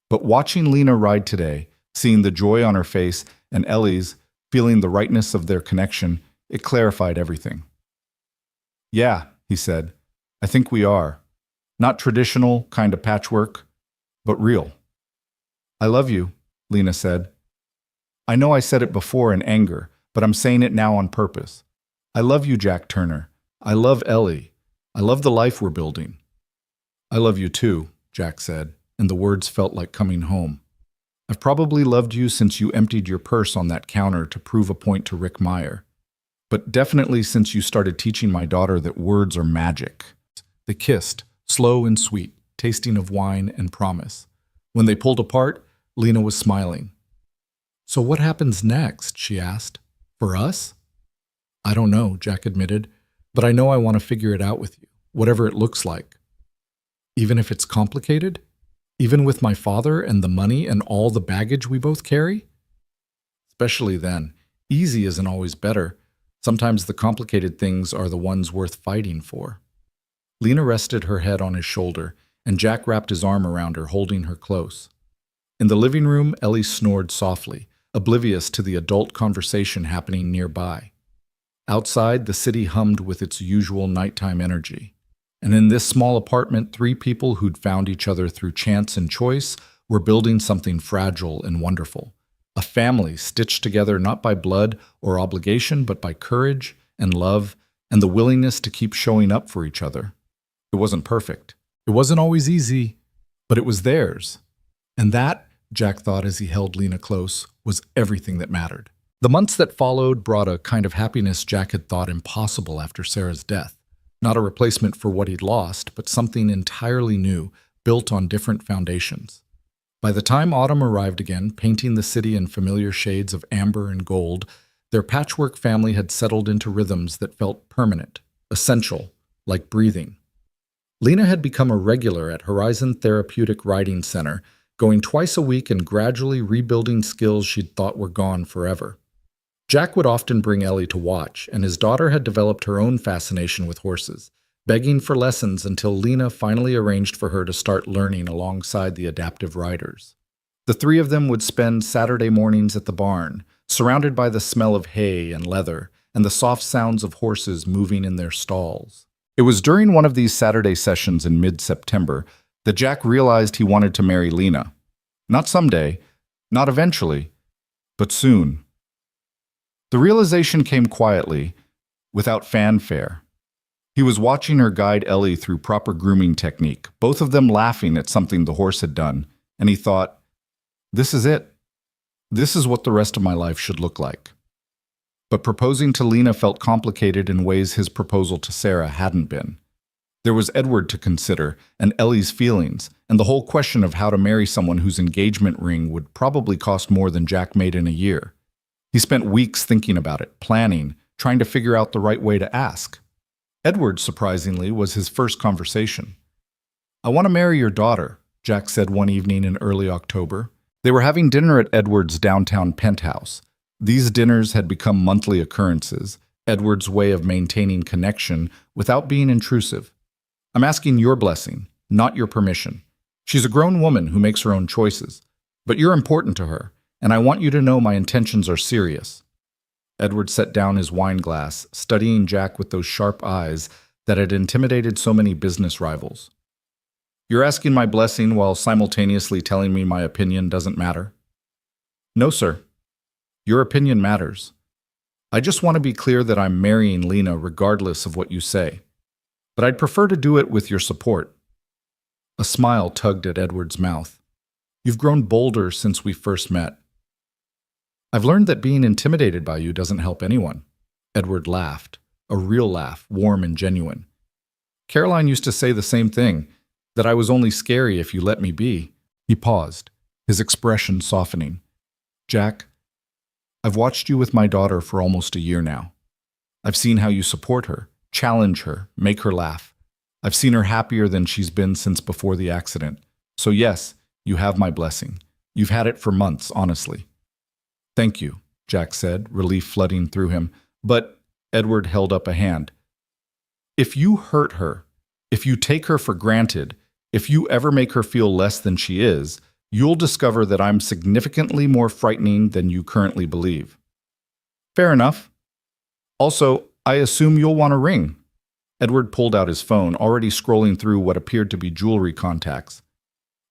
But watching Lena ride today, seeing the joy on her face and Ellie's, feeling the rightness of their connection, it clarified everything. "Yeah," he said, "I think we are. Not traditional kind of patchwork, but real." "I love you," Lena said. "I know I said it before in anger, but I'm saying it now on purpose. I love you, Jack Turner. I love Ellie. I love the life we're building." "I love you too," Jack said, and the words felt like coming home. "I've probably loved you since you emptied your purse on that counter to prove a point to Rick Meyer. But definitely since you started teaching my daughter that words are magic." They kissed, slow and sweet, tasting of wine and promise. When they pulled apart, Lena was smiling. "So what happens next?" she asked. "For us?" "I don't know," Jack admitted, "but I know I want to figure it out with you, whatever it looks like." "Even if it's complicated? Even with my father and the money and all the baggage we both carry?" "Especially then. Easy isn't always better. Sometimes the complicated things are the ones worth fighting for." Lena rested her head on his shoulder, and Jack wrapped his arm around her, holding her close. In the living room, Ellie snored softly, oblivious to the adult conversation happening nearby. Outside, the city hummed with its usual nighttime energy. And in this small apartment, 3 people who'd found each other through chance and choice were building something fragile and wonderful. A family stitched together not by blood or obligation, but by courage and love and the willingness to keep showing up for each other. It wasn't perfect. It wasn't always easy, but it was theirs. And that, Jack thought as he held Lena close, was everything that mattered. The months that followed brought a kind of happiness Jack had thought impossible after Sarah's death. Not a replacement for what he'd lost, but something entirely new, built on different foundations. By the time autumn arrived again, painting the city in familiar shades of amber and gold, their patchwork family had settled into rhythms that felt permanent, essential, like breathing. Lena had become a regular at Horizon Therapeutic Riding Center, going twice a week and gradually rebuilding skills she'd thought were gone forever. Jack would often bring Ellie to watch, and his daughter had developed her own fascination with horses, begging for lessons until Lena finally arranged for her to start learning alongside the adaptive riders. The three of them would spend Saturday mornings at the barn, surrounded by the smell of hay and leather, and the soft sounds of horses moving in their stalls. It was during one of these Saturday sessions in mid-September that Jack realized he wanted to marry Lena. Not someday, not eventually, but soon. The realization came quietly, without fanfare. He was watching her guide Ellie through proper grooming technique, both of them laughing at something the horse had done, and he thought, "This is it. This is what the rest of my life should look like." But proposing to Lena felt complicated in ways his proposal to Sarah hadn't been. There was Edward to consider, and Ellie's feelings, and the whole question of how to marry someone whose engagement ring would probably cost more than Jack made in a year. He spent weeks thinking about it, planning, trying to figure out the right way to ask. Edward, surprisingly, was his first conversation. "I want to marry your daughter," Jack said one evening in early October. They were having dinner at Edward's downtown penthouse. These dinners had become monthly occurrences, Edward's way of maintaining connection without being intrusive. "I'm asking your blessing, not your permission. She's a grown woman who makes her own choices, but you're important to her, and I want you to know my intentions are serious." Edward set down his wine glass, studying Jack with those sharp eyes that had intimidated so many business rivals. "You're asking my blessing while simultaneously telling me my opinion doesn't matter?" "No, sir. Your opinion matters. I just want to be clear that I'm marrying Lena regardless of what you say. But I'd prefer to do it with your support." A smile tugged at Edward's mouth. "You've grown bolder since we first met." "I've learned that being intimidated by you doesn't help anyone." Edward laughed, a real laugh, warm and genuine. "Caroline used to say the same thing, that I was only scary if you let me be." He paused, his expression softening. "Jack, I've watched you with my daughter for almost a year now. I've seen how you support her, challenge her, make her laugh. I've seen her happier than she's been since before the accident. So yes, you have my blessing. You've had it for months, honestly." "Thank you," Jack said, relief flooding through him. "But," Edward held up a hand, "if you hurt her, if you take her for granted, if you ever make her feel less than she is, you'll discover that I'm significantly more frightening than you currently believe." "Fair enough. Also, I assume you'll want a ring." Edward pulled out his phone, already scrolling through what appeared to be jewelry contacts.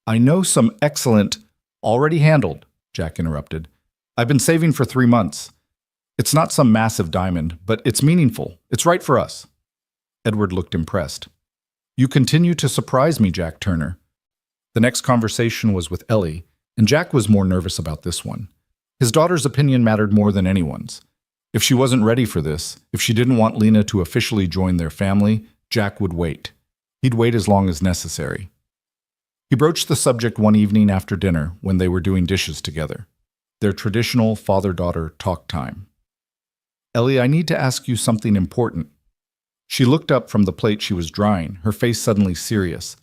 "I know some excellent—" "Already handled," Jack interrupted. "I've been saving for 3 months. It's not some massive diamond, but it's meaningful. It's right for us." Edward looked impressed. "You continue to surprise me, Jack Turner." The next conversation was with Ellie, and Jack was more nervous about this one. His daughter's opinion mattered more than anyone's. If she wasn't ready for this, if she didn't want Lena to officially join their family, Jack would wait. He'd wait as long as necessary. He broached the subject one evening after dinner when they were doing dishes together. Their traditional father-daughter talk time. "Ellie, I need to ask you something important." She looked up from the plate she was drying, her face suddenly serious.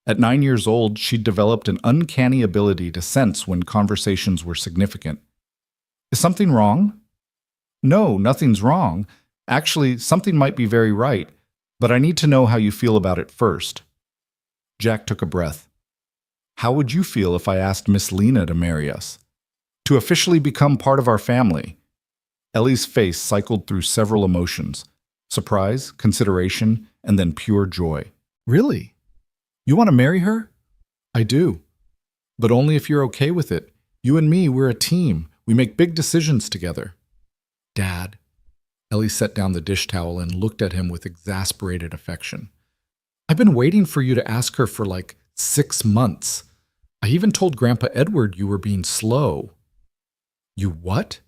At 9 years old, she'd developed an uncanny ability to sense when conversations were significant. "Is something wrong?" "No, nothing's wrong. Actually, something might be very right, but I need to know how you feel about it first." Jack took a breath. "How would you feel if I asked Miss Lena to marry us? To officially become part of our family?" Ellie's face cycled through several emotions: surprise, consideration, and then pure joy. "Really? You want to marry her?" "I do. But only if you're okay with it. You and me, we're a team. We make big decisions together." "Dad." Ellie set down the dish towel and looked at him with exasperated affection. "I've been waiting for you to ask her for like 6 months. I even told Grandpa Edward you were being slow." "You what?"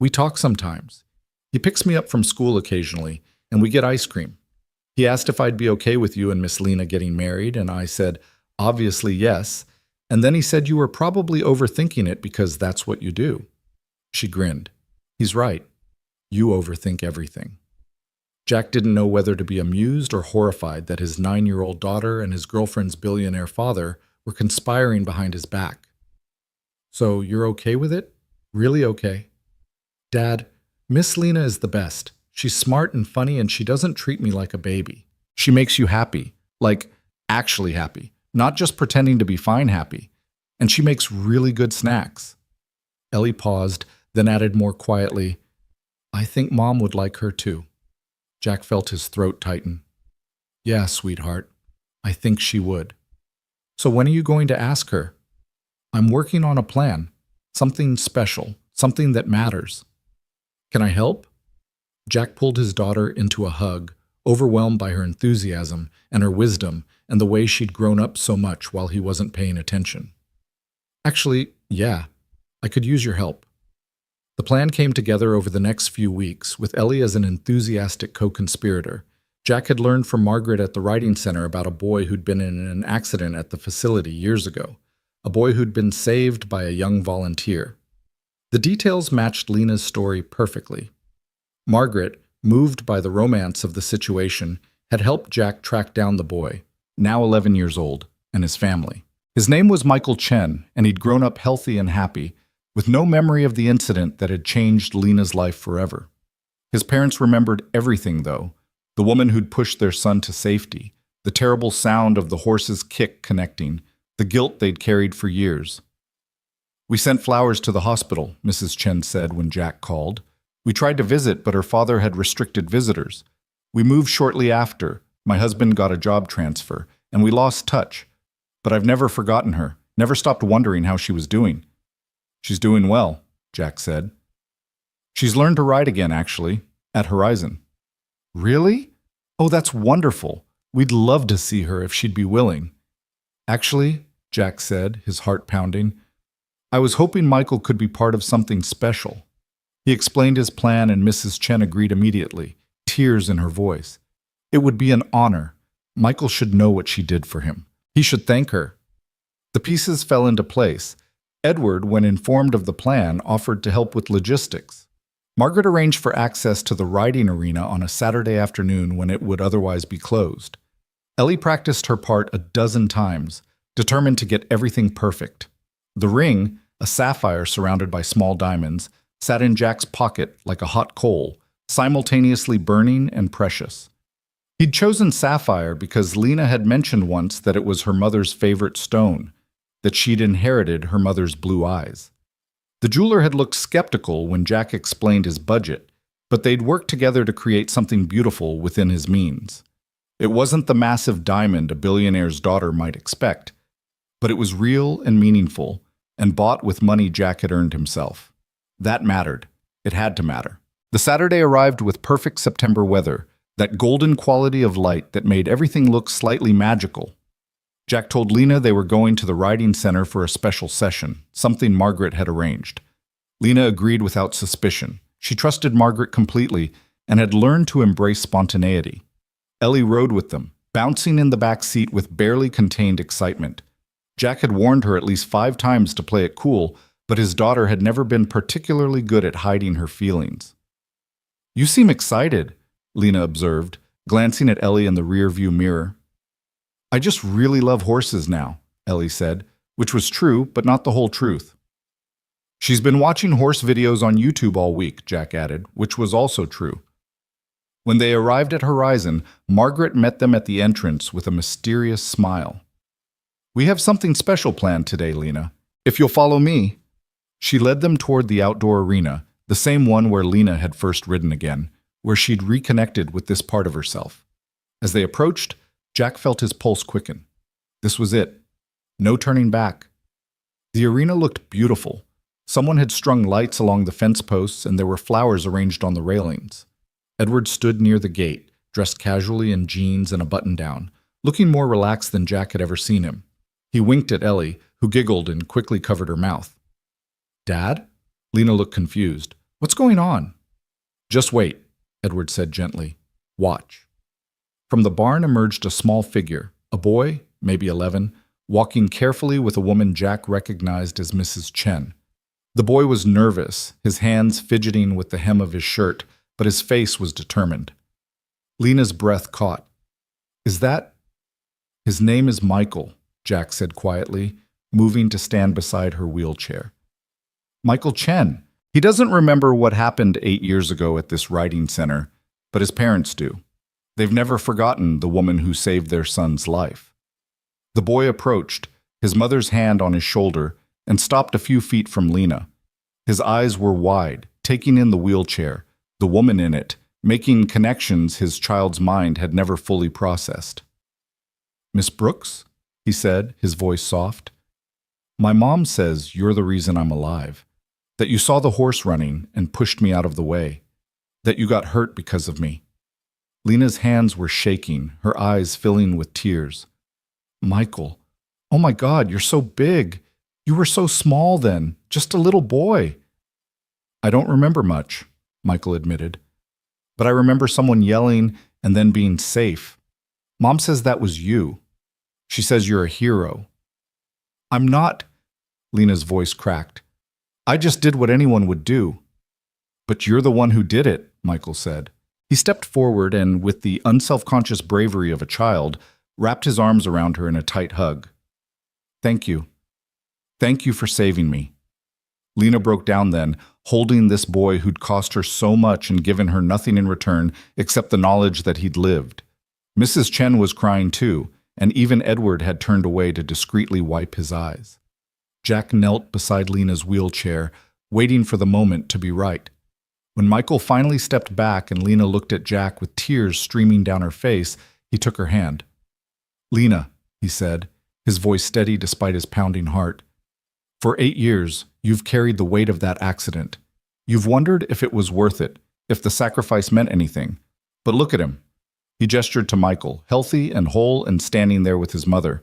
We talk sometimes. He picks me up from school occasionally, and we get ice cream. He asked if I'd be okay with you and Miss Lena getting married, and I said, obviously yes. And then he said you were probably overthinking it because that's what you do. She grinned. He's right. You overthink everything. Jack didn't know whether to be amused or horrified that his 9-year-old daughter and his girlfriend's billionaire father were conspiring behind his back. So you're okay with it? Really okay? Dad, Miss Lena is the best. She's smart and funny, and she doesn't treat me like a baby. She makes you happy, like actually happy, not just pretending to be fine happy. And she makes really good snacks. Ellie paused, then added more quietly, I think Mom would like her too. Jack felt his throat tighten. Yeah, sweetheart, I think she would. So when are you going to ask her? I'm working on a plan, something special, something that matters. Can I help? Jack pulled his daughter into a hug, overwhelmed by her enthusiasm and her wisdom and the way she'd grown up so much while he wasn't paying attention. Actually, yeah, I could use your help. The plan came together over the next few weeks, with Ellie as an enthusiastic co-conspirator. Jack had learned from Margaret at the writing center about a boy who'd been in an accident at the facility years ago, a boy who'd been saved by a young volunteer. The details matched Lena's story perfectly. Margaret, moved by the romance of the situation, had helped Jack track down the boy, now 11 years old, and his family. His name was Michael Chen, and he'd grown up healthy and happy, with no memory of the incident that had changed Lena's life forever. His parents remembered everything, though: the woman who'd pushed their son to safety, the terrible sound of the horse's kick connecting, the guilt they'd carried for years. We sent flowers to the hospital, Mrs. Chen said when Jack called. We tried to visit, but her father had restricted visitors. We moved shortly after. My husband got a job transfer, and we lost touch. But I've never forgotten her, never stopped wondering how she was doing. She's doing well, Jack said. She's learned to ride again, actually, at Horizon. Really? Oh, that's wonderful. We'd love to see her if she'd be willing. Actually, Jack said, his heart pounding, I was hoping Michael could be part of something special. He explained his plan, and Mrs. Chen agreed immediately, tears in her voice. It would be an honor. Michael should know what she did for him. He should thank her. The pieces fell into place. Edward, when informed of the plan, offered to help with logistics. Margaret arranged for access to the riding arena on a Saturday afternoon when it would otherwise be closed. Ellie practiced her part a dozen times, determined to get everything perfect. The ring, a sapphire surrounded by small diamonds, sat in Jack's pocket like a hot coal, simultaneously burning and precious. He'd chosen sapphire because Lena had mentioned once that it was her mother's favorite stone, that she'd inherited her mother's blue eyes. The jeweler had looked skeptical when Jack explained his budget, but they'd worked together to create something beautiful within his means. It wasn't the massive diamond a billionaire's daughter might expect, but it was real and meaningful, and bought with money Jack had earned himself. That mattered. It had to matter. The Saturday arrived with perfect September weather, that golden quality of light that made everything look slightly magical. Jack told Lena they were going to the riding center for a special session, something Margaret had arranged. Lena agreed without suspicion. She trusted Margaret completely and had learned to embrace spontaneity. Ellie rode with them, bouncing in the back seat with barely contained excitement. Jack had warned her at least 5 times to play it cool, but his daughter had never been particularly good at hiding her feelings. You seem excited, Lena observed, glancing at Ellie in the rearview mirror. I just really love horses now, Ellie said, which was true, but not the whole truth. She's been watching horse videos on YouTube all week, Jack added, which was also true. When they arrived at Horizon, Margaret met them at the entrance with a mysterious smile. We have something special planned today, Lena. If you'll follow me. She led them toward the outdoor arena, the same one where Lena had first ridden again, where she'd reconnected with this part of herself. As they approached, Jack felt his pulse quicken. This was it. No turning back. The arena looked beautiful. Someone had strung lights along the fence posts, and there were flowers arranged on the railings. Edward stood near the gate, dressed casually in jeans and a button-down, looking more relaxed than Jack had ever seen him. He winked at Ellie, who giggled and quickly covered her mouth. Dad? Lena looked confused. What's going on? Just wait, Edward said gently. Watch. From the barn emerged a small figure, a boy, maybe 11, walking carefully with a woman Jack recognized as Mrs. Chen. The boy was nervous, his hands fidgeting with the hem of his shirt, but his face was determined. Lena's breath caught. Is that? His name is Michael, Jack said quietly, moving to stand beside her wheelchair. Michael Chen. He doesn't remember what happened 8 years ago at this riding center, but his parents do. They've never forgotten the woman who saved their son's life. The boy approached, his mother's hand on his shoulder, and stopped a few feet from Lena. His eyes were wide, taking in the wheelchair, the woman in it, making connections his child's mind had never fully processed. Miss Brooks, he said, his voice soft. My mom says you're the reason I'm alive, that you saw the horse running and pushed me out of the way, that you got hurt because of me. Lena's hands were shaking, her eyes filling with tears. Michael, oh my God, you're so big. You were so small then, just a little boy. I don't remember much, Michael admitted, but I remember someone yelling and then being safe. Mom says that was you. She says you're a hero. I'm not, Lena's voice cracked. I just did what anyone would do. But you're the one who did it, Michael said. He stepped forward and, with the unselfconscious bravery of a child, wrapped his arms around her in a tight hug. Thank you. Thank you for saving me. Lena broke down then, holding this boy who'd cost her so much and given her nothing in return except the knowledge that he'd lived. Mrs. Chen was crying too, and even Edward had turned away to discreetly wipe his eyes. Jack knelt beside Lena's wheelchair, waiting for the moment to be right. When Michael finally stepped back and Lena looked at Jack with tears streaming down her face, he took her hand. Lena, he said, his voice steady despite his pounding heart. For 8 years, you've carried the weight of that accident. You've wondered if it was worth it, if the sacrifice meant anything. But look at him. He gestured to Michael, healthy and whole and standing there with his mother.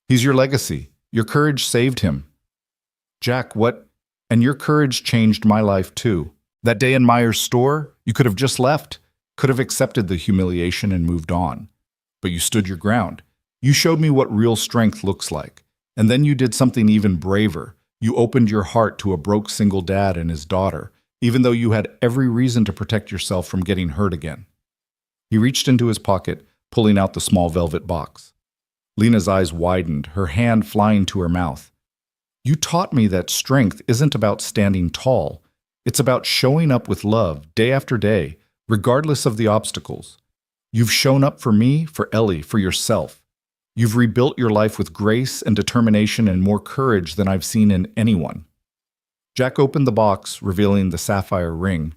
He's your legacy. Your courage saved him. Jack, what? And your courage changed my life too. That day in Meyer's store, you could have just left, could have accepted the humiliation and moved on. But you stood your ground. You showed me what real strength looks like. And then you did something even braver. You opened your heart to a broke single dad and his daughter, even though you had every reason to protect yourself from getting hurt again. He reached into his pocket, pulling out the small velvet box. Lena's eyes widened, her hand flying to her mouth. You taught me that strength isn't about standing tall. It's about showing up with love day after day, regardless of the obstacles. You've shown up for me, for Ellie, for yourself. You've rebuilt your life with grace and determination and more courage than I've seen in anyone. Jack opened the box, revealing the sapphire ring.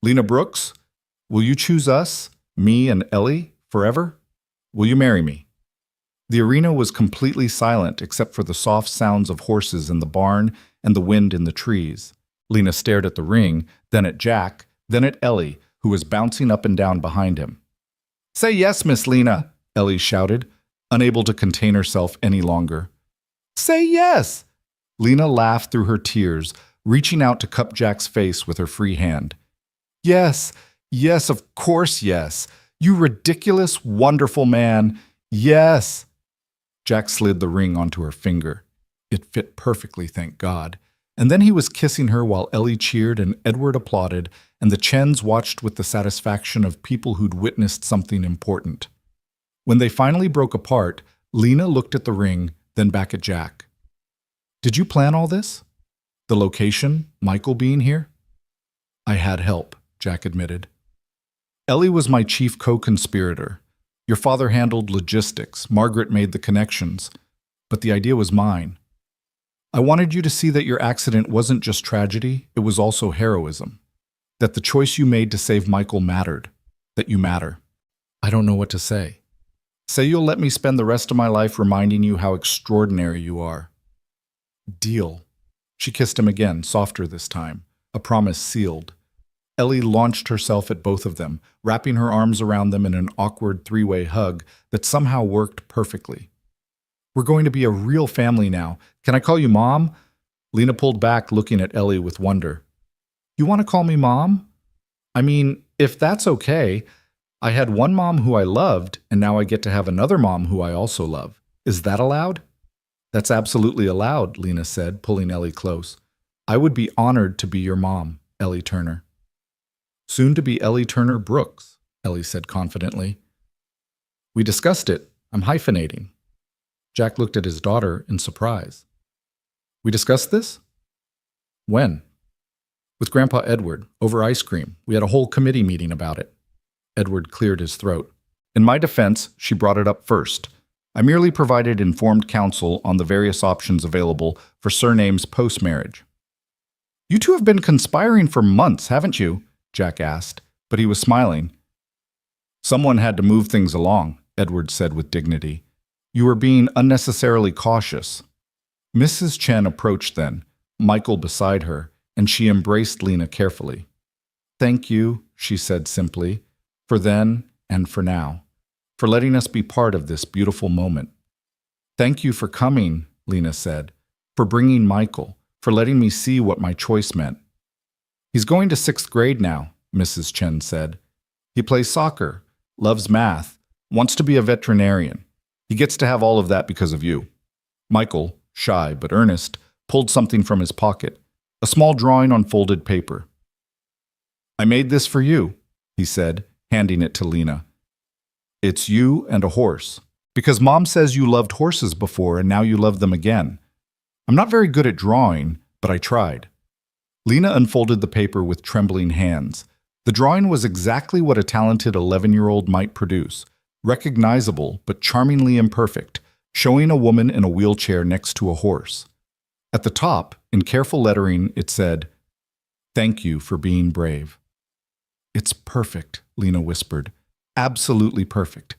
Lena Brooks, will you choose us, me and Ellie, forever? Will you marry me? The arena was completely silent except for the soft sounds of horses in the barn and the wind in the trees. Lena stared at the ring, then at Jack, then at Ellie, who was bouncing up and down behind him. Say yes, Miss Lena, Ellie shouted, unable to contain herself any longer. Say yes! Lena laughed through her tears, reaching out to cup Jack's face with her free hand. Yes, yes, of course yes. You ridiculous, wonderful man. Yes! Jack slid the ring onto her finger. It fit perfectly, thank God. And then he was kissing her while Ellie cheered and Edward applauded, and the Chens watched with the satisfaction of people who'd witnessed something important. When they finally broke apart, Lena looked at the ring, then back at Jack. Did you plan all this? The location, Michael being here? I had help, Jack admitted. Ellie was my chief co-conspirator. Your father handled logistics, Margaret made the connections, but the idea was mine. I wanted you to see that your accident wasn't just tragedy, it was also heroism. That the choice you made to save Michael mattered. That you matter. I don't know what to say. Say you'll let me spend the rest of my life reminding you how extraordinary you are. Deal. She kissed him again, softer this time, a promise sealed. Ellie launched herself at both of them, wrapping her arms around them in an awkward three-way hug that somehow worked perfectly. We're going to be a real family now. Can I call you Mom? Lena pulled back, looking at Ellie with wonder. You want to call me Mom? I mean, if that's okay, I had one mom who I loved, and now I get to have another mom who I also love. Is that allowed? That's absolutely allowed, Lena said, pulling Ellie close. I would be honored to be your mom, Ellie Turner. Soon to be Ellie Turner Brooks, Ellie said confidently. We discussed it. I'm hyphenating. Jack looked at his daughter in surprise. We discussed this? When? With Grandpa Edward, over ice cream. We had a whole committee meeting about it. Edward cleared his throat. In my defense, she brought it up first. I merely provided informed counsel on the various options available for surnames post-marriage. You two have been conspiring for months, haven't you? Jack asked, but he was smiling. Someone had to move things along, Edward said with dignity. You were being unnecessarily cautious. Mrs. Chen approached then, Michael beside her, and she embraced Lena carefully. Thank you, she said simply, for then and for now, for letting us be part of this beautiful moment. Thank you for coming, Lena said, for bringing Michael, for letting me see what my choice meant. He's going to 6th grade now, Mrs. Chen said. He plays soccer, loves math, wants to be a veterinarian. He gets to have all of that because of you. Michael, shy but earnest, pulled something from his pocket, a small drawing on folded paper. I made this for you, he said, handing it to Lena. It's you and a horse, because Mom says you loved horses before and now you love them again. I'm not very good at drawing, but I tried. Lena unfolded the paper with trembling hands. The drawing was exactly what a talented 11-year-old might produce, recognizable but charmingly imperfect, showing a woman in a wheelchair next to a horse. At the top, in careful lettering, it said, "Thank you for being brave." It's perfect, Lena whispered. Absolutely perfect.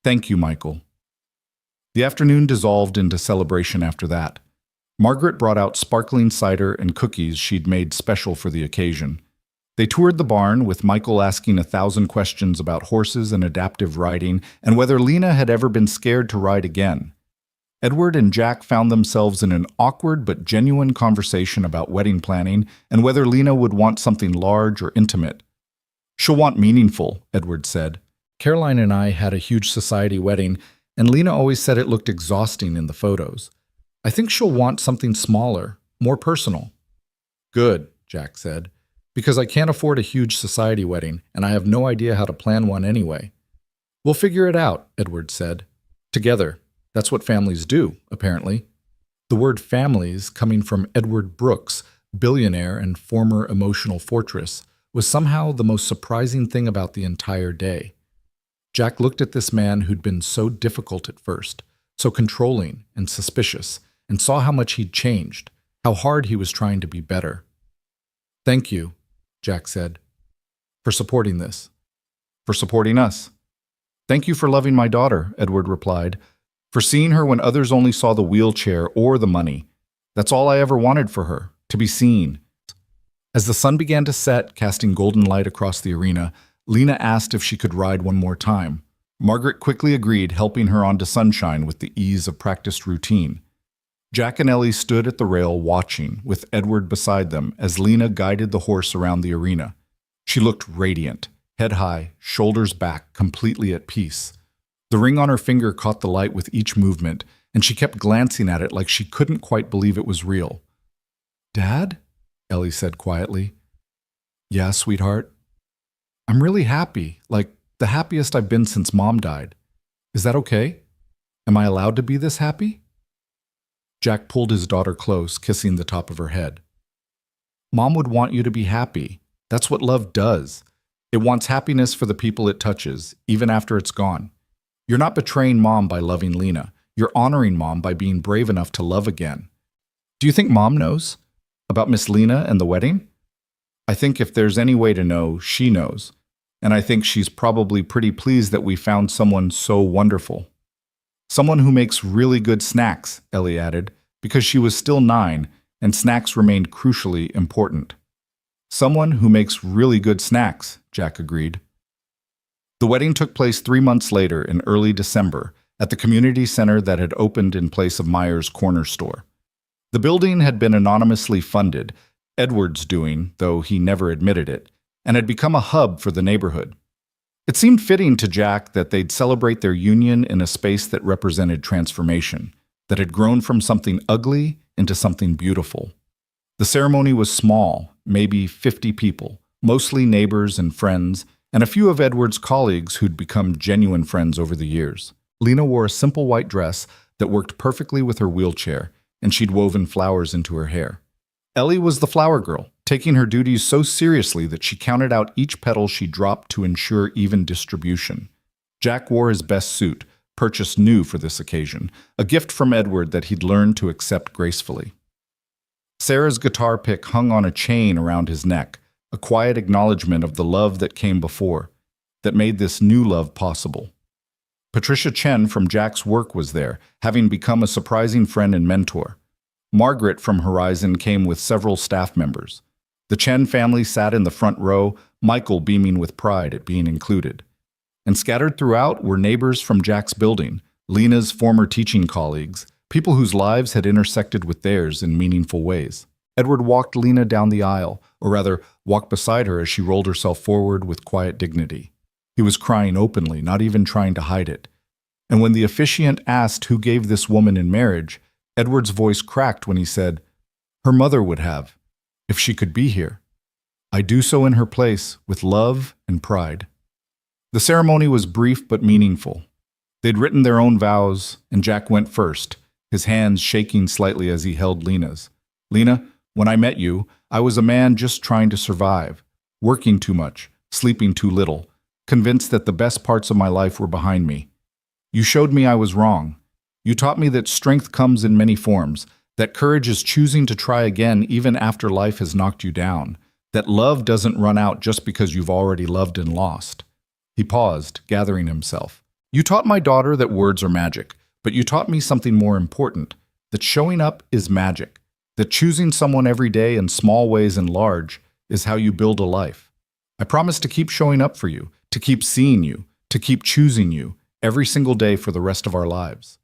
Thank you, Michael. The afternoon dissolved into celebration after that. Margaret brought out sparkling cider and cookies she'd made special for the occasion. They toured the barn, with Michael asking 1,000 questions about horses and adaptive riding and whether Lena had ever been scared to ride again. Edward and Jack found themselves in an awkward but genuine conversation about wedding planning and whether Lena would want something large or intimate. She'll want meaningful, Edward said. Caroline and I had a huge society wedding, and Lena always said it looked exhausting in the photos. I think she'll want something smaller, more personal. Good, Jack said, because I can't afford a huge society wedding, and I have no idea how to plan one anyway. We'll figure it out, Edward said. Together. That's what families do, apparently. The word families, coming from Edward Brooks, billionaire and former emotional fortress, was somehow the most surprising thing about the entire day. Jack looked at this man who'd been so difficult at first, so controlling and suspicious, and saw how much he'd changed, how hard he was trying to be better. Thank you, Jack said, for supporting this, for supporting us. Thank you for loving my daughter, Edward replied, for seeing her when others only saw the wheelchair or the money. That's all I ever wanted for her, to be seen. As the sun began to set, casting golden light across the arena, Lena asked if she could ride one more time. Margaret quickly agreed, helping her onto sunshine with the ease of practiced routine. Jack and Ellie stood at the rail watching, with Edward beside them, as Lena guided the horse around the arena. She looked radiant, head high, shoulders back, completely at peace. The ring on her finger caught the light with each movement, and she kept glancing at it like she couldn't quite believe it was real. Dad? Ellie said quietly. Yeah, sweetheart. I'm really happy, like the happiest I've been since Mom died. Is that okay? Am I allowed to be this happy? Jack pulled his daughter close, kissing the top of her head. Mom would want you to be happy. That's what love does. It wants happiness for the people it touches, even after it's gone. You're not betraying Mom by loving Lena. You're honoring Mom by being brave enough to love again. Do you think Mom knows about Miss Lena and the wedding? I think if there's any way to know, she knows. And I think she's probably pretty pleased that we found someone so wonderful. Someone who makes really good snacks, Ellie added, because she was still 9, and snacks remained crucially important. Someone who makes really good snacks, Jack agreed. The wedding took place 3 months later in early December at the community center that had opened in place of Myers' corner store. The building had been anonymously funded, Edward's doing, though he never admitted it, and had become a hub for the neighborhood. It seemed fitting to Jack that they'd celebrate their union in a space that represented transformation, that had grown from something ugly into something beautiful. The ceremony was small, maybe 50 people, mostly neighbors and friends, and a few of Edward's colleagues who'd become genuine friends over the years. Lena wore a simple white dress that worked perfectly with her wheelchair, and she'd woven flowers into her hair. Ellie was the flower girl, taking her duties so seriously that she counted out each petal she dropped to ensure even distribution. Jack wore his best suit, purchased new for this occasion, a gift from Edward that he'd learned to accept gracefully. Sarah's guitar pick hung on a chain around his neck, a quiet acknowledgement of the love that came before, that made this new love possible. Patricia Chen from Jack's work was there, having become a surprising friend and mentor. Margaret from Horizon came with several staff members. The Chen family sat in the front row, Michael beaming with pride at being included. And scattered throughout were neighbors from Jack's building, Lena's former teaching colleagues, people whose lives had intersected with theirs in meaningful ways. Edward walked Lena down the aisle, or rather, walked beside her as she rolled herself forward with quiet dignity. He was crying openly, not even trying to hide it. And when the officiant asked who gave this woman in marriage, Edward's voice cracked when he said, "Her mother would have, if she could be here. I do so in her place, with love and pride." The ceremony was brief but meaningful. They'd written their own vows, and Jack went first, his hands shaking slightly as he held Lena's. "Lena, when I met you, I was a man just trying to survive, working too much, sleeping too little, convinced that the best parts of my life were behind me. You showed me I was wrong. You taught me that strength comes in many forms, that courage is choosing to try again even after life has knocked you down, that love doesn't run out just because you've already loved and lost." He paused, gathering himself. "You taught my daughter that words are magic, but you taught me something more important, that showing up is magic, that choosing someone every day in small ways and large is how you build a life. I promise to keep showing up for you, to keep seeing you, to keep choosing you every single day for the rest of our lives."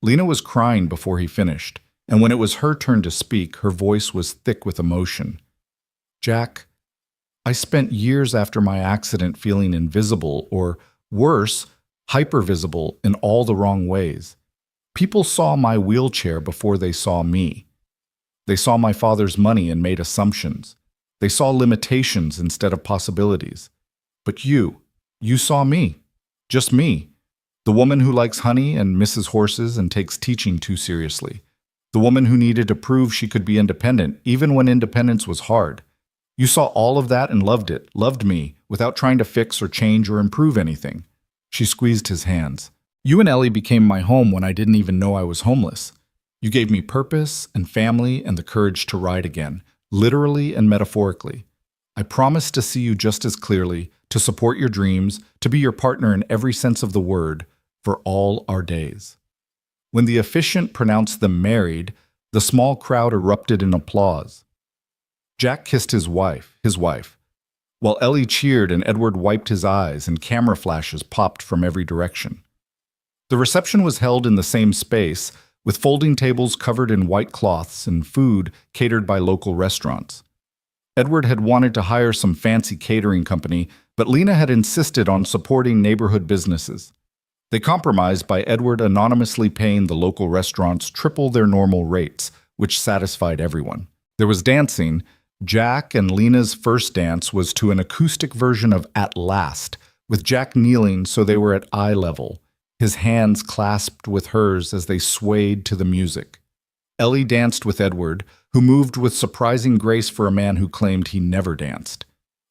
Lena was crying before he finished, and when it was her turn to speak, her voice was thick with emotion. "Jack, I spent years after my accident feeling invisible, or worse, hypervisible in all the wrong ways. People saw my wheelchair before they saw me. They saw my father's money and made assumptions. They saw limitations instead of possibilities. But you saw me. Just me. The woman who likes honey and misses horses and takes teaching too seriously. The woman who needed to prove she could be independent, even when independence was hard. You saw all of that and loved it, loved me, without trying to fix or change or improve anything." She squeezed his hands. "You and Ellie became my home when I didn't even know I was homeless. You gave me purpose and family and the courage to ride again, literally and metaphorically. I promise to see you just as clearly, to support your dreams, to be your partner in every sense of the word, for all our days." When the officiant pronounced them married, the small crowd erupted in applause. Jack kissed his wife, while Ellie cheered and Edward wiped his eyes and camera flashes popped from every direction. The reception was held in the same space, with folding tables covered in white cloths and food catered by local restaurants. Edward had wanted to hire some fancy catering company, but Lena had insisted on supporting neighborhood businesses. They compromised by Edward anonymously paying the local restaurants triple their normal rates, which satisfied everyone. There was dancing. Jack and Lena's first dance was to an acoustic version of At Last, with Jack kneeling so they were at eye level, his hands clasped with hers as they swayed to the music. Ellie danced with Edward, who moved with surprising grace for a man who claimed he never danced.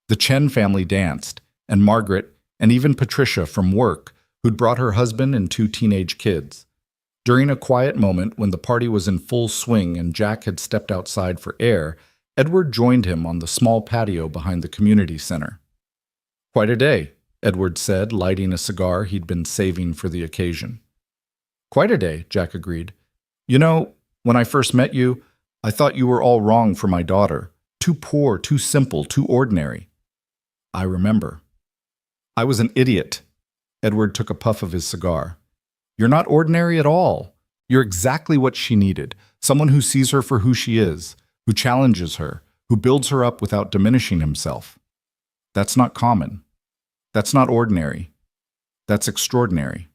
The Chen family danced, and Margaret, and even Patricia from work, who'd brought her husband and 2 teenage kids. During a quiet moment when the party was in full swing and Jack had stepped outside for air, Edward joined him on the small patio behind the community center. "Quite a day," Edward said, lighting a cigar he'd been saving for the occasion. "Quite a day," Jack agreed. "You know, when I first met you, I thought you were all wrong for my daughter. Too poor, too simple, too ordinary." "I remember." "I was an idiot." Edward took a puff of his cigar. "You're not ordinary at all. You're exactly what she needed, someone who sees her for who she is, who challenges her, who builds her up without diminishing himself. That's not common. That's not ordinary. That's extraordinary.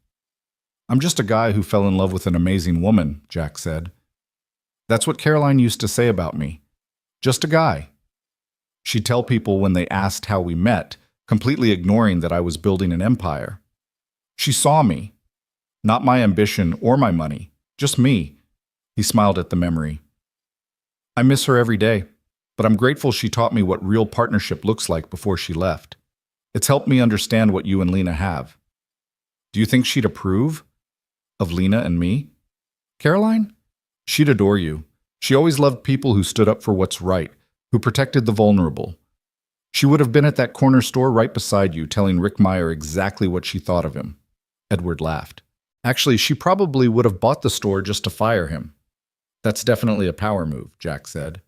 I'm just a guy who fell in love with an amazing woman, Jack said. That's what Caroline used to say about me. Just a guy. She'd tell people when they asked how we met, completely ignoring that I was building an empire. She saw me. Not my ambition or my money, just me. He smiled at the memory. I miss her every day, but I'm grateful she taught me what real partnership looks like before she left. It's helped me understand what you and Lena have. Do you think she'd approve of Lena and me? Caroline? She'd adore you. She always loved people who stood up for what's right, who protected the vulnerable. She would have been at that corner store right beside you, telling Rick Meyer exactly what she thought of him. Edward laughed. Actually, she probably would have bought the store just to fire him. That's definitely a power move, Jack said.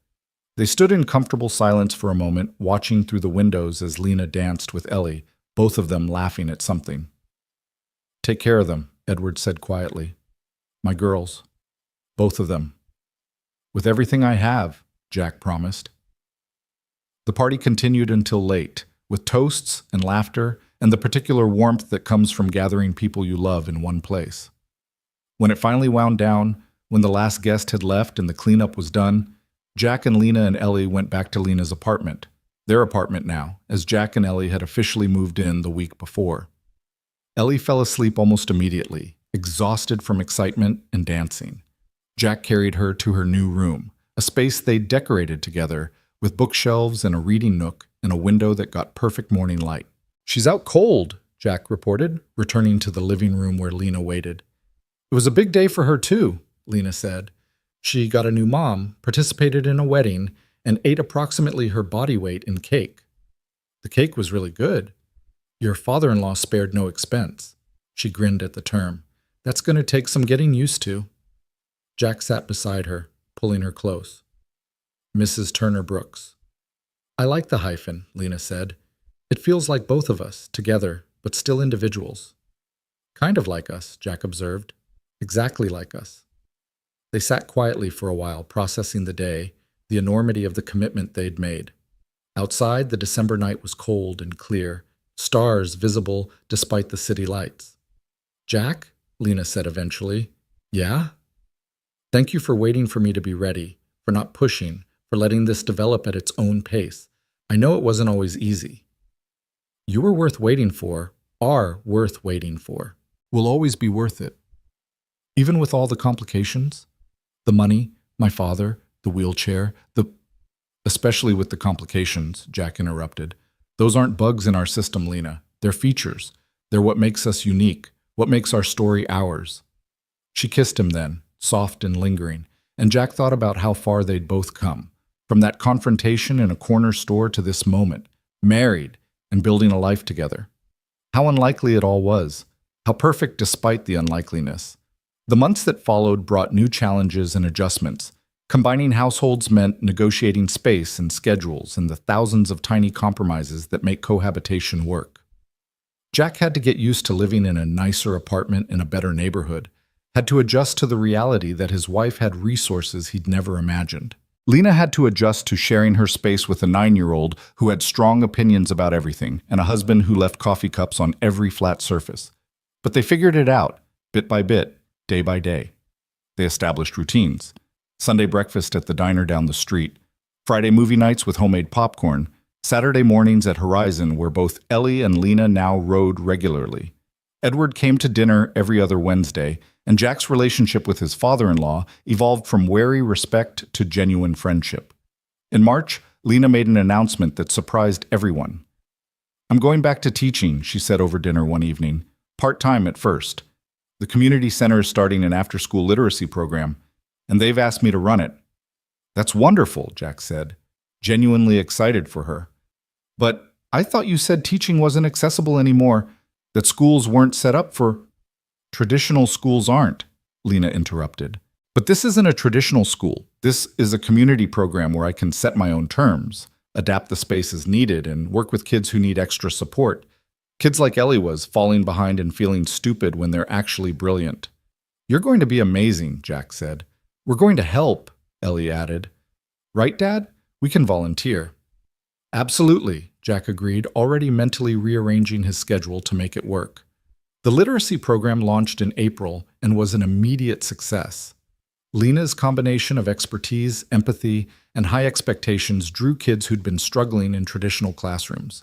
They stood in comfortable silence for a moment, watching through the windows as Lena danced with Ellie, both of them laughing at something. Take care of them, Edward said quietly. My girls. Both of them. With everything I have, Jack promised. The party continued until late, with toasts and laughter and the particular warmth that comes from gathering people you love in one place. When it finally wound down, when the last guest had left and the cleanup was done, Jack and Lena and Ellie went back to Lena's apartment, their apartment now, as Jack and Ellie had officially moved in the week before. Ellie fell asleep almost immediately, exhausted from excitement and dancing. Jack carried her to her new room, a space they'd decorated together, with bookshelves and a reading nook and a window that got perfect morning light. She's out cold, Jack reported, returning to the living room where Lena waited. It was a big day for her too, Lena said. She got a new mom, participated in a wedding, and ate approximately her body weight in cake. The cake was really good. Your father-in-law spared no expense. She grinned at the term. That's going to take some getting used to. Jack sat beside her, pulling her close. Mrs. Turner Brooks. I like the hyphen, Lena said. It feels like both of us, together, but still individuals. Kind of like us, Jack observed. Exactly like us. They sat quietly for a while, processing the day, the enormity of the commitment they'd made. Outside, the December night was cold and clear, stars visible despite the city lights. Jack, Lena said eventually. Yeah? Thank you for waiting for me to be ready, for not pushing, for letting this develop at its own pace. I know it wasn't always easy. You were worth waiting for, are worth waiting for. Will always be worth it. Even with all the complications? The money, my father, the wheelchair, Especially with the complications, Jack interrupted. Those aren't bugs in our system, Lena. They're features. They're what makes us unique, what makes our story ours. She kissed him then, soft and lingering, and Jack thought about how far they'd both come, from that confrontation in a corner store to this moment, married and building a life together. How unlikely it all was, how perfect despite the unlikeliness. The months that followed brought new challenges and adjustments. Combining households meant negotiating space and schedules and the thousands of tiny compromises that make cohabitation work. Jack had to get used to living in a nicer apartment in a better neighborhood, had to adjust to the reality that his wife had resources he'd never imagined. Lena had to adjust to sharing her space with a 9-year-old who had strong opinions about everything and a husband who left coffee cups on every flat surface. But they figured it out, bit by bit, day by day. They established routines. Sunday breakfast at the diner down the street, Friday movie nights with homemade popcorn, Saturday mornings at Horizon where both Ellie and Lena now rode regularly. Edward came to dinner every other Wednesday, and Jack's relationship with his father-in-law evolved from wary respect to genuine friendship. In March, Lena made an announcement that surprised everyone. I'm going back to teaching, she said over dinner one evening, part-time at first. The community center is starting an after-school literacy program, and they've asked me to run it. That's wonderful, Jack said, genuinely excited for her. But I thought you said teaching wasn't accessible anymore, that schools weren't set up for... Traditional schools aren't, Lena interrupted. But this isn't a traditional school. This is a community program where I can set my own terms, adapt the space as needed, and work with kids who need extra support. Kids like Ellie was, falling behind and feeling stupid when they're actually brilliant. You're going to be amazing, Jack said. We're going to help, Ellie added. Right, Dad? We can volunteer. Absolutely, Jack agreed, already mentally rearranging his schedule to make it work. The literacy program launched in April and was an immediate success. Lena's combination of expertise, empathy, and high expectations drew kids who'd been struggling in traditional classrooms.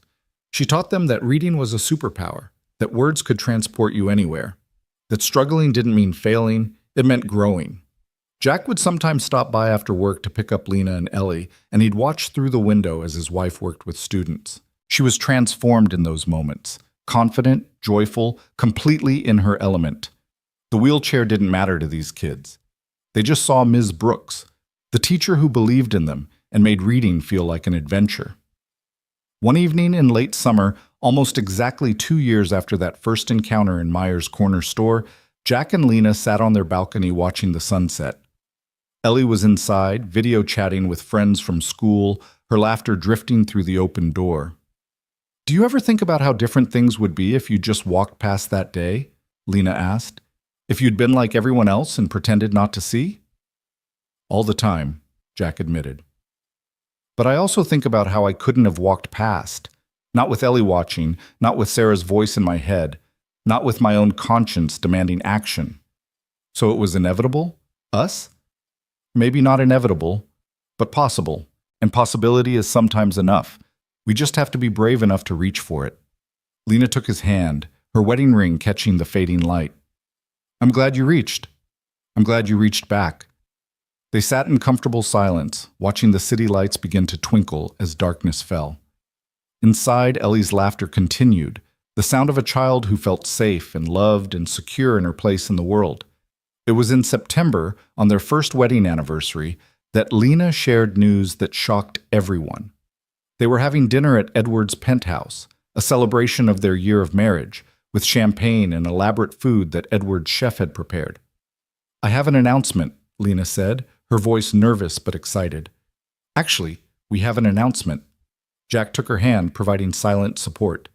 She taught them that reading was a superpower, that words could transport you anywhere, that struggling didn't mean failing, it meant growing. Jack would sometimes stop by after work to pick up Lena and Ellie, and he'd watch through the window as his wife worked with students. She was transformed in those moments, confident, joyful, completely in her element. The wheelchair didn't matter to these kids. They just saw Ms. Brooks, the teacher who believed in them and made reading feel like an adventure. One evening in late summer, almost exactly 2 years after that first encounter in Myers' corner store, Jack and Lena sat on their balcony watching the sunset. Ellie was inside, video chatting with friends from school, her laughter drifting through the open door. "Do you ever think about how different things would be if you just walked past that day?" Lena asked. "If you'd been like everyone else and pretended not to see?" "All the time," Jack admitted. "But I also think about how I couldn't have walked past. Not with Ellie watching, not with Sarah's voice in my head, not with my own conscience demanding action. So it was inevitable? Us? Maybe not inevitable, but possible. And possibility is sometimes enough. We just have to be brave enough to reach for it." Lena took his hand, her wedding ring catching the fading light. "I'm glad you reached. I'm glad you reached back." They sat in comfortable silence, watching the city lights begin to twinkle as darkness fell. Inside, Ellie's laughter continued, the sound of a child who felt safe and loved and secure in her place in the world. It was in September, on their first wedding anniversary, that Lena shared news that shocked everyone. They were having dinner at Edward's penthouse, a celebration of their year of marriage, with champagne and elaborate food that Edward's chef had prepared. "I have an announcement," Lena said, her voice nervous but excited. "Actually, we have an announcement." Jack took her hand, providing silent support.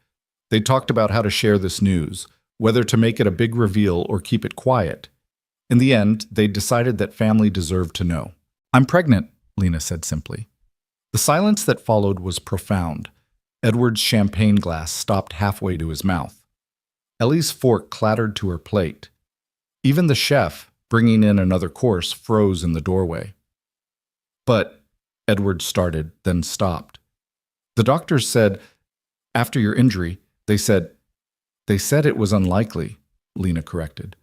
They talked about how to share this news, whether to make it a big reveal or keep it quiet. In the end, they decided that family deserved to know. "I'm pregnant," Lena said simply. The silence that followed was profound. Edward's champagne glass stopped halfway to his mouth. Ellie's fork clattered to her plate. Even the chef, bringing in another course, froze in the doorway. "But," Edward started, then stopped. "The doctors said, after your injury, they said it was unlikely," Lena corrected.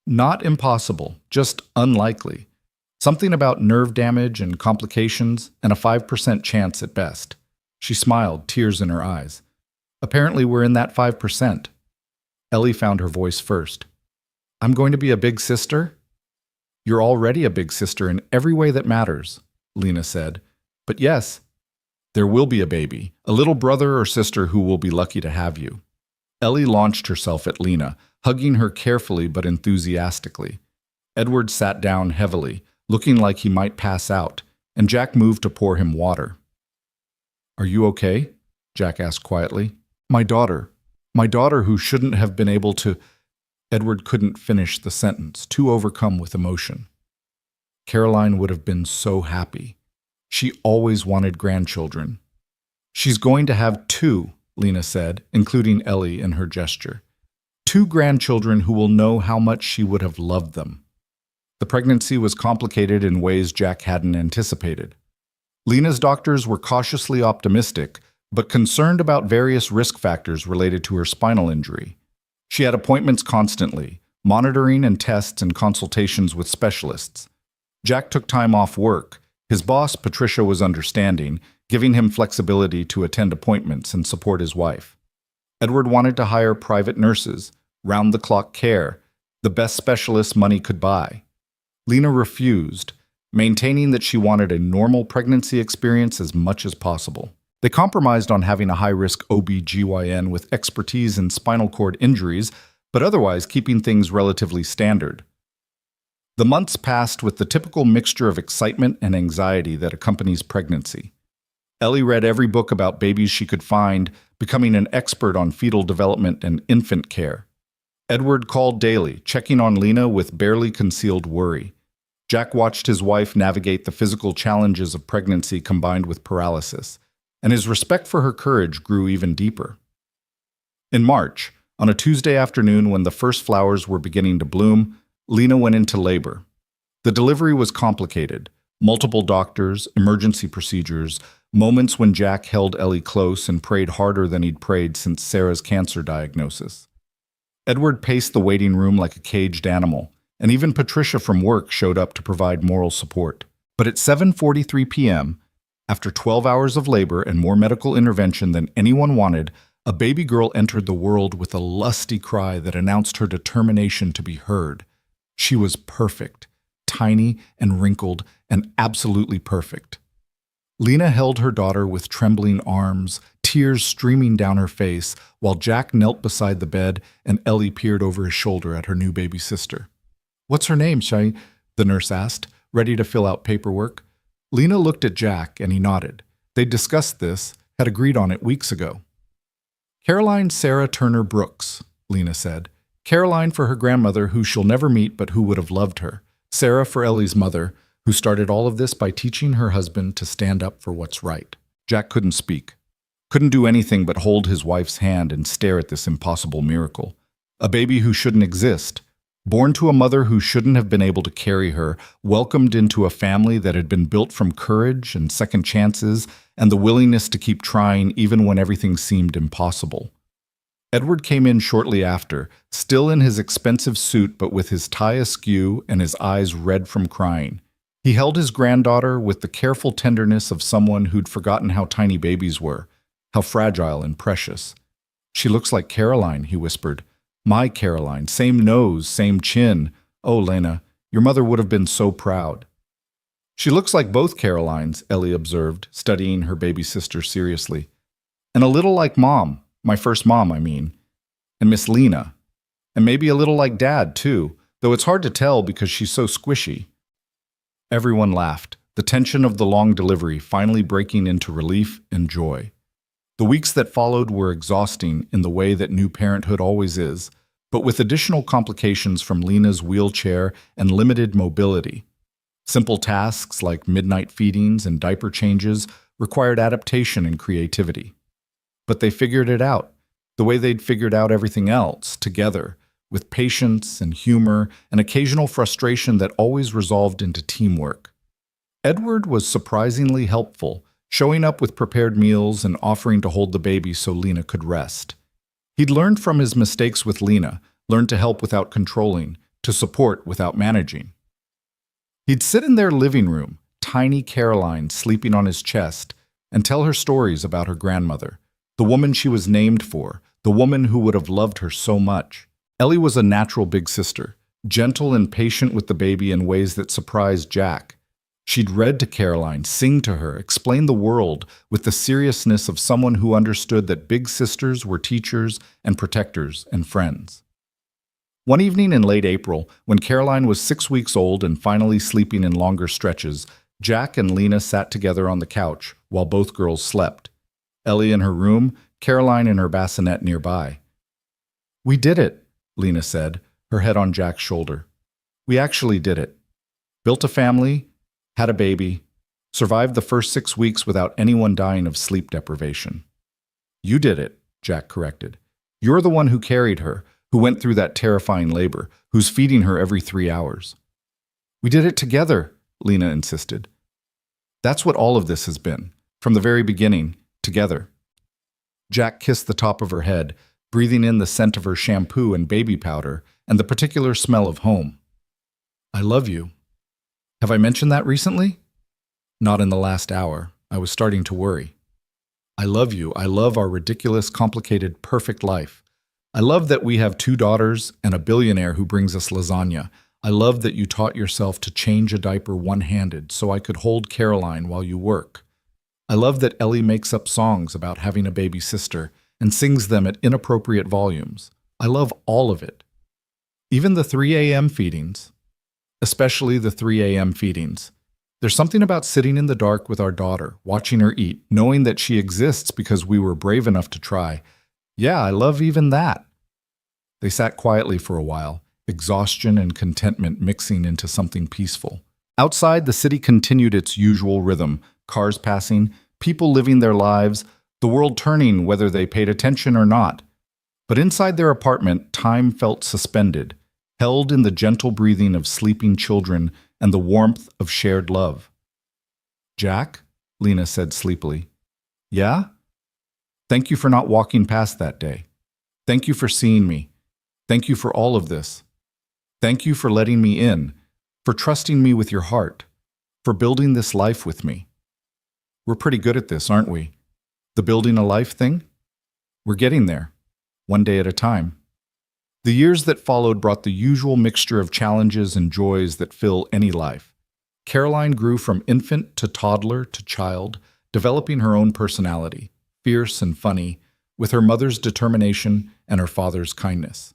"Not impossible, just unlikely. Something about nerve damage and complications, and a 5% chance at best." She smiled, tears in her eyes. "Apparently we're in that 5%. Ellie found her voice first. "I'm going to be a big sister?" "You're already a big sister in every way that matters," Lena said. "But yes, there will be a baby, a little brother or sister who will be lucky to have you." Ellie launched herself at Lena, hugging her carefully but enthusiastically. Edward sat down heavily, looking like he might pass out, and Jack moved to pour him water. "Are you okay?" Jack asked quietly. My daughter who shouldn't have been able to—" Edward couldn't finish the sentence, too overcome with emotion. Caroline would have been so happy. She always wanted grandchildren. "She's going to have 2, Lena said, including Ellie in her gesture. 2 grandchildren who will know how much she would have loved them." The pregnancy was complicated in ways Jack hadn't anticipated. Lena's doctors were cautiously optimistic, but concerned about various risk factors related to her spinal injury. She had appointments constantly, monitoring and tests and consultations with specialists. Jack took time off work. His boss, Patricia, was understanding, giving him flexibility to attend appointments and support his wife. Edward wanted to hire private nurses, round-the-clock care, the best specialists money could buy. Lena refused, maintaining that she wanted a normal pregnancy experience as much as possible. They compromised on having a high-risk OB/GYN with expertise in spinal cord injuries, but otherwise keeping things relatively standard. The months passed with the typical mixture of excitement and anxiety that accompanies pregnancy. Ellie read every book about babies she could find, becoming an expert on fetal development and infant care. Edward called daily, checking on Lena with barely concealed worry. Jack watched his wife navigate the physical challenges of pregnancy combined with paralysis, and his respect for her courage grew even deeper. In March, on a Tuesday afternoon when the first flowers were beginning to bloom, Lena went into labor. The delivery was complicated. Multiple doctors, emergency procedures, moments when Jack held Ellie close and prayed harder than he'd prayed since Sarah's cancer diagnosis. Edward paced the waiting room like a caged animal, and even Patricia from work showed up to provide moral support. But at 7:43 p.m., after 12 hours of labor and more medical intervention than anyone wanted, a baby girl entered the world with a lusty cry that announced her determination to be heard. She was perfect, tiny and wrinkled, and absolutely perfect. Lena held her daughter with trembling arms, tears streaming down her face, while Jack knelt beside the bed and Ellie peered over his shoulder at her new baby sister. "What's her name, Shai?" the nurse asked, ready to fill out paperwork. Lena looked at Jack and he nodded. They'd discussed this, had agreed on it weeks ago. "Caroline Sarah Turner Brooks," Lena said. "Caroline for her grandmother, who she'll never meet but who would have loved her. Sarah for Ellie's mother, who started all of this by teaching her husband to stand up for what's right." Jack couldn't speak, couldn't do anything but hold his wife's hand and stare at this impossible miracle. A baby who shouldn't exist, born to a mother who shouldn't have been able to carry her, welcomed into a family that had been built from courage and second chances and the willingness to keep trying even when everything seemed impossible. Edward came in shortly after, still in his expensive suit but with his tie askew and his eyes red from crying. He held his granddaughter with the careful tenderness of someone who'd forgotten how tiny babies were, how fragile and precious. "She looks like Caroline," he whispered. "My Caroline, same nose, same chin. Oh, Lena, your mother would have been so proud." "She looks like both Carolines," Ellie observed, studying her baby sister seriously. "And a little like Mom, my first mom, I mean. And Miss Lena. And maybe a little like Dad, too, though it's hard to tell because she's so squishy." Everyone laughed, the tension of the long delivery finally breaking into relief and joy. The weeks that followed were exhausting in the way that new parenthood always is, but with additional complications from Lena's wheelchair and limited mobility. Simple tasks like midnight feedings and diaper changes required adaptation and creativity. But they figured it out, the way they'd figured out everything else, together, with patience and humor and occasional frustration that always resolved into teamwork. Edward was surprisingly helpful, showing up with prepared meals and offering to hold the baby so Lena could rest. He'd learned from his mistakes with Lena, learned to help without controlling, to support without managing. He'd sit in their living room, tiny Caroline sleeping on his chest, and tell her stories about her grandmother, the woman she was named for, the woman who would have loved her so much. Ellie was a natural big sister, gentle and patient with the baby in ways that surprised Jack. She'd read to Caroline, sing to her, explain the world with the seriousness of someone who understood that big sisters were teachers and protectors and friends. One evening in late April, when Caroline was 6 weeks old and finally sleeping in longer stretches, Jack and Lena sat together on the couch while both girls slept. Ellie in her room, Caroline in her bassinet nearby. "We did it," Lena said, her head on Jack's shoulder. "We actually did it. Built a family, had a baby, survived the first 6 weeks without anyone dying of sleep deprivation." "You did it," Jack corrected. "You're the one who carried her, who went through that terrifying labor, who's feeding her every 3 hours." "We did it together," Lena insisted. "That's what all of this has been, from the very beginning, together." Jack kissed the top of her head, breathing in the scent of her shampoo and baby powder and the particular smell of home. "I love you. Have I mentioned that recently?" "Not in the last hour. I was starting to worry." "I love you. I love our ridiculous, complicated, perfect life. I love that we have 2 daughters and a billionaire who brings us lasagna. I love that you taught yourself to change a diaper one-handed so I could hold Caroline while you work. I love that Ellie makes up songs about having a baby sister and sings them at inappropriate volumes. I love all of it. Even the 3 a.m. feedings. Especially the 3 a.m. feedings. There's something about sitting in the dark with our daughter, watching her eat, knowing that she exists because we were brave enough to try. Yeah, I love even that." They sat quietly for a while, exhaustion and contentment mixing into something peaceful. Outside, the city continued its usual rhythm, cars passing, people living their lives, the world turning whether they paid attention or not. But inside their apartment, time felt suspended, held in the gentle breathing of sleeping children and the warmth of shared love. "Jack?" Lena said sleepily. "Yeah?" "Thank you for not walking past that day. Thank you for seeing me. Thank you for all of this. Thank you for letting me in, for trusting me with your heart, for building this life with me. We're pretty good at this, aren't we? The building a life thing? We're getting there, one day at a time." The years that followed brought the usual mixture of challenges and joys that fill any life. Caroline grew from infant to toddler to child, developing her own personality, fierce and funny, with her mother's determination and her father's kindness.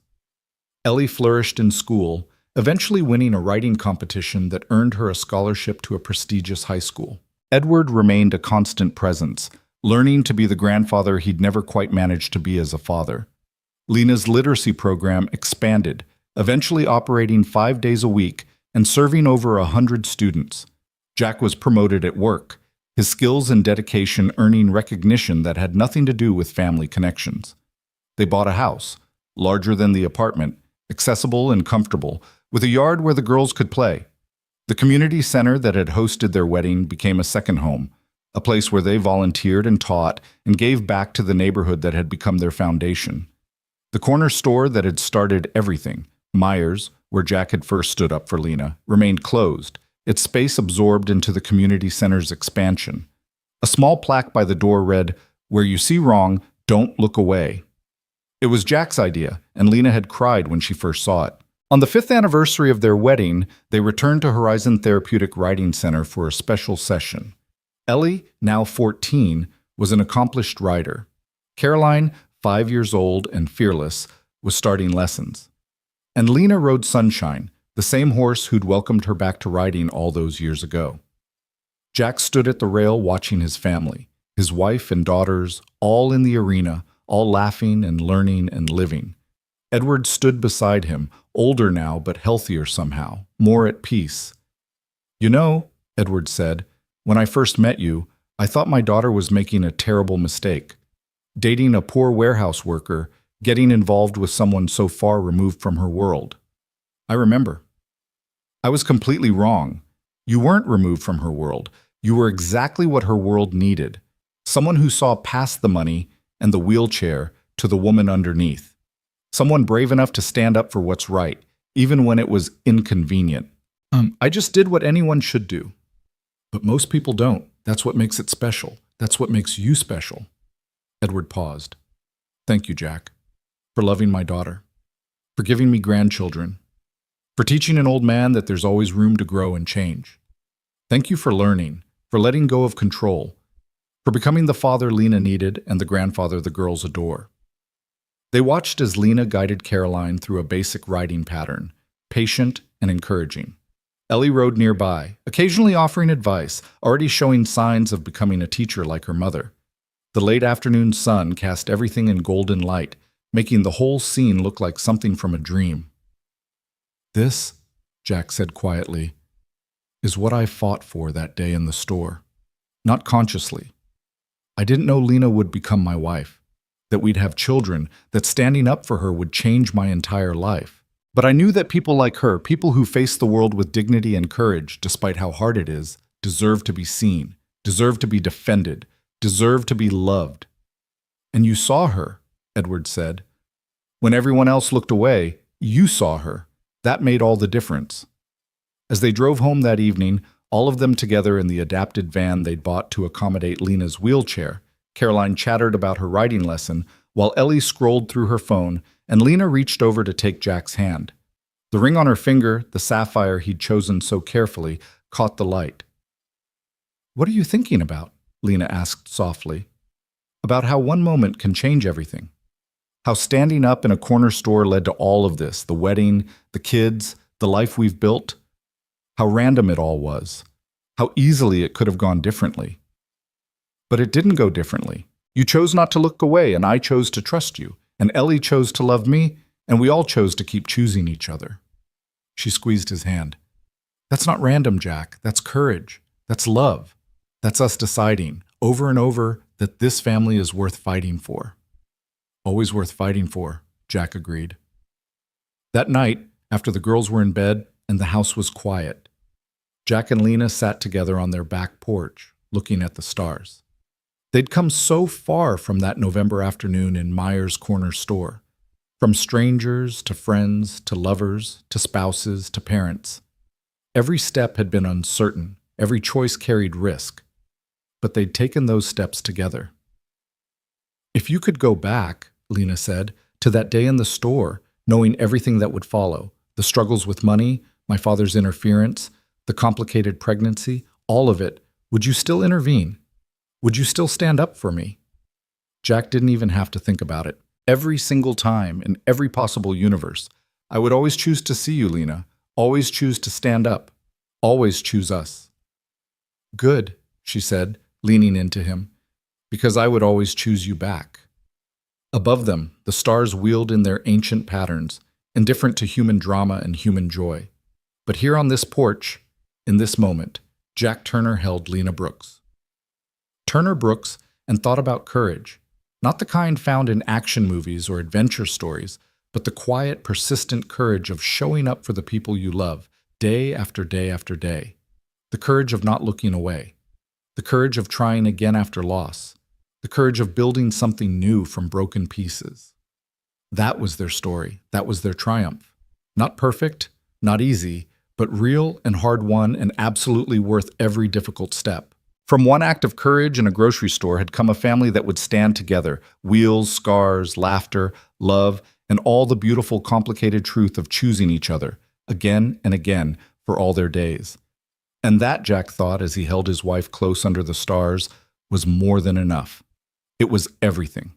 Ellie flourished in school, eventually winning a writing competition that earned her a scholarship to a prestigious high school. Edward remained a constant presence, learning to be the grandfather he'd never quite managed to be as a father. Lena's literacy program expanded, eventually operating 5 days a week and serving over 100 students. Jack was promoted at work, his skills and dedication earning recognition that had nothing to do with family connections. They bought a house, larger than the apartment, accessible and comfortable, with a yard where the girls could play. The community center that had hosted their wedding became a second home, a place where they volunteered and taught and gave back to the neighborhood that had become their foundation. The corner store that had started everything, Myers, where Jack had first stood up for Lena, remained closed, its space absorbed into the community center's expansion. A small plaque by the door read, "Where you see wrong, don't look away." It was Jack's idea, and Lena had cried when she first saw it. On the 5th anniversary of their wedding, they returned to Horizon Therapeutic Writing Center for a special session. Ellie, now 14, was an accomplished writer. Caroline, 5 years old and fearless, was starting lessons. And Lena rode Sunshine, the same horse who'd welcomed her back to riding all those years ago. Jack stood at the rail watching his family, his wife and daughters, all in the arena, all laughing and learning and living. Edward stood beside him, older now but healthier somehow, more at peace. "You know," Edward said, "when I first met you, I thought my daughter was making a terrible mistake. Dating a poor warehouse worker, getting involved with someone so far removed from her world. I remember. I was completely wrong. You weren't removed from her world. You were exactly what her world needed. Someone who saw past the money and the wheelchair to the woman underneath. Someone brave enough to stand up for what's right, even when it was inconvenient. I just did what anyone should do. But most people don't. That's what makes it special. That's what makes you special." Edward paused. "Thank you, Jack, for loving my daughter, for giving me grandchildren, for teaching an old man that there's always room to grow and change. Thank you for learning, for letting go of control, for becoming the father Lena needed and the grandfather the girls adore." They watched as Lena guided Caroline through a basic riding pattern, patient and encouraging. Ellie rode nearby, occasionally offering advice, already showing signs of becoming a teacher like her mother. The late afternoon sun cast everything in golden light, making the whole scene look like something from a dream. "This," Jack said quietly, "is what I fought for that day in the store. Not consciously. I didn't know Lena would become my wife, that we'd have children, that standing up for her would change my entire life. But I knew that people like her, people who face the world with dignity and courage, despite how hard it is, deserve to be seen, deserve to be defended, deserve to be loved. And you saw her," Edward said. "When everyone else looked away, you saw her. That made all the difference." As they drove home that evening, all of them together in the adapted van they'd bought to accommodate Lena's wheelchair, Caroline chattered about her riding lesson, while Ellie scrolled through her phone, and Lena reached over to take Jack's hand. The ring on her finger, the sapphire he'd chosen so carefully, caught the light. "What are you thinking about?" Lena asked softly. "About how one moment can change everything. How standing up in a corner store led to all of this, the wedding, the kids, the life we've built. How random it all was. How easily it could have gone differently. But it didn't go differently. You chose not to look away, and I chose to trust you, and Ellie chose to love me, and we all chose to keep choosing each other." She squeezed his hand. That's not random, Jack. That's courage. That's love. That's us deciding, over and over, that this family is worth fighting for. Always worth fighting for, Jack agreed. That night, after the girls were in bed and the house was quiet, Jack and Lena sat together on their back porch, looking at the stars. They'd come so far from that November afternoon in Myers' corner store. From strangers to friends to lovers to spouses to parents. Every step had been uncertain, every choice carried risk. But they'd taken those steps together. If you could go back, Lena said, to that day in the store, knowing everything that would follow, the struggles with money, my father's interference, the complicated pregnancy, all of it, would you still intervene? Would you still stand up for me? Jack didn't even have to think about it. Every single time, in every possible universe, I would always choose to see you, Lena. Always choose to stand up. Always choose us. Good, she said, leaning into him, because I would always choose you back. Above them, the stars wheeled in their ancient patterns, indifferent to human drama and human joy. But here on this porch, in this moment, Jack Turner held Lena Brooks. Turner Brooks and thought about courage, not the kind found in action movies or adventure stories, but the quiet, persistent courage of showing up for the people you love, day after day after day. The courage of not looking away. The courage of trying again after loss. The courage of building something new from broken pieces. That was their story. That was their triumph. Not perfect, not easy, but real and hard-won and absolutely worth every difficult step. From one act of courage in a grocery store had come a family that would stand together, wheels, scars, laughter, love, and all the beautiful, complicated truth of choosing each other, again and again, for all their days. And that, Jack thought as he held his wife close under the stars, was more than enough. It was everything.